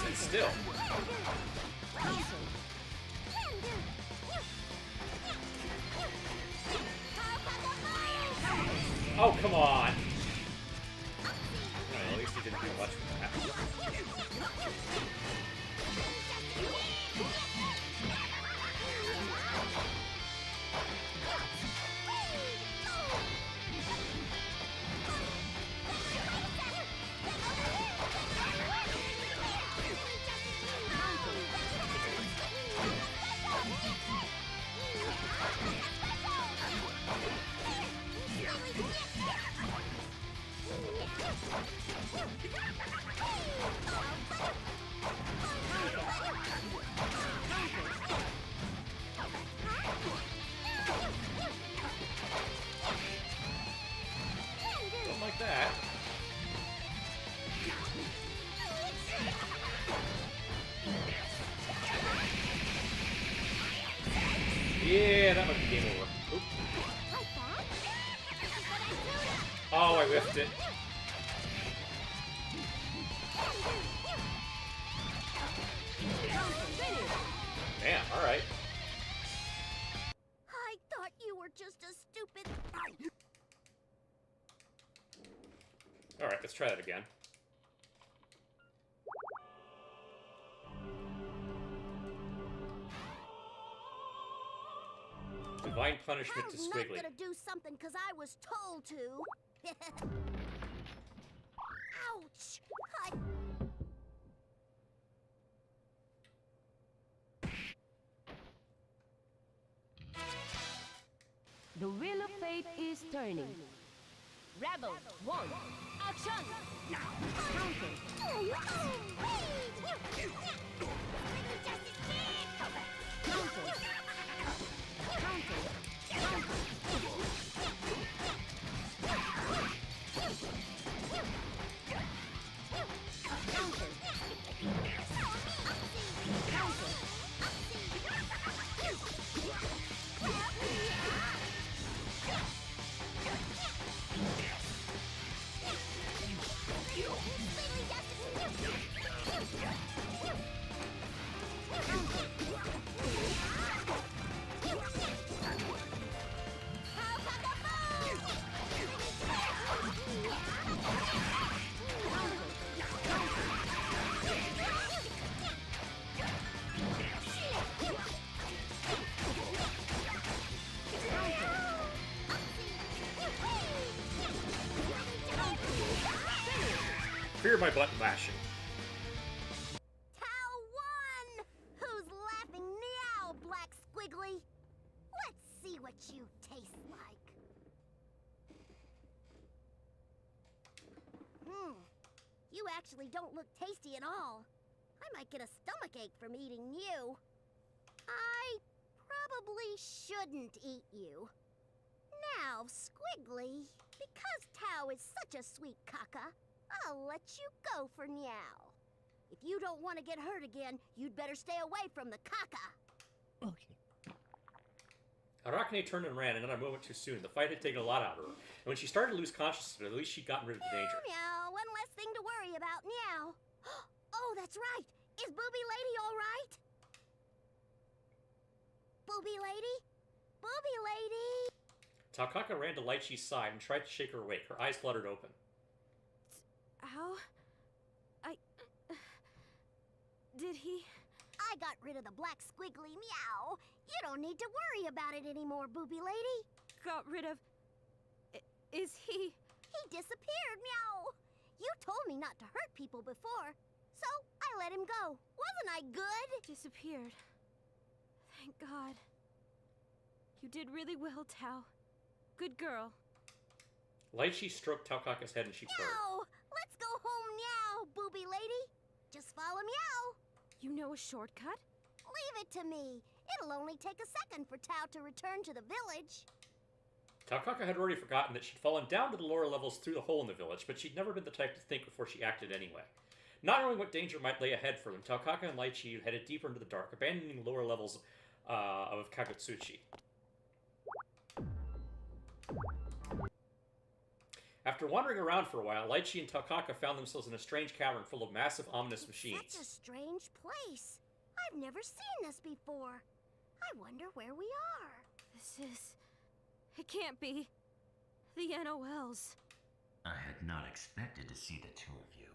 Sit still. Oh, come on! Well, at least he didn't do much from that. Yeah, that might be game over. Oop. Oh, I whiffed it. Man, alright. I thought you were just a stupid... Alright, let's try that again. Divine punishment to Squiggly. I'm not gonna do something because I was told to. Ouch! The wheel of fate is turning. Rebel 1. Action! Counter. Fear my button mashing. Tao won! Who's laughing now, Black Squiggly? Let's see what you taste like. You actually don't look tasty at all. I might get a stomachache from eating you. I probably shouldn't eat you. Now, Squiggly, because Tao is such a sweet caca, I'll let you go for now. If you don't want to get hurt again, you'd better stay away from the caca. Okay. Arachne turned and ran, and then I moved too soon. The fight had taken a lot out of her. And when she started to lose consciousness, at least she'd gotten rid of the danger. Meow, one less thing to worry about, meow. Oh, that's right. Is Booby Lady all right? Booby Lady? Booby Lady! Taukaka ran to Lychee's side and tried to shake her awake. Her eyes fluttered open. How? Did he? I got rid of the black squiggly meow. You don't need to worry about it anymore, Booby Lady. Got rid of... Is he... He disappeared, meow. You told me not to hurt people before, so I let him go. Wasn't I good? Disappeared. Thank God. You did really well, Tao. Good girl. Lychee stroked Taukaka's head and she purred. Meow! Let's go home now, Booby Lady. Just follow meow. You know a shortcut? Leave it to me. It'll only take a second for Tao to return to the village. Taukaka had already forgotten that she'd fallen down to the lower levels through the hole in the village, but she'd never been the type to think before she acted anyway. Not knowing what danger might lay ahead for them, Taukaka and Lychee headed deeper into the dark, abandoning the lower levels of Kagutsuchi. After wandering around for a while, Lychee and Taukaka found themselves in a strange cavern full of massive, ominous machines. Such a strange place. I've never seen this before. I wonder where we are. This is... It can't be. The NOLs. I had not expected to see the two of you.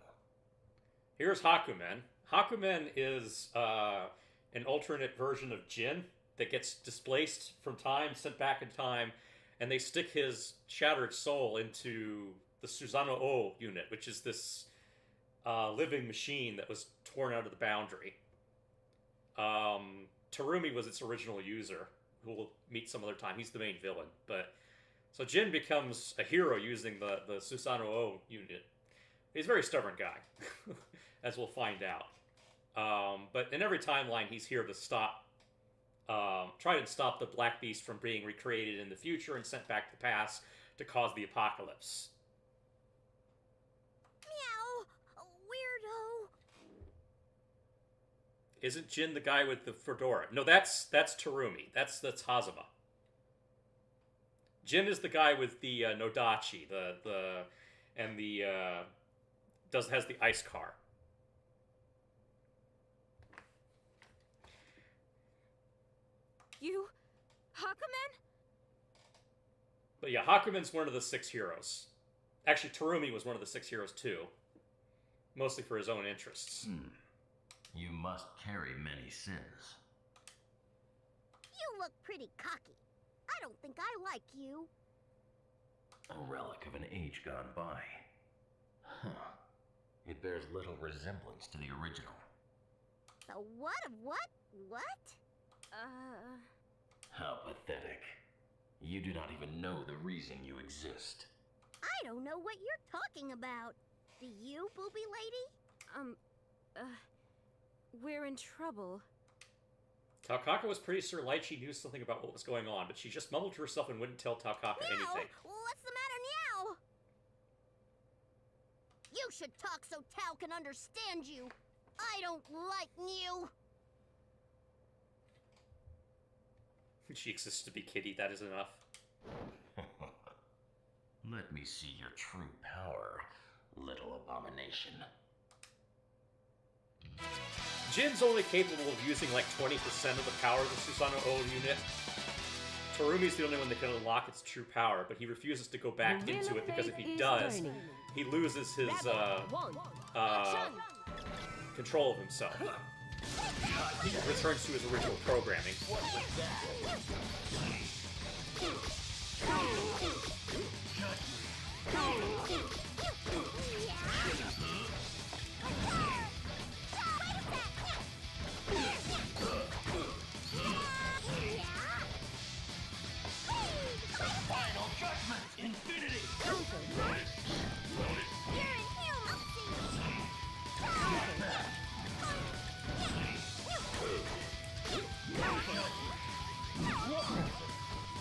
Here's Hakumen. Hakumen is an alternate version of Jin that gets displaced from time, sent back in time, and they stick his shattered soul into the Susanoo O unit, which is this living machine that was torn out of the boundary. Terumi was its original user, who we'll meet some other time. He's the main villain. But so Jin becomes a hero using the Susanoo O unit. He's a very stubborn guy, as we'll find out. But in every timeline, he's here to stop, try and stop the Black Beast from being recreated in the future and sent back to the past to cause the apocalypse. Meow! Weirdo! Isn't Jin the guy with the fedora? No, that's Terumi. That's Hazama. Jin is the guy with the Nodachi, has the ice car. You, Hakumen? But yeah, Hakumen's one of the 6 heroes. Actually, Terumi was one of the 6 heroes too. Mostly for his own interests. You must carry many sins. You look pretty cocky. I don't think I like you. A relic of an age gone by. Huh. It bears little resemblance to the original. The what of what? What? How pathetic. You do not even know the reason you exist. I don't know what you're talking about. Do you, booby lady? We're in trouble. Taukaka was pretty sure Lychee knew something about what was going on, but she just mumbled to herself and wouldn't tell Taukaka anything. What's the matter now? You should talk so Tao can understand you. I don't like you. She exists to be Kitty, that is enough. Let me see your true power, little abomination. Jin's only capable of using like 20% of the power of the Susanoo O unit. Terumi's the only one that can unlock its true power, but he refuses to go back into it because if he does, he loses his control of himself. He returns to his original programming. Final judgment! Infinity!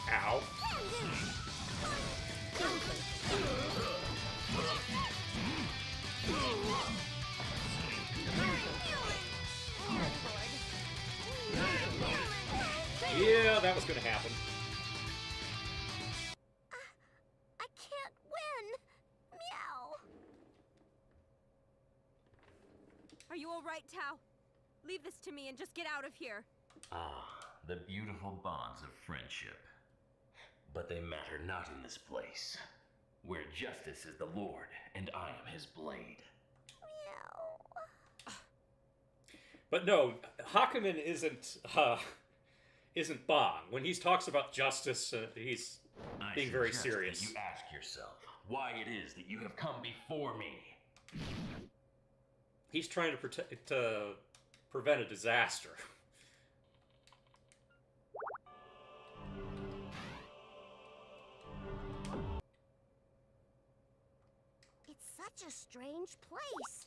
Ow. Yeah, that was gonna happen. I can't win. Meow. Are you all right, Tao? Leave this to me and just get out of here. The beautiful bonds of friendship. But they matter not in this place, where justice is the Lord, and I am his blade. But no, Hakumen isn't Bong. When he talks about justice, he's being very serious. That you ask yourself why it is that you have come before me. He's trying to prevent a disaster. It's such a strange place.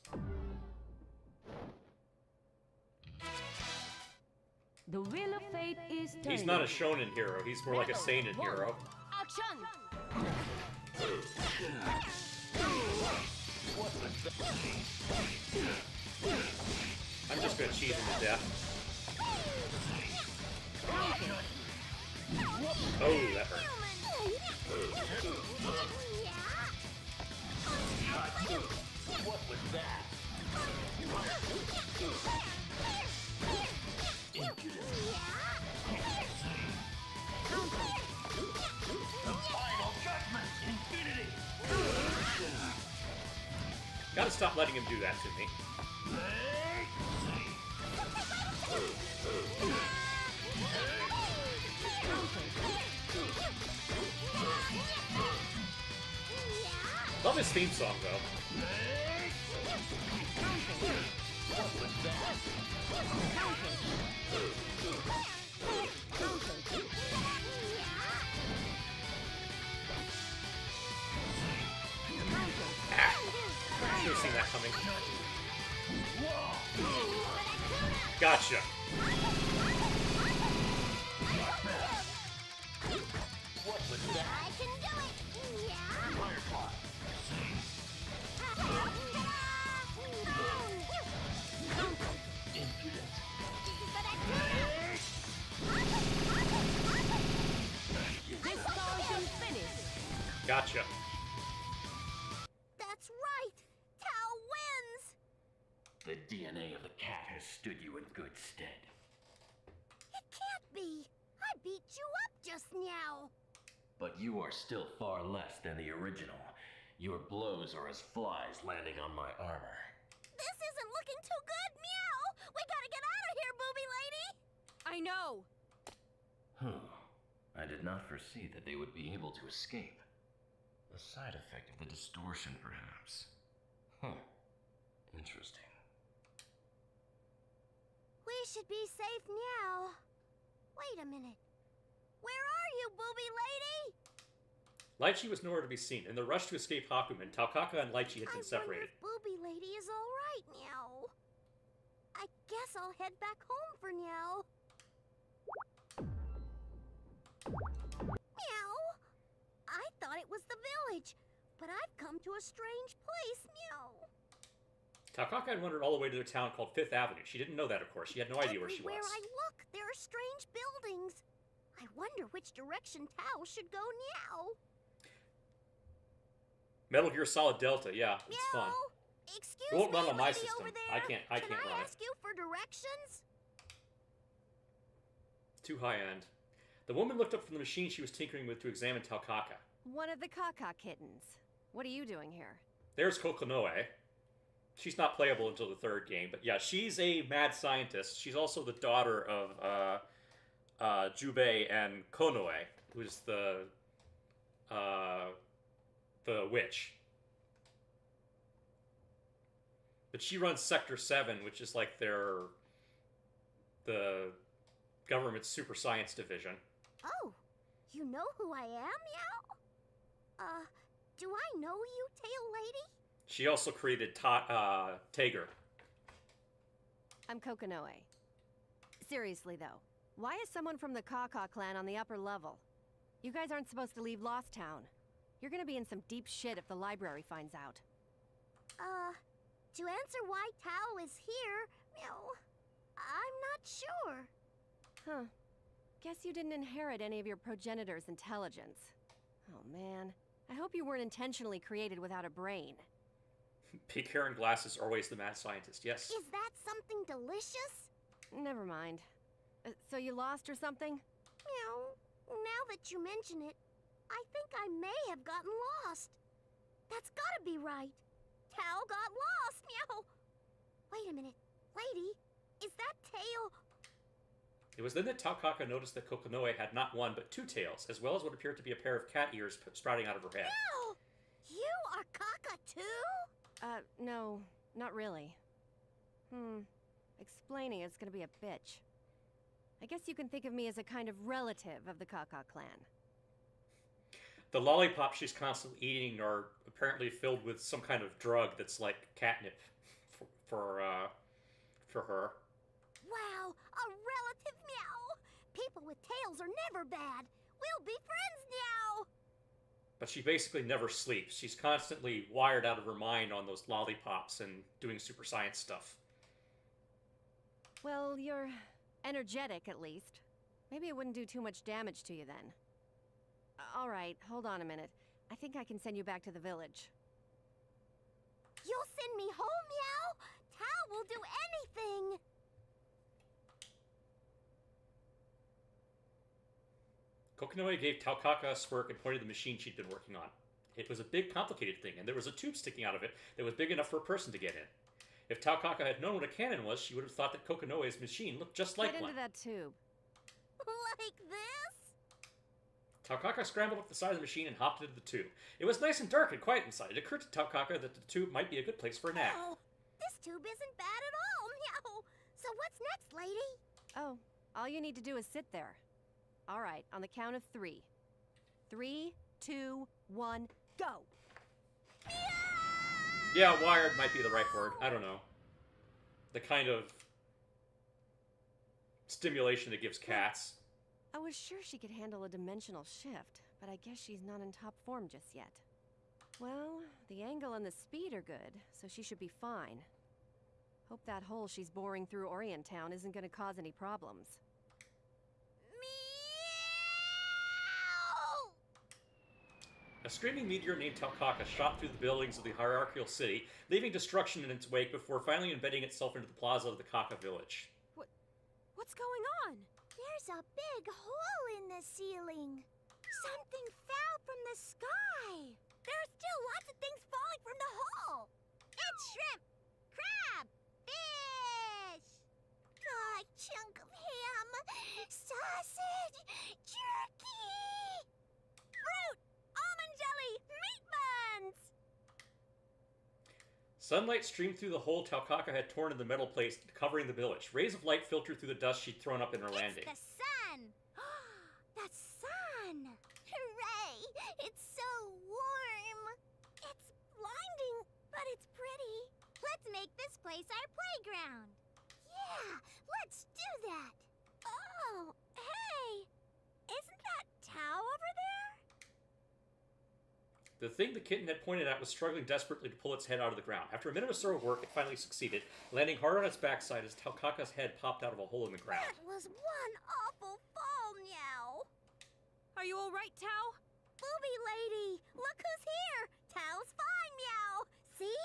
The wheel of fate is turning. He's not a shonen hero. He's more like a seinen hero. Action! I'm just gonna cheese him to death. Oh, that hurt. What was that? The final judgment, infinity. Gotta stop letting him do that to me. Love his theme song, though. Should have seen that coming. Gotcha. What was that? I can do it. Yeah. Firefly. Impudent. This stars infinity. Gotcha. That's right! Tao wins! The DNA of the cat has stood you in good stead. It can't be! I beat you up just now! But you are still far less than the original. Your blows are as flies landing on my armor. This isn't looking too good, Meow! We gotta get out of here, booby lady! I know! I did not foresee that they would be able to escape. A side effect of the distortion, perhaps. Interesting. We should be safe now. Wait a minute. Where are you, booby lady? Lychee was nowhere to be seen. In the rush to escape Hakumen, Taukaka and Lychee had been separated. I wonder if booby lady is all right, Meow. I guess I'll head back home for now. Meow! I thought it was the village, but I've come to a strange place, Meow. Taukaka had wandered all the way to the town called 5th Avenue. She didn't know that, of course. She had no idea where she was. Everywhere I look, there are strange buildings. I wonder which direction Tao should go now. Metal Gear Solid Delta, yeah, it's fun. Excuse it won't run me, on my lady system. over there. I can't Can run I it. ask you for directions? Too high end. The woman looked up from the machine she was tinkering with to examine Taukaka. One of the Kaka kittens. What are you doing here? There's Kokonoe. She's not playable until the 3rd game, but yeah, she's a mad scientist. She's also the daughter of Jubei and Konoe, who's the witch. But she runs Sector 7, which is like the government's super science division. Oh, you know who I am, Meow? Do I know you, Tail Lady? She also created Tager. I'm Kokonoe. Seriously, though, why is someone from the Kaka clan on the upper level? You guys aren't supposed to leave Lost Town. You're gonna be in some deep shit if the library finds out. To answer why Tao is here, Meow, I'm not sure. Huh. Guess you didn't inherit any of your progenitor's intelligence. Oh man, I hope you weren't intentionally created without a brain. Pink hair and glasses, always the mad scientist, yes. Is that something delicious? Never mind. So you lost or something? Meow, now that you mention it, I think I may have gotten lost. That's gotta be right. Tao got lost, Meow. Wait a minute. Lady, is that tail... It was then that Taukaka noticed that Kokonoe had not one but 2 tails, as well as what appeared to be a pair of cat ears sprouting out of her head. Meow! You are Kaka too? No, not really. Explaining it's gonna be a bitch. I guess you can think of me as a kind of relative of the Kaka clan. The lollipop she's constantly eating are apparently filled with some kind of drug that's like catnip for her. Wow, a relative, Meow! People with tails are never bad. We'll be friends now! But she basically never sleeps. She's constantly wired out of her mind on those lollipops and doing super science stuff. Well, you're energetic at least. Maybe it wouldn't do too much damage to you then. Alright, hold on a minute. I think I can send you back to the village. You'll send me home, Meow? Tao will do anything! Kokonoe gave Taukaka a smirk and pointed to the machine she'd been working on. It was a big, complicated thing, and there was a tube sticking out of it that was big enough for a person to get in. If Taukaka had known what a cannon was, she would have thought that Kokonoe's machine looked just like one. Get into that tube. Like this? Taukaka scrambled up the side of the machine and hopped into the tube. It was nice and dark and quiet inside. It occurred to Taukaka that the tube might be a good place for a nap. Oh, this tube isn't bad at all, Meow! So what's next, lady? Oh, all you need to do is sit there. All right, on the count of 3. 3, 2, 1, go! Yeah, wired might be the right word. I don't know. The kind of stimulation that gives cats. I was sure she could handle a dimensional shift, but I guess she's not in top form just yet. Well, the angle and the speed are good, so she should be fine. Hope that hole she's boring through Orient Town isn't going to cause any problems. A screaming meteor named Taukaka shot through the buildings of the hierarchical city, leaving destruction in its wake before finally embedding itself into the plaza of the Kaka village. What's going on? There's a big hole in the ceiling. Something fell from the sky. There are still lots of things falling from the hole. It's shrimp, crab, fish, a chunk of ham, sausage, jerky, fruit, almond jelly, meat buns. Sunlight streamed through the hole Taukaka had torn in the metal plate covering the village. Rays of light filtered through the dust she'd thrown up in her landing. It's the sun. The sun. Hooray! It's so warm. It's blinding, but it's pretty. Let's make this place our playground. Yeah, let's do that. Oh, hey! Isn't that Tao over there? The thing the kitten had pointed at was struggling desperately to pull its head out of the ground. After a minute or so of work, it finally succeeded, landing hard on its backside as Taukaka's head popped out of a hole in the ground. That was one awful fall, meow. Are you all right, Tao? Booby lady, look who's here. Tao's fine, meow. See?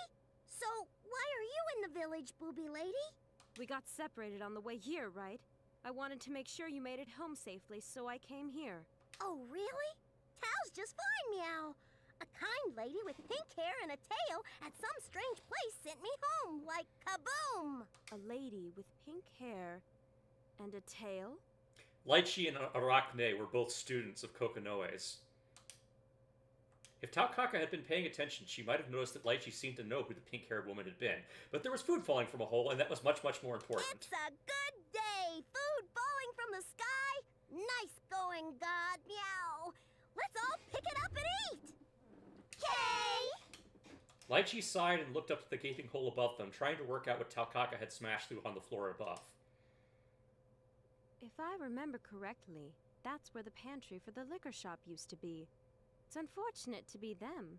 So, why are you in the village, Booby lady? We got separated on the way here, right? I wanted to make sure you made it home safely, so I came here. Oh, really? Tao's just fine, meow. A kind lady with pink hair and a tail at some strange place sent me home, like kaboom! A lady with pink hair and a tail? Lychee and Arachne were both students of Kokonoe's. If Taukaka had been paying attention, she might have noticed that Lychee seemed to know who the pink-haired woman had been. But there was food falling from a hole, and that was much, much more important. It's a good day! Food falling from the sky! Nice going, God, meow! Let's all pick it up and eat! Kay! Lychee sighed and looked up at the gaping hole above them, trying to work out what Taukaka had smashed through on the floor above. If I remember correctly, that's where the pantry for the liquor shop used to be. It's unfortunate to be them,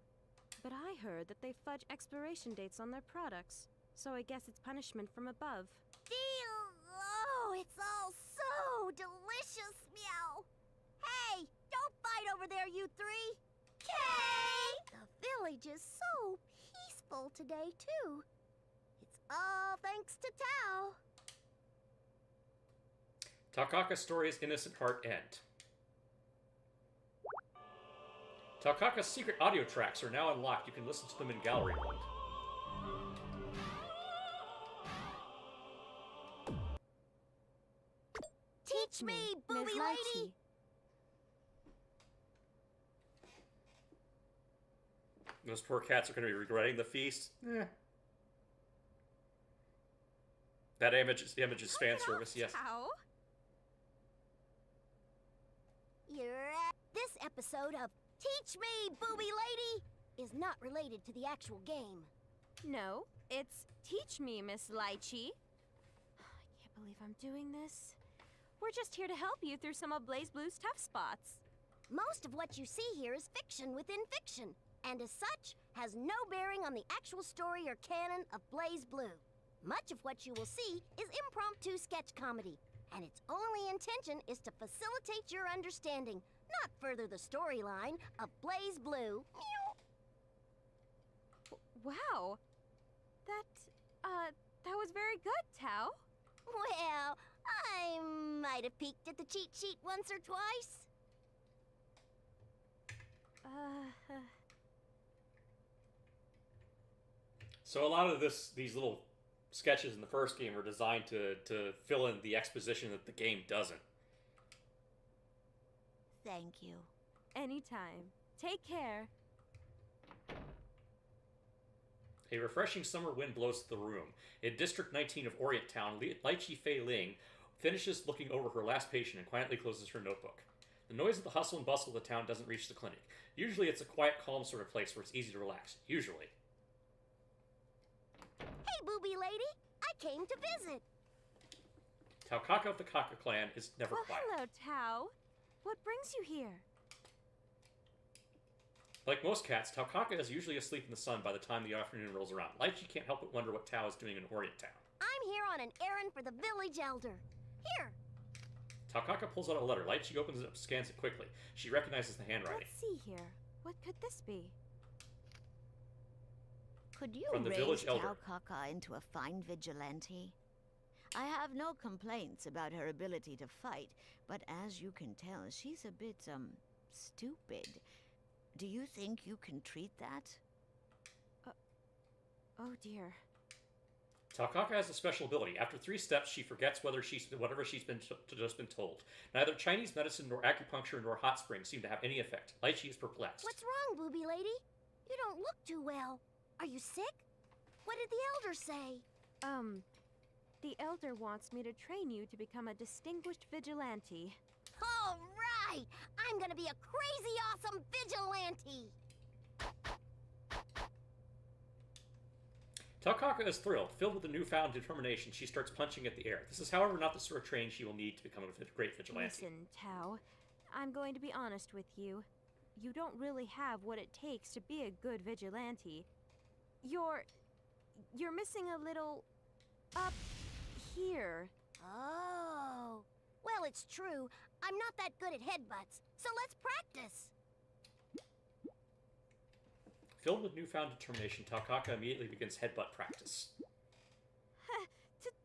but I heard that they fudge expiration dates on their products, so I guess it's punishment from above. Oh, it's all so delicious, meow! Hey, don't fight over there, you three! Kay! The village is so peaceful today, too. It's all thanks to Tao. Taukaka's story's innocent heart end. Taukaka's secret audio tracks are now unlocked. You can listen to them in gallery mode. Teach me, booby lady! Those poor cats are going to be regretting the feast. That image is fan service, yes. How? You're at this episode of Teach Me, Booby Lady is not related to the actual game. No, it's Teach Me, Miss Lychee. I can't believe I'm doing this. We're just here to help you through some of Blazblue's tough spots. Most of what you see here is fiction within fiction, and as such, has no bearing on the actual story or canon of Blazblue. Much of what you will see is impromptu sketch comedy, and its only intention is to facilitate your understanding, not further the storyline of Blazblue. Wow. That was very good, Tao. Well, I might have peeked at the cheat sheet once or twice. So a lot of these little sketches in the first game are designed to fill in the exposition that the game doesn't. Thank you. Anytime. Take care. A refreshing summer wind blows through the room. In District 19 of Orient Town, Lychee Fei Ling finishes looking over her last patient and quietly closes her notebook. The noise of the hustle and bustle of the town doesn't reach the clinic. Usually it's a quiet, calm sort of place where it's easy to relax. Usually. Hey, booby lady! I came to visit. Taukaka of the Kaka clan is never quiet. Hello, Tao. What brings you here? Like most cats, Taukaka is usually asleep in the sun by the time the afternoon rolls around. Lychee can't help but wonder what Tao is doing in Orient Town. I'm here on an errand for the village elder. Here. Taukaka pulls out a letter. Lychee opens it up and scans it quickly. She recognizes the handwriting. Let's see here. What could this be? Could you From the raise village elder. Taukaka into a fine vigilante? I have no complaints about her ability to fight, but as you can tell, she's a bit, stupid. Do you think you can treat that? Oh dear. Taukaka has a special ability. After 3 steps, she forgets whatever she's just been told. Neither Chinese medicine nor acupuncture nor hot springs seem to have any effect. Lychee is perplexed. What's wrong, booby lady? You don't look too well. Are you sick? What did the elder say? The elder wants me to train you to become a distinguished vigilante. All right! I'm gonna be a crazy awesome vigilante! Taukaka is thrilled. Filled with a newfound determination, she starts punching at the air. This is, however, not the sort of training she will need to become a great vigilante. Listen, Tao. I'm going to be honest with you. You don't really have what it takes to be a good vigilante. You're missing a little... up here. Oh. Well, it's true. I'm not that good at headbutts, so let's practice. Filled with newfound determination, Taukaka immediately begins headbutt practice.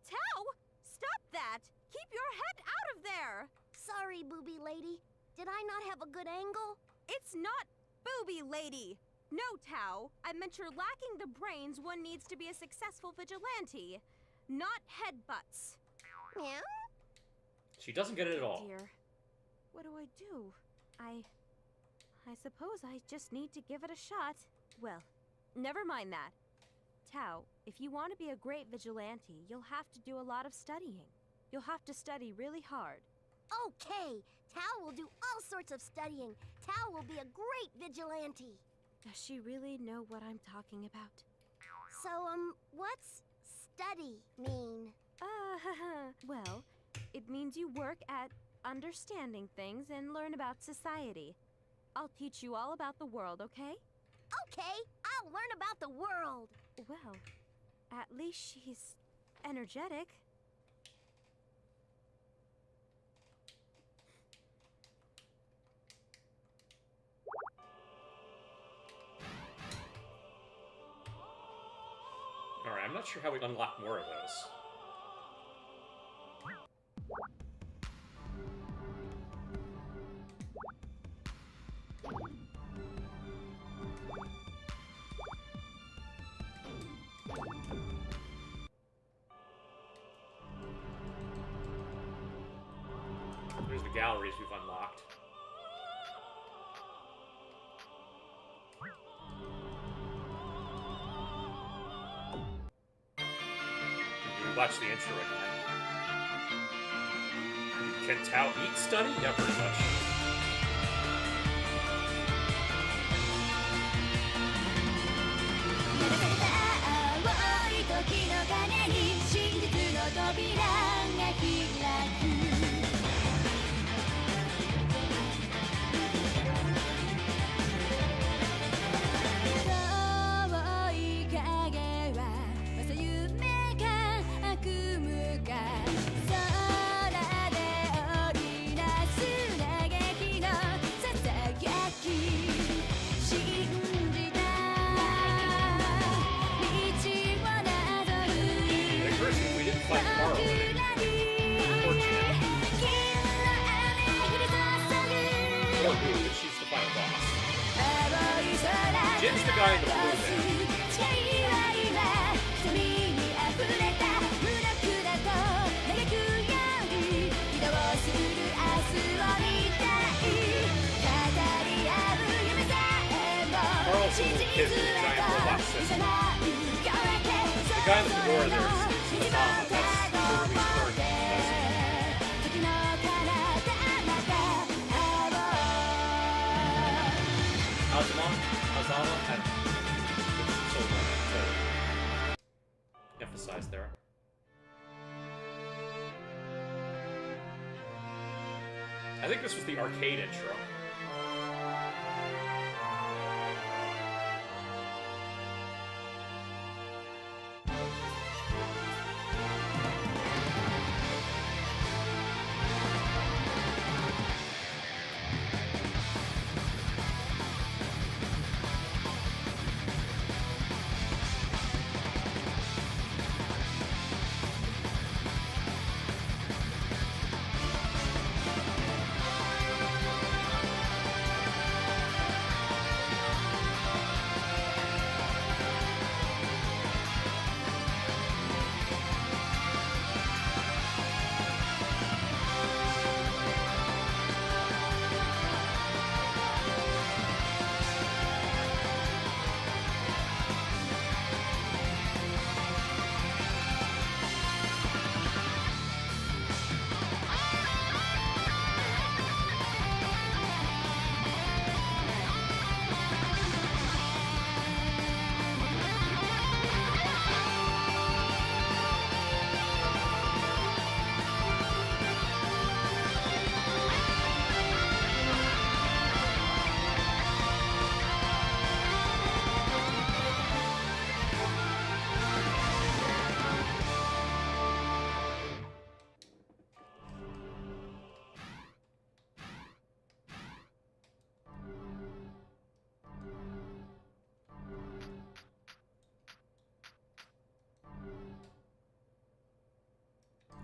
Tao! Stop that! Keep your head out of there! Sorry, booby lady. Did I not have a good angle? It's not booby lady! No, Tao. I meant you're lacking the brains one needs to be a successful vigilante. Not headbutts. Yeah? She doesn't get it at all. Dear. What do I do? I suppose I just need to give it a shot. Well, never mind that. Tao, if you want to be a great vigilante, you'll have to do a lot of studying. You'll have to study really hard. Okay. Tao will do all sorts of studying. Tao will be a great vigilante. Does she really know what I'm talking about? So, what's study mean? Well, it means you work at understanding things and learn about society. I'll teach you all about the world, okay? Okay, I'll learn about the world. Well, at least she's energetic. Alright, I'm not sure how we unlock more of those. There's the galleries we've unlocked. We watch the intro again. Can Tao eat study? Yeah, pretty much. Jin's the guy in the blue there. Carl's a little kid with a giant robot system. The guy in the fedora there is Osama. That's Kirby's third cousin. Osama had so much to emphasize there. I think this was the arcade intro.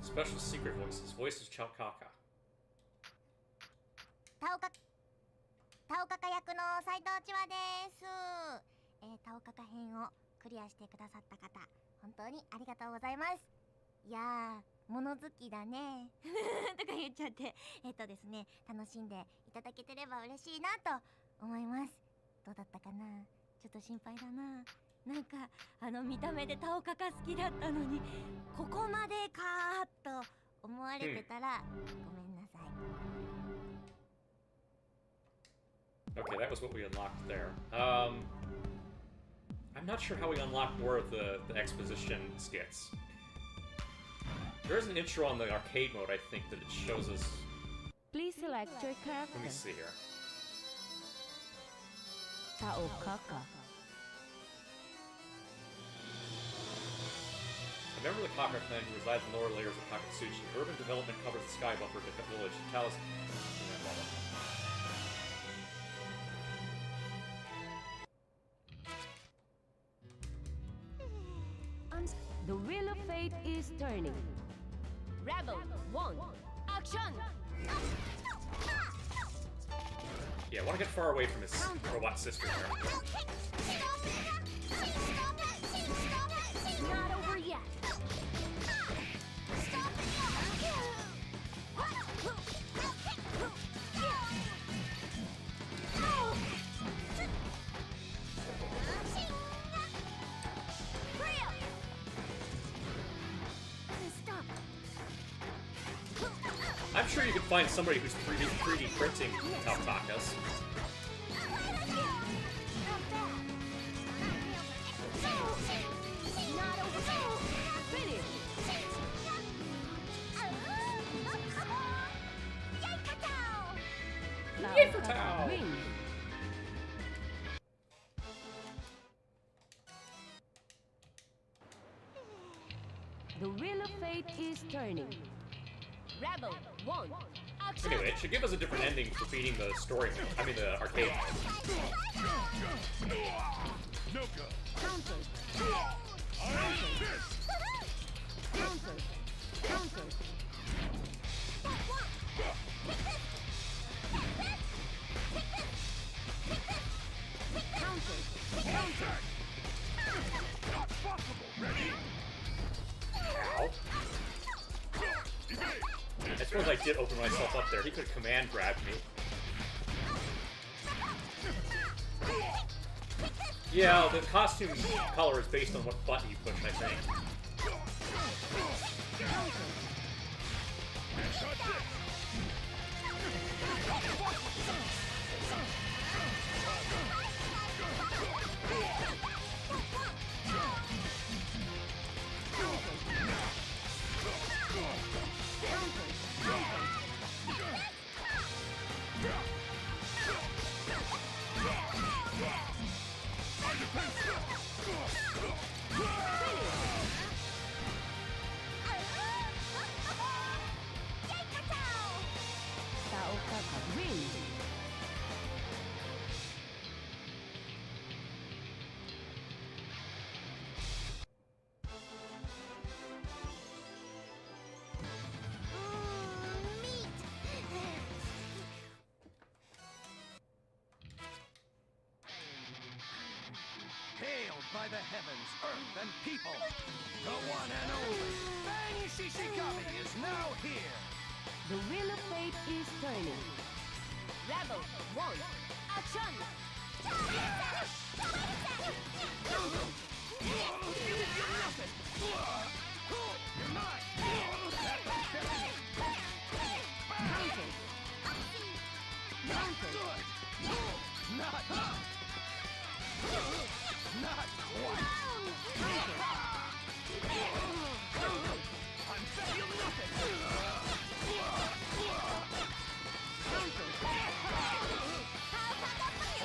Special secret voices. Voices Chalkaka. タオカカ役の斉藤千和です。タオカカ編をクリアしてくださった方、本当にありがとうございます。いやー、物好きだねとか言っちゃって、ですね、楽しんでいただけてれば嬉しいなと思います。どうだったかな？ちょっと心配だな。なんか見た目でタオカカ好きだったのに、ここまでかーと思われてたら、ごめんなさい。Okay, that was what we unlocked there. I'm not sure how we unlock more of the exposition skits. There is an intro on the arcade mode, I think, that it shows us... Please select your character. Let me see here. Taokaka. A member of the Kaka clan who resides in lower layers of Takatsuchi. Urban development covers the sky buffer to the village. Talis... The wheel of fate is turning. Rebel 1, action! Yeah, I want to get far away from his robot sister there. Not over yet. I'm sure you could find somebody who's 3D printing Takas. Yay for Tao! The wheel of fate is turning. Rebel 1, action! Anyway, it should give us a different ending for beating the story. I mean, the arcade. No go. Counter. Counter. Not possible. Ready? Ow. I suppose I did open myself up there. He could have command grabbed me. Yeah, the costume color is based on what button you push, I think. Hailed by the heavens, earth, and people, the one and only Bang Shishigami is now here! The wheel of fate is turning. Rebel 1, action! You're mine! Not quite! I'm betting you nothing!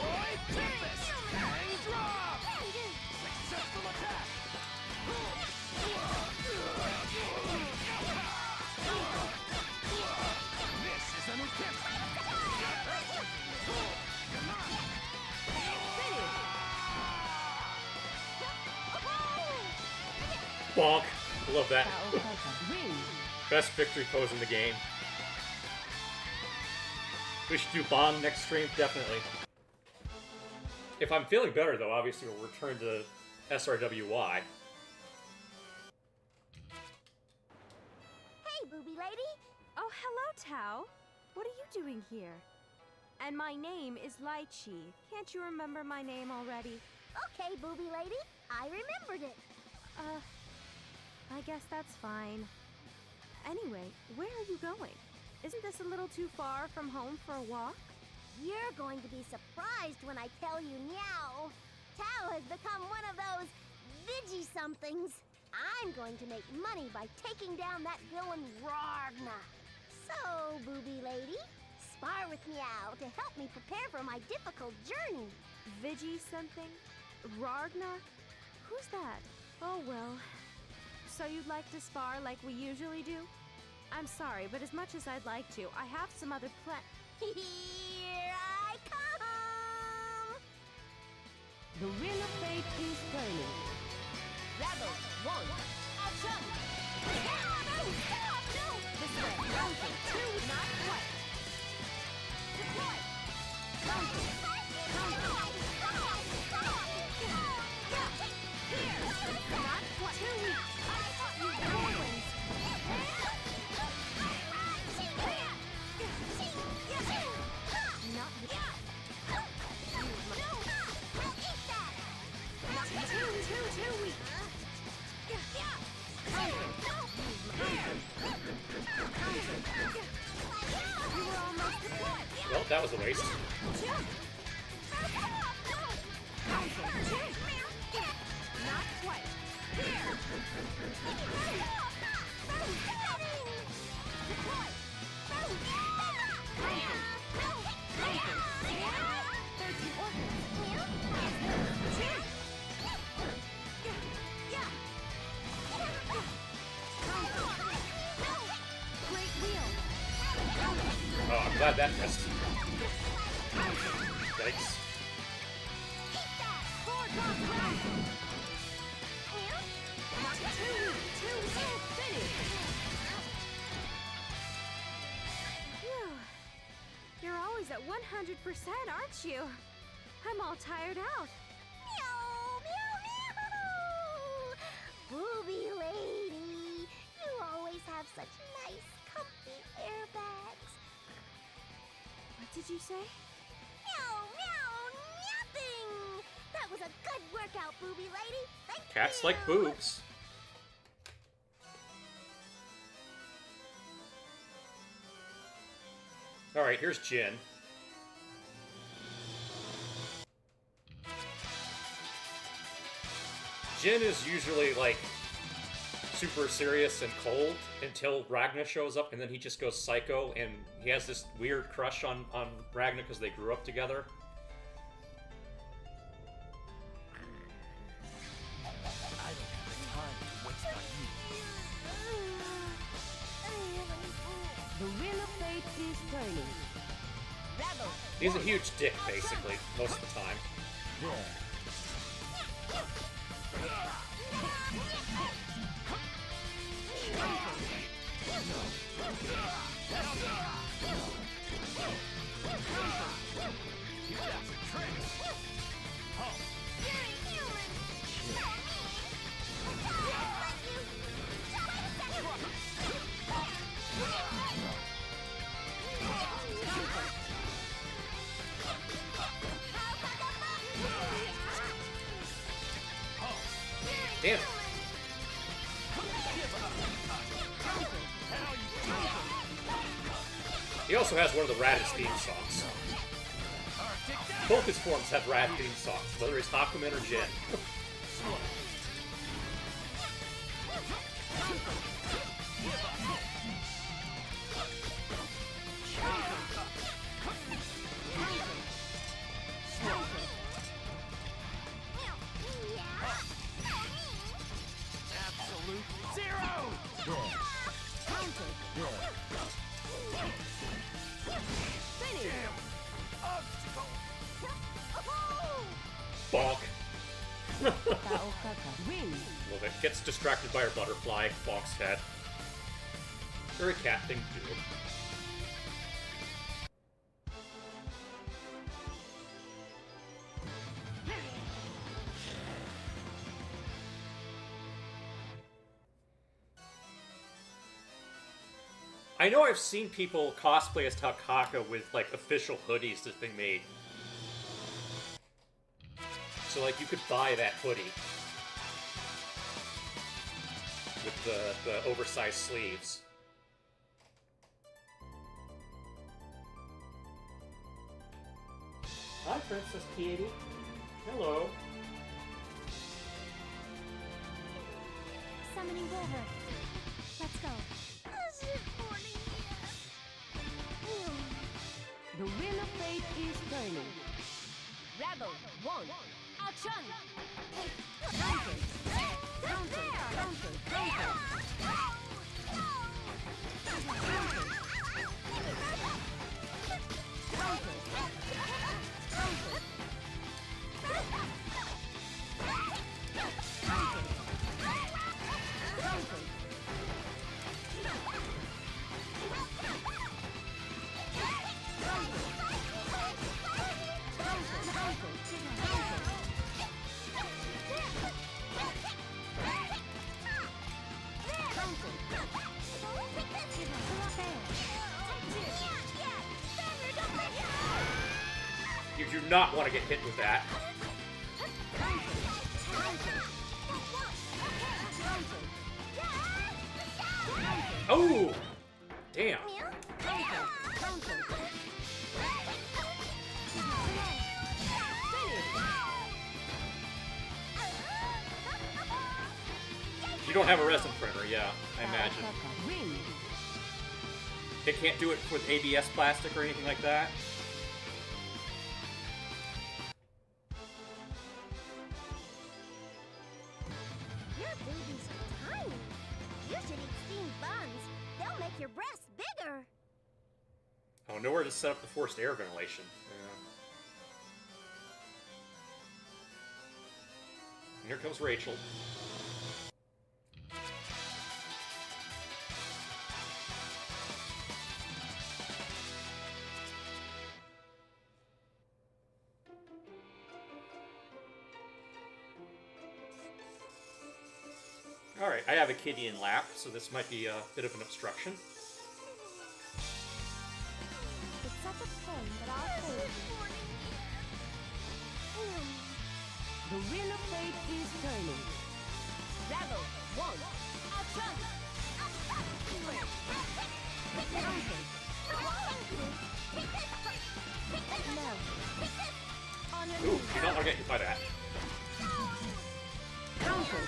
Oi, Tempest! Hang drop! Successful attack! This is an attempt! Bonk! Love that. Best victory pose in the game. We should do Bond next stream, definitely. If I'm feeling better, though, obviously we'll return to SRWY. Hey, booby lady. Oh, hello, Tao. What are you doing here? And my name is Lychee. Can't you remember my name already? Okay, booby lady. I remembered it. I guess that's fine. Anyway, where are you going? Isn't this a little too far from home for a walk? You're going to be surprised when I tell you meow. Tao has become one of those Vigi-somethings. I'm going to make money by taking down that villain Ragna. So, booby lady, spar with Meow to help me prepare for my difficult journey. Vigi-something? Ragna? Who's that? Oh, well. So you'd like to spar like we usually do? I'm sorry, but as much as I'd like to, I have some other Here I come! The wheel of fate is turning. Rebel, one, action! No! This way, mountain, two, not quite. Deploy! Mountain, here, not quite. 2 weeks. I thought you were wins. Not with two weeks. You were almost deployed. Well, that was a waste. Not quite. Here. Deploy. 13 Great wheel. Oh, I'm glad that missed. Yikes. You're always at 100%, aren't you? I'm all tired out. Meow, meow, meow! Booby lady, you always have such nice, comfy airbags. What did you say? Meow, meow, nothing! That was a good workout, booby lady. Thank Cats you. like boobs. Alright, here's Jin. Jin is usually, like, super serious and cold until Ragna shows up, and then he just goes psycho, and he has this weird crush on Ragna because they grew up together. I don't have the time to waste on you. The wheel of fate is turning. Rebel. He's a huge dick, basically, most of the time. Damn. He also has one of the raddest theme songs. Both his forms have rad theme songs, whether he's Hakumen or Jin. Absolute zero! Bonk. Taokaka wins. Love it. Gets distracted by her butterfly, bonks head. Very cat thing to do. I know I've seen people cosplay as Taukaka with, like, official hoodies that's been made. So, like, you could buy that hoodie. With the oversized sleeves. Hi, Princess Katie. Hello. Summoning Wolver. Let's go. The wheel of fate is turning. Rebel 1. Action! Counter! Counter! Counter! Counter! You do not want to get hit with that. Oh! Damn. You don't have a resin printer, yeah, I imagine. They can't do it with ABS plastic or anything like that? Your boobies are tiny. You should eat steamed buns. They'll make your breasts bigger. Oh, nowhere to set up the forced air ventilation. And here comes Rachel. Alright, I have a kitty in lap, so this might be a bit of an obstruction. It's such a pain, but I'll save you. The wheel of fate is turning. Rebel 1. Action! Ooh, you don't want to get hit by that. Counter!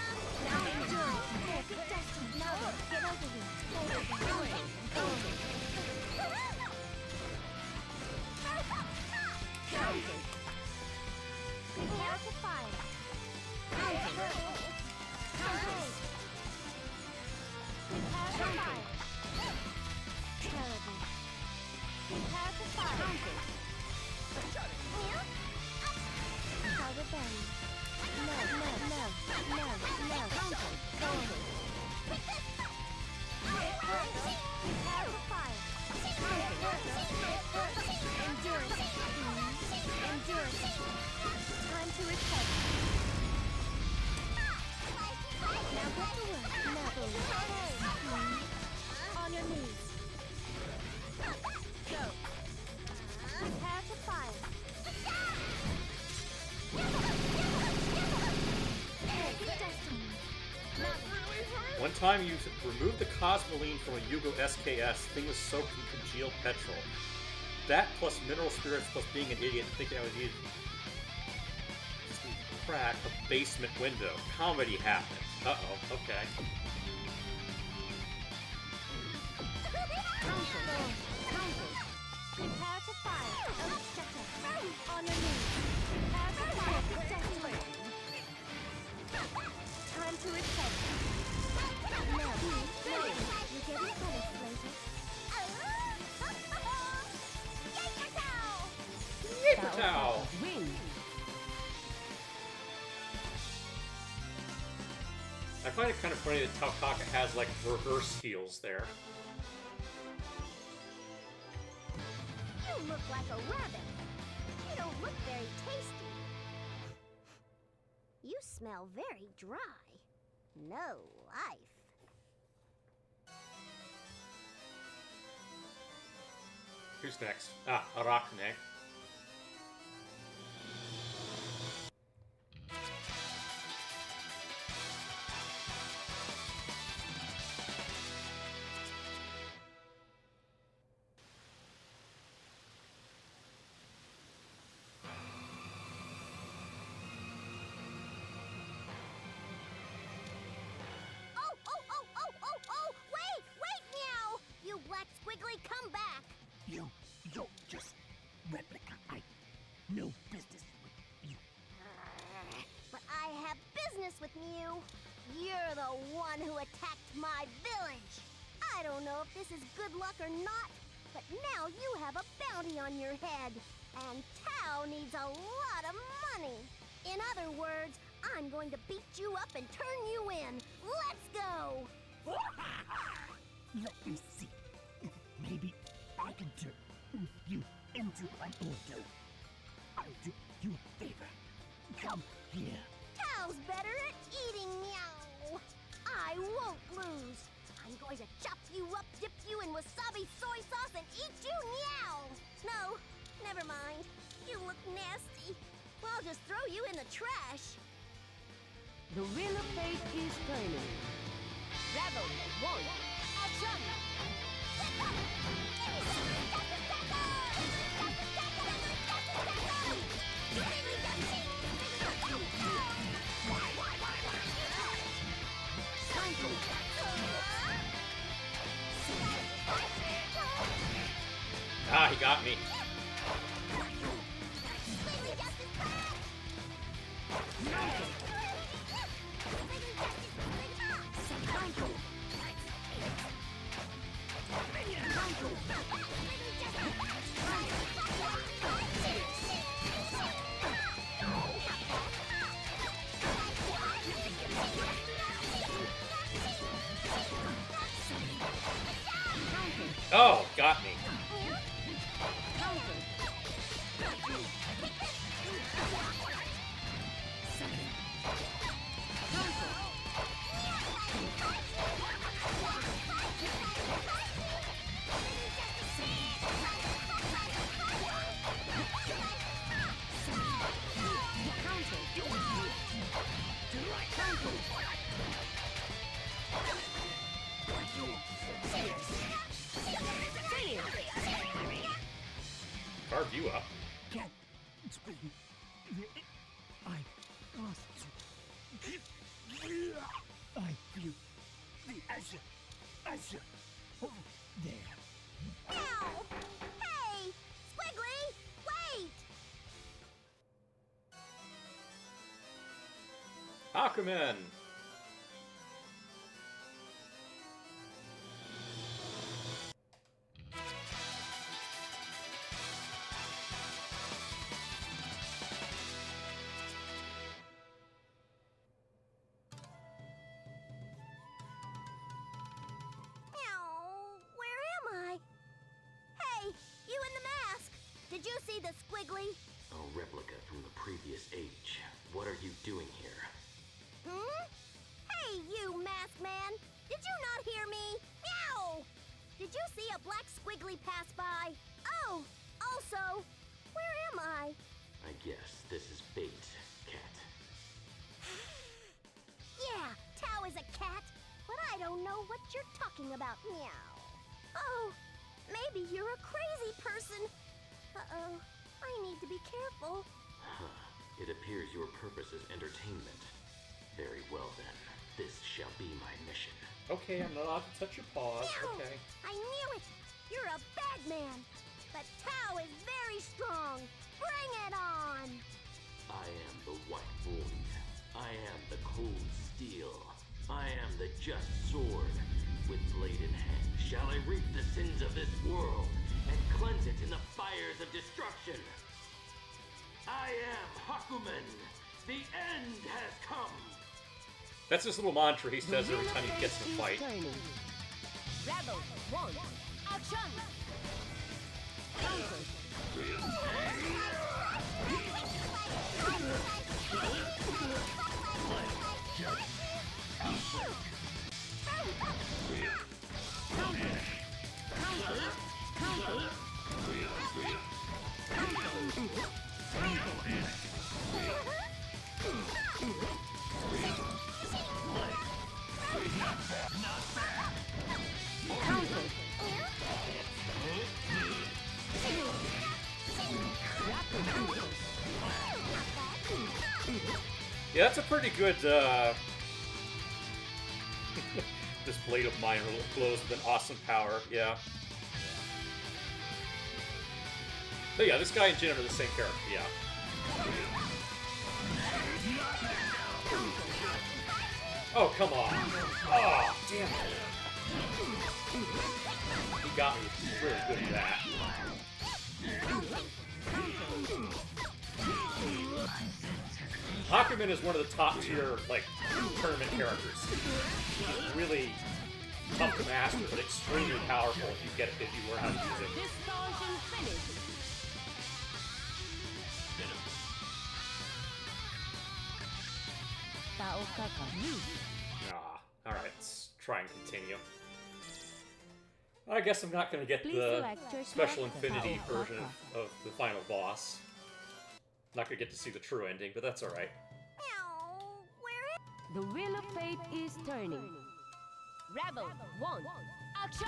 Prepare to fire. Counter! Prepare to fire. Terrible. Prepare to fire. Powder berry. No. Counter. Prepare to fire. Endurance. Time to recover. Now get to work. On your knees. Go. Prepare to fire. One time you removed the Cosmoline from a Yugo SKS, thing was soaked in congealed petrol. That plus mineral spirits plus being an idiot thinking I would use just crack a basement window. Comedy happened. Uh-oh, okay. Prepare to fire. On your knees. Prepare to fire. Time to recover. Now, you're getting better, Blazer. Towel. Win. I find it kind of funny that Taukaka has, like, reverse heals there. You look like a rabbit. You don't look very tasty. You smell very dry. No life. Who's next? Ah, Arachne. Oh! Wait, Meow! You black squiggly, come back! You're just replica. I no business with you. But I have business with Mew. You're the one who attacked my village. I don't know if this is good luck or not, but now you have a bounty on your head. And Tao needs a lot of money. In other words, I'm going to beat you up and turn you in. Let's go! Let me see. Maybe I can turn you into an Ordo. I'll do you a favor. Come here. Tao's better at eating, Meow. I won't lose. I'm going to chop you up, dip you in wasabi soy sauce, and eat you, Meow. No, never mind. You look nasty. Well, I'll just throw you in the trash. The wheel of fate is turning. Rebel 1, action! Ah, he got me. Oh, got me. Carve you up. Can't explain. I lost you. I feel the Asher over there. Ow! Hey! Squiggly! Wait! Aquaman! Did you see the squiggly? A replica from the previous age. What are you doing here? Hmm? Hey, you masked man! Did you not hear me? Meow! Did you see a black squiggly pass by? Oh, also, where am I? I guess this is bait, cat. Yeah, Tao is a cat, but I don't know what you're talking about, Meow. Oh, maybe you're a crazy person. Uh-oh, I need to be careful. Huh. It appears your purpose is entertainment. Very well then. This shall be my mission. Okay, I'm not allowed to touch your paws. Meow! Okay. I knew it! You're a bad man! But Tao is very strong! Bring it on! I am the White Wound. I am the cold steel. I am the just sword. With blade in hand, shall I reap the sins of this world and cleanse it in the fires of destruction. I am Hakumen. The end has come. That's his little mantra he says every time he gets in a fight. Rebel 1. Action! Yeah, that's a pretty good, this blade of mine glows with an awesome power, yeah. But yeah, this guy and Jin are the same character, yeah. Oh, come on. Oh, damn it. He got me really good at that. Hakumen is one of the top tier, like, tournament characters. He's really tough to master, but extremely powerful if you learn how to use it. Distortion finish. Alright, let's try and continue. I guess I'm not going to get the special infinity version of the final boss. Not going to get to see the true ending, but that's alright. The wheel of fate is turning. Rebel 1. Action!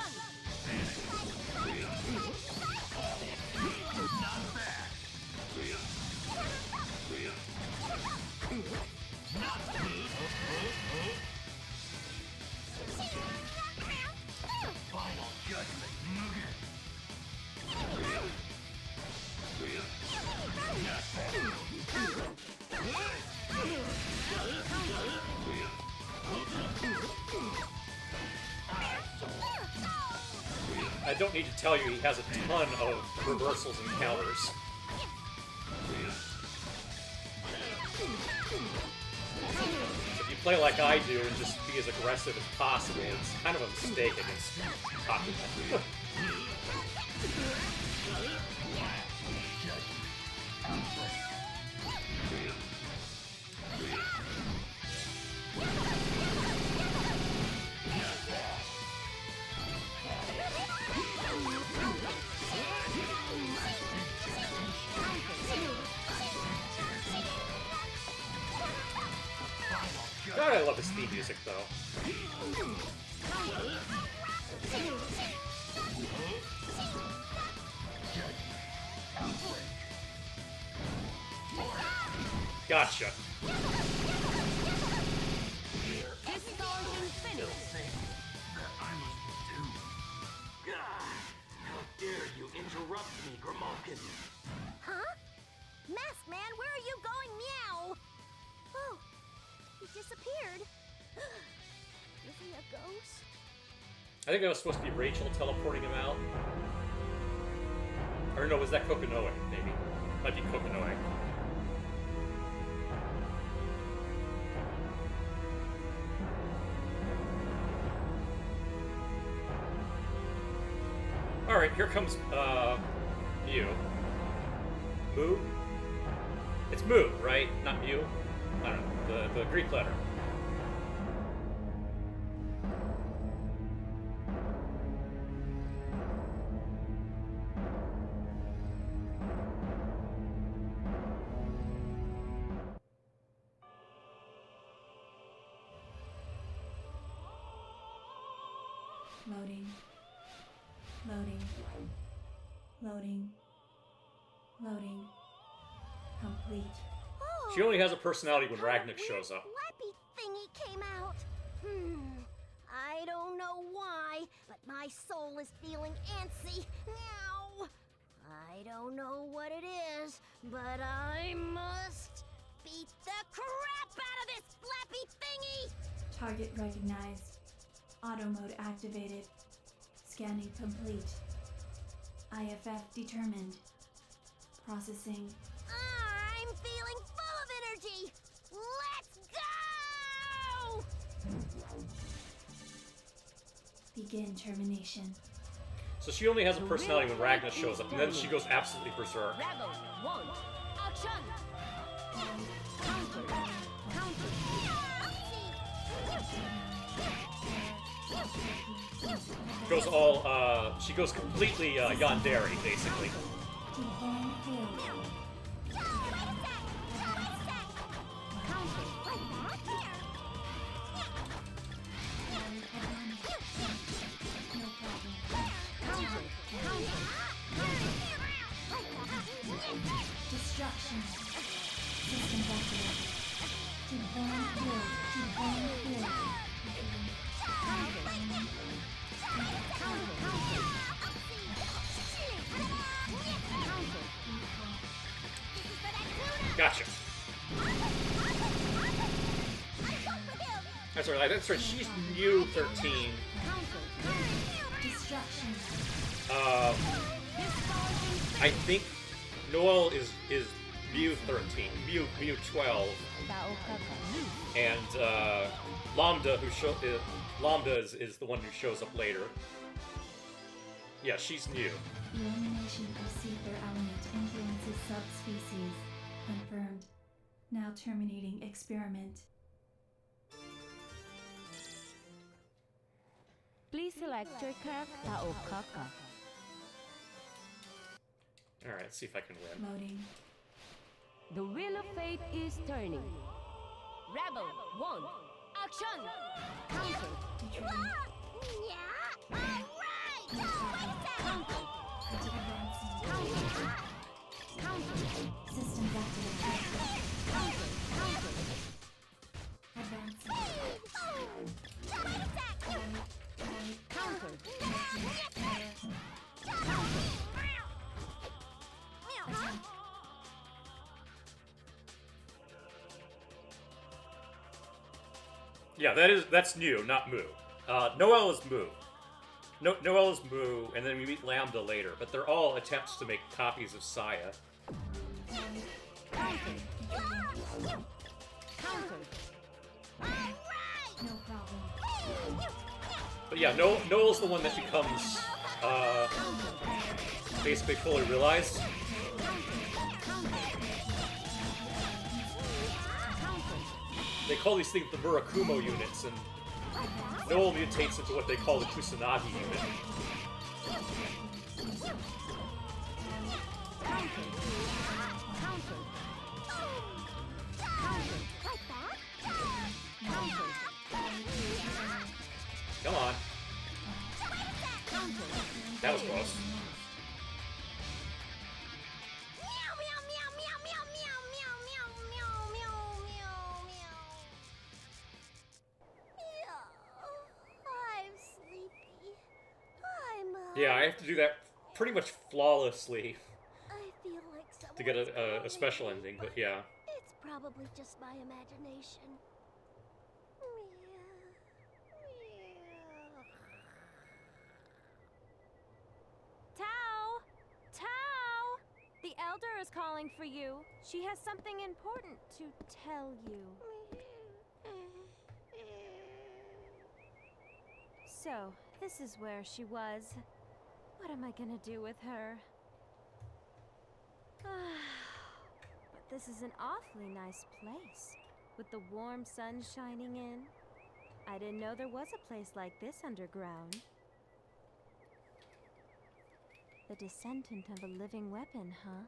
Final judgment, I don't need to tell you he has a ton of reversals and counters. If you play like I do and just be as aggressive as possible, it's kind of a mistake against Hakumen. God, I love his theme music, though. Gotcha. Distortion finish. How dare you interrupt me, Grimalkin? Huh? Mask Man, where are you going? Meow! Oh, he disappeared. Is he a ghost? I think that was supposed to be Rachel teleporting him out. Or no, was that Kokonoe, maybe? Might be Kokonoe. Alright, here comes, Mew. Moo? It's Moo, right? Not Mew? I don't know, the Greek letter. Loading. Loading. Loading. Loading. Complete. She only has a personality when Ragnik shows up. Flappy thingy came out. I don't know why, but my soul is feeling antsy. Meow. I don't know what it is, but I must beat the crap out of this flappy thingy. Target recognized. Auto mode activated. Scanning complete. IFF determined. Processing. I'm feeling full of energy. Let's go! begin termination. So she only has a personality when Ragna shows up, and then she goes absolutely berserk. Rebel 1. Action! Counter. Counter. Goes all, she goes completely yandere, basically. Destruction. Systems activated. Divine will. Divine will. Gotcha. That's right. That's right. She's new 13. Destruction. I think Noel is Mew 13, Mew 12, and Lambda Lambda is the one who shows up later. Yeah, she's new. Elimination of Seeker element influences subspecies. Confirmed. Now terminating experiment. Please select your character or Kaka. Alright, let's see if I can win. Loading. The wheel of fate is turning. Rebel 1. Action! Counter. Counter. Counter. Systems activated. Counter. Counter. Advancing. Counter. Yeah, that's new, not Moo. Noel is Moo. Noel is Moo, and then we meet Lambda later, but they're all attempts to make copies of Saya. Counter. No problem. But yeah, Noel's the one that becomes basically fully realized. They call these things the Murakumo units, and Noel mutates into what they call the Kusanagi unit. Come on. That was close. Yeah, I have to do that pretty much flawlessly I feel like to get a special ending, but yeah. It's probably just my imagination. Tao! Tao! The Elder is calling for you. She has something important to tell you. So, this is where she was. What am I gonna do with her? But this is an awfully nice place, with the warm sun shining in. I didn't know there was a place like this underground. The descendant of a living weapon, huh?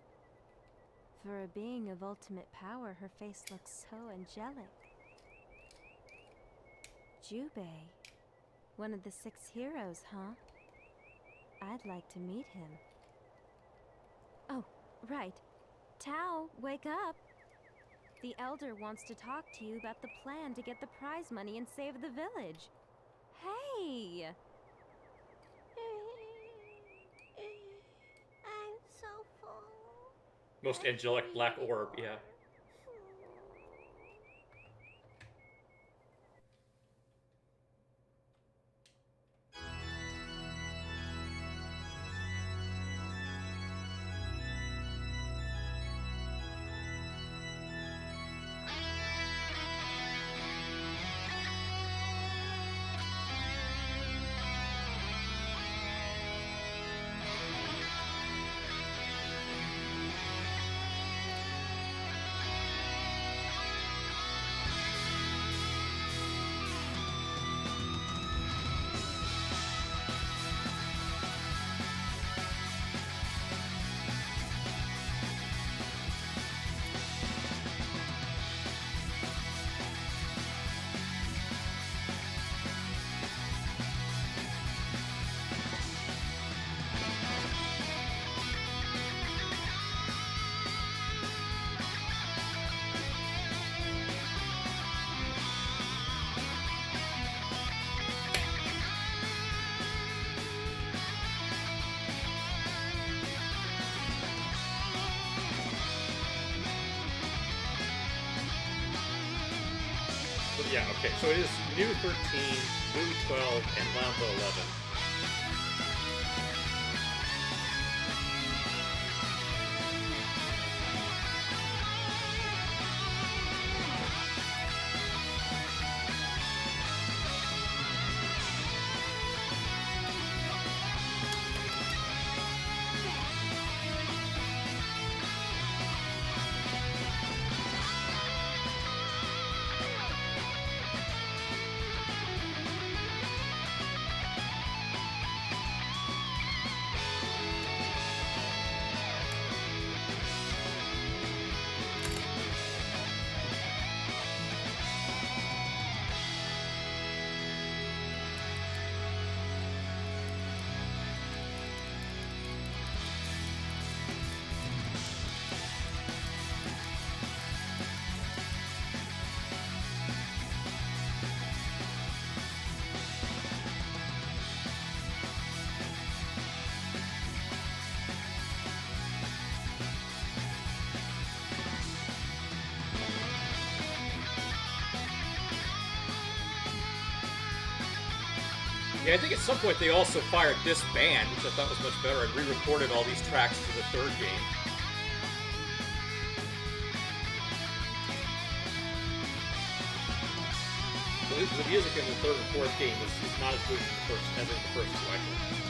For a being of ultimate power, her face looks so angelic. Jubei, one of the 6 heroes, huh? I'd like to meet him. Oh, right. Tao, wake up! The Elder wants to talk to you about the plan to get the prize money and save the village. Hey! I'm so full. Most angelic black orb, yeah. Yeah, okay, so it is New 13, Blue 12, and Lambda 11. Yeah, I think at some point they also fired this band, which I thought was much better, and re-recorded all these tracks for the third game. The music in the third and fourth game is not as good as in the first two, I think.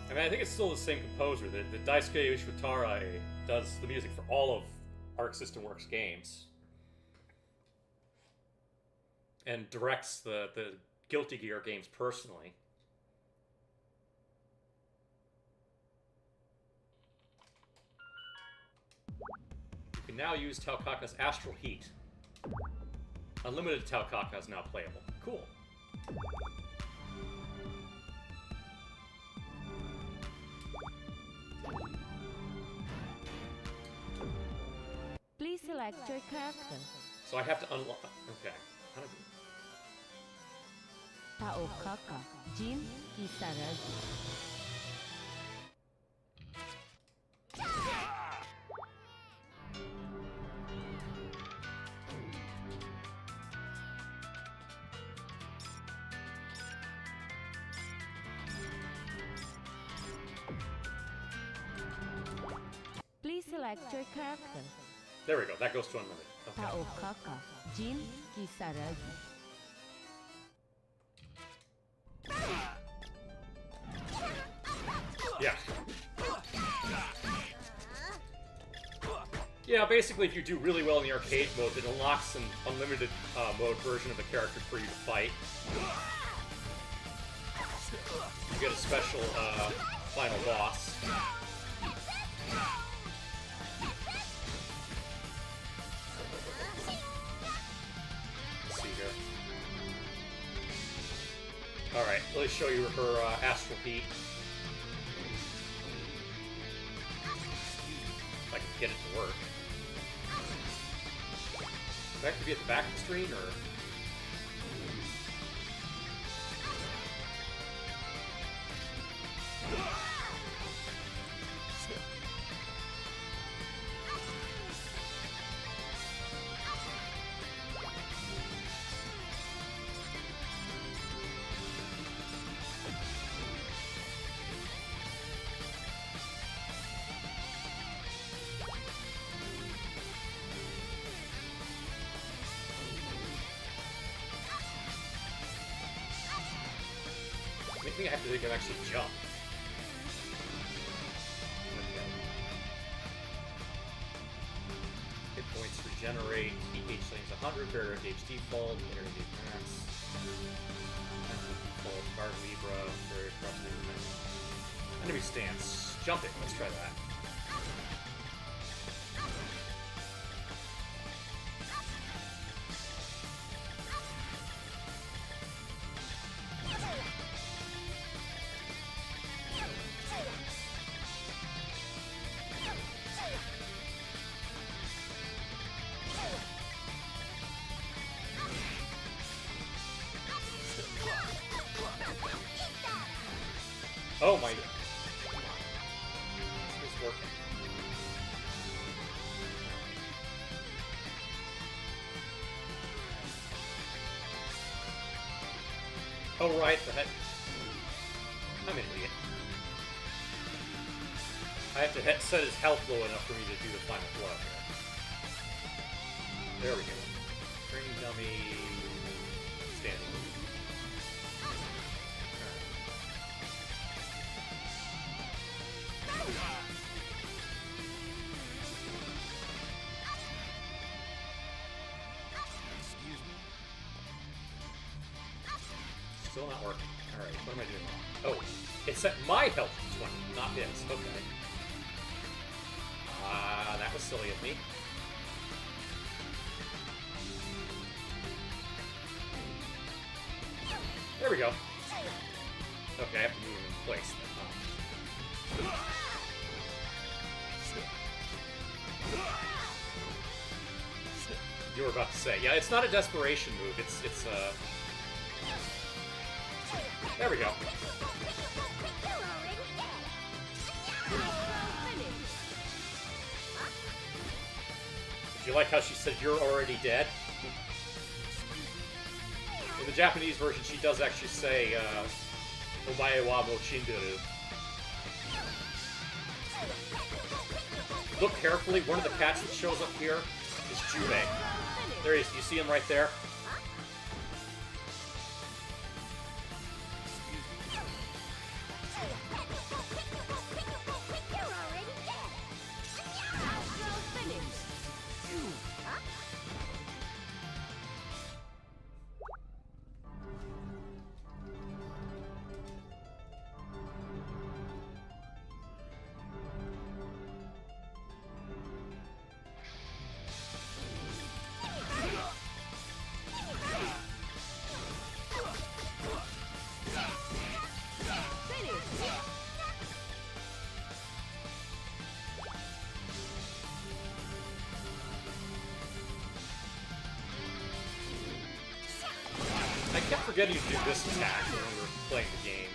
I mean, I think it's still the same composer. The Daisuke Ushitara does the music for all of Arc System Works games. And directs the Guilty Gear games personally. You can now use Taukaka's Astral Heat. Unlimited Taukaka is now playable. Cool. Please select your character. So I have to unlock. Okay. How do Taukaka, Jin Kisaragi. Please select your character. There we go. That goes to unlimited. Okay. Taukaka, Jin Kisaragi. Yeah. Yeah, basically, if you do really well in the arcade mode, it unlocks an unlimited mode version of the character for you to fight. You get a special final boss. Let's see here. Alright, let me show you her Astral Heat. If I can get it to work. Do I have to be at the back of the screen, or...? I think I have to think I can actually jump. Okay. Hit points regenerate, EH settings 100, barrier gauge default, area gauge max. Default, guard Libra, barrier crossing. Enemy stance. Jumping, let's try that. Oh my... It's working. Oh right, the head... I'm an idiot. I have to set his health low enough for me to do the final blow here. There we go. Training dummy... standing. Excuse me? Still not working. Alright, what am I doing wrong? Oh, it set my health to 20, not his. Okay. That was silly of me. There we go. Okay, I have to move him in place then, huh? You were about to say. Yeah, it's not a desperation move. It's there we go. Did you like how she said you're already dead? In the Japanese version, she does actually say, Omae wa mo shinderu. Look carefully, one of the cats that shows up here is Jubei. There he is. You see him right there? I kept forgetting to do this attack when we were playing the game.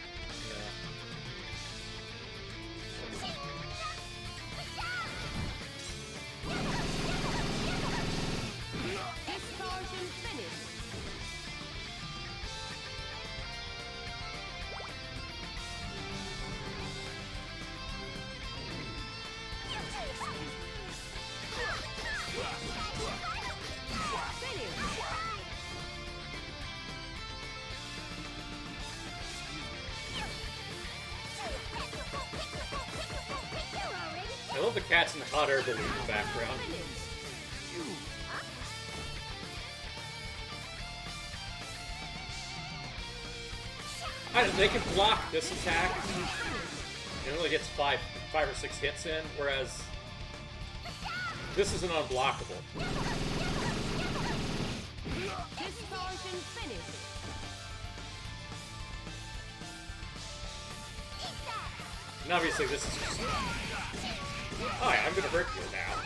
I love the cats in the hot air balloon in the background. They can block this attack. It only gets five or six hits in, whereas this is an unblockable. And obviously this is just... Hi, I'm gonna break you now.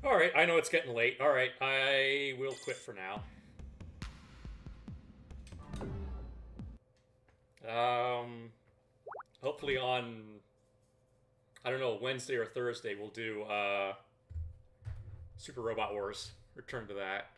Alright, I know it's getting late. Alright, I will quit for now. Hopefully on, I don't know, Wednesday or Thursday we'll do Super Robot Wars. Return to that.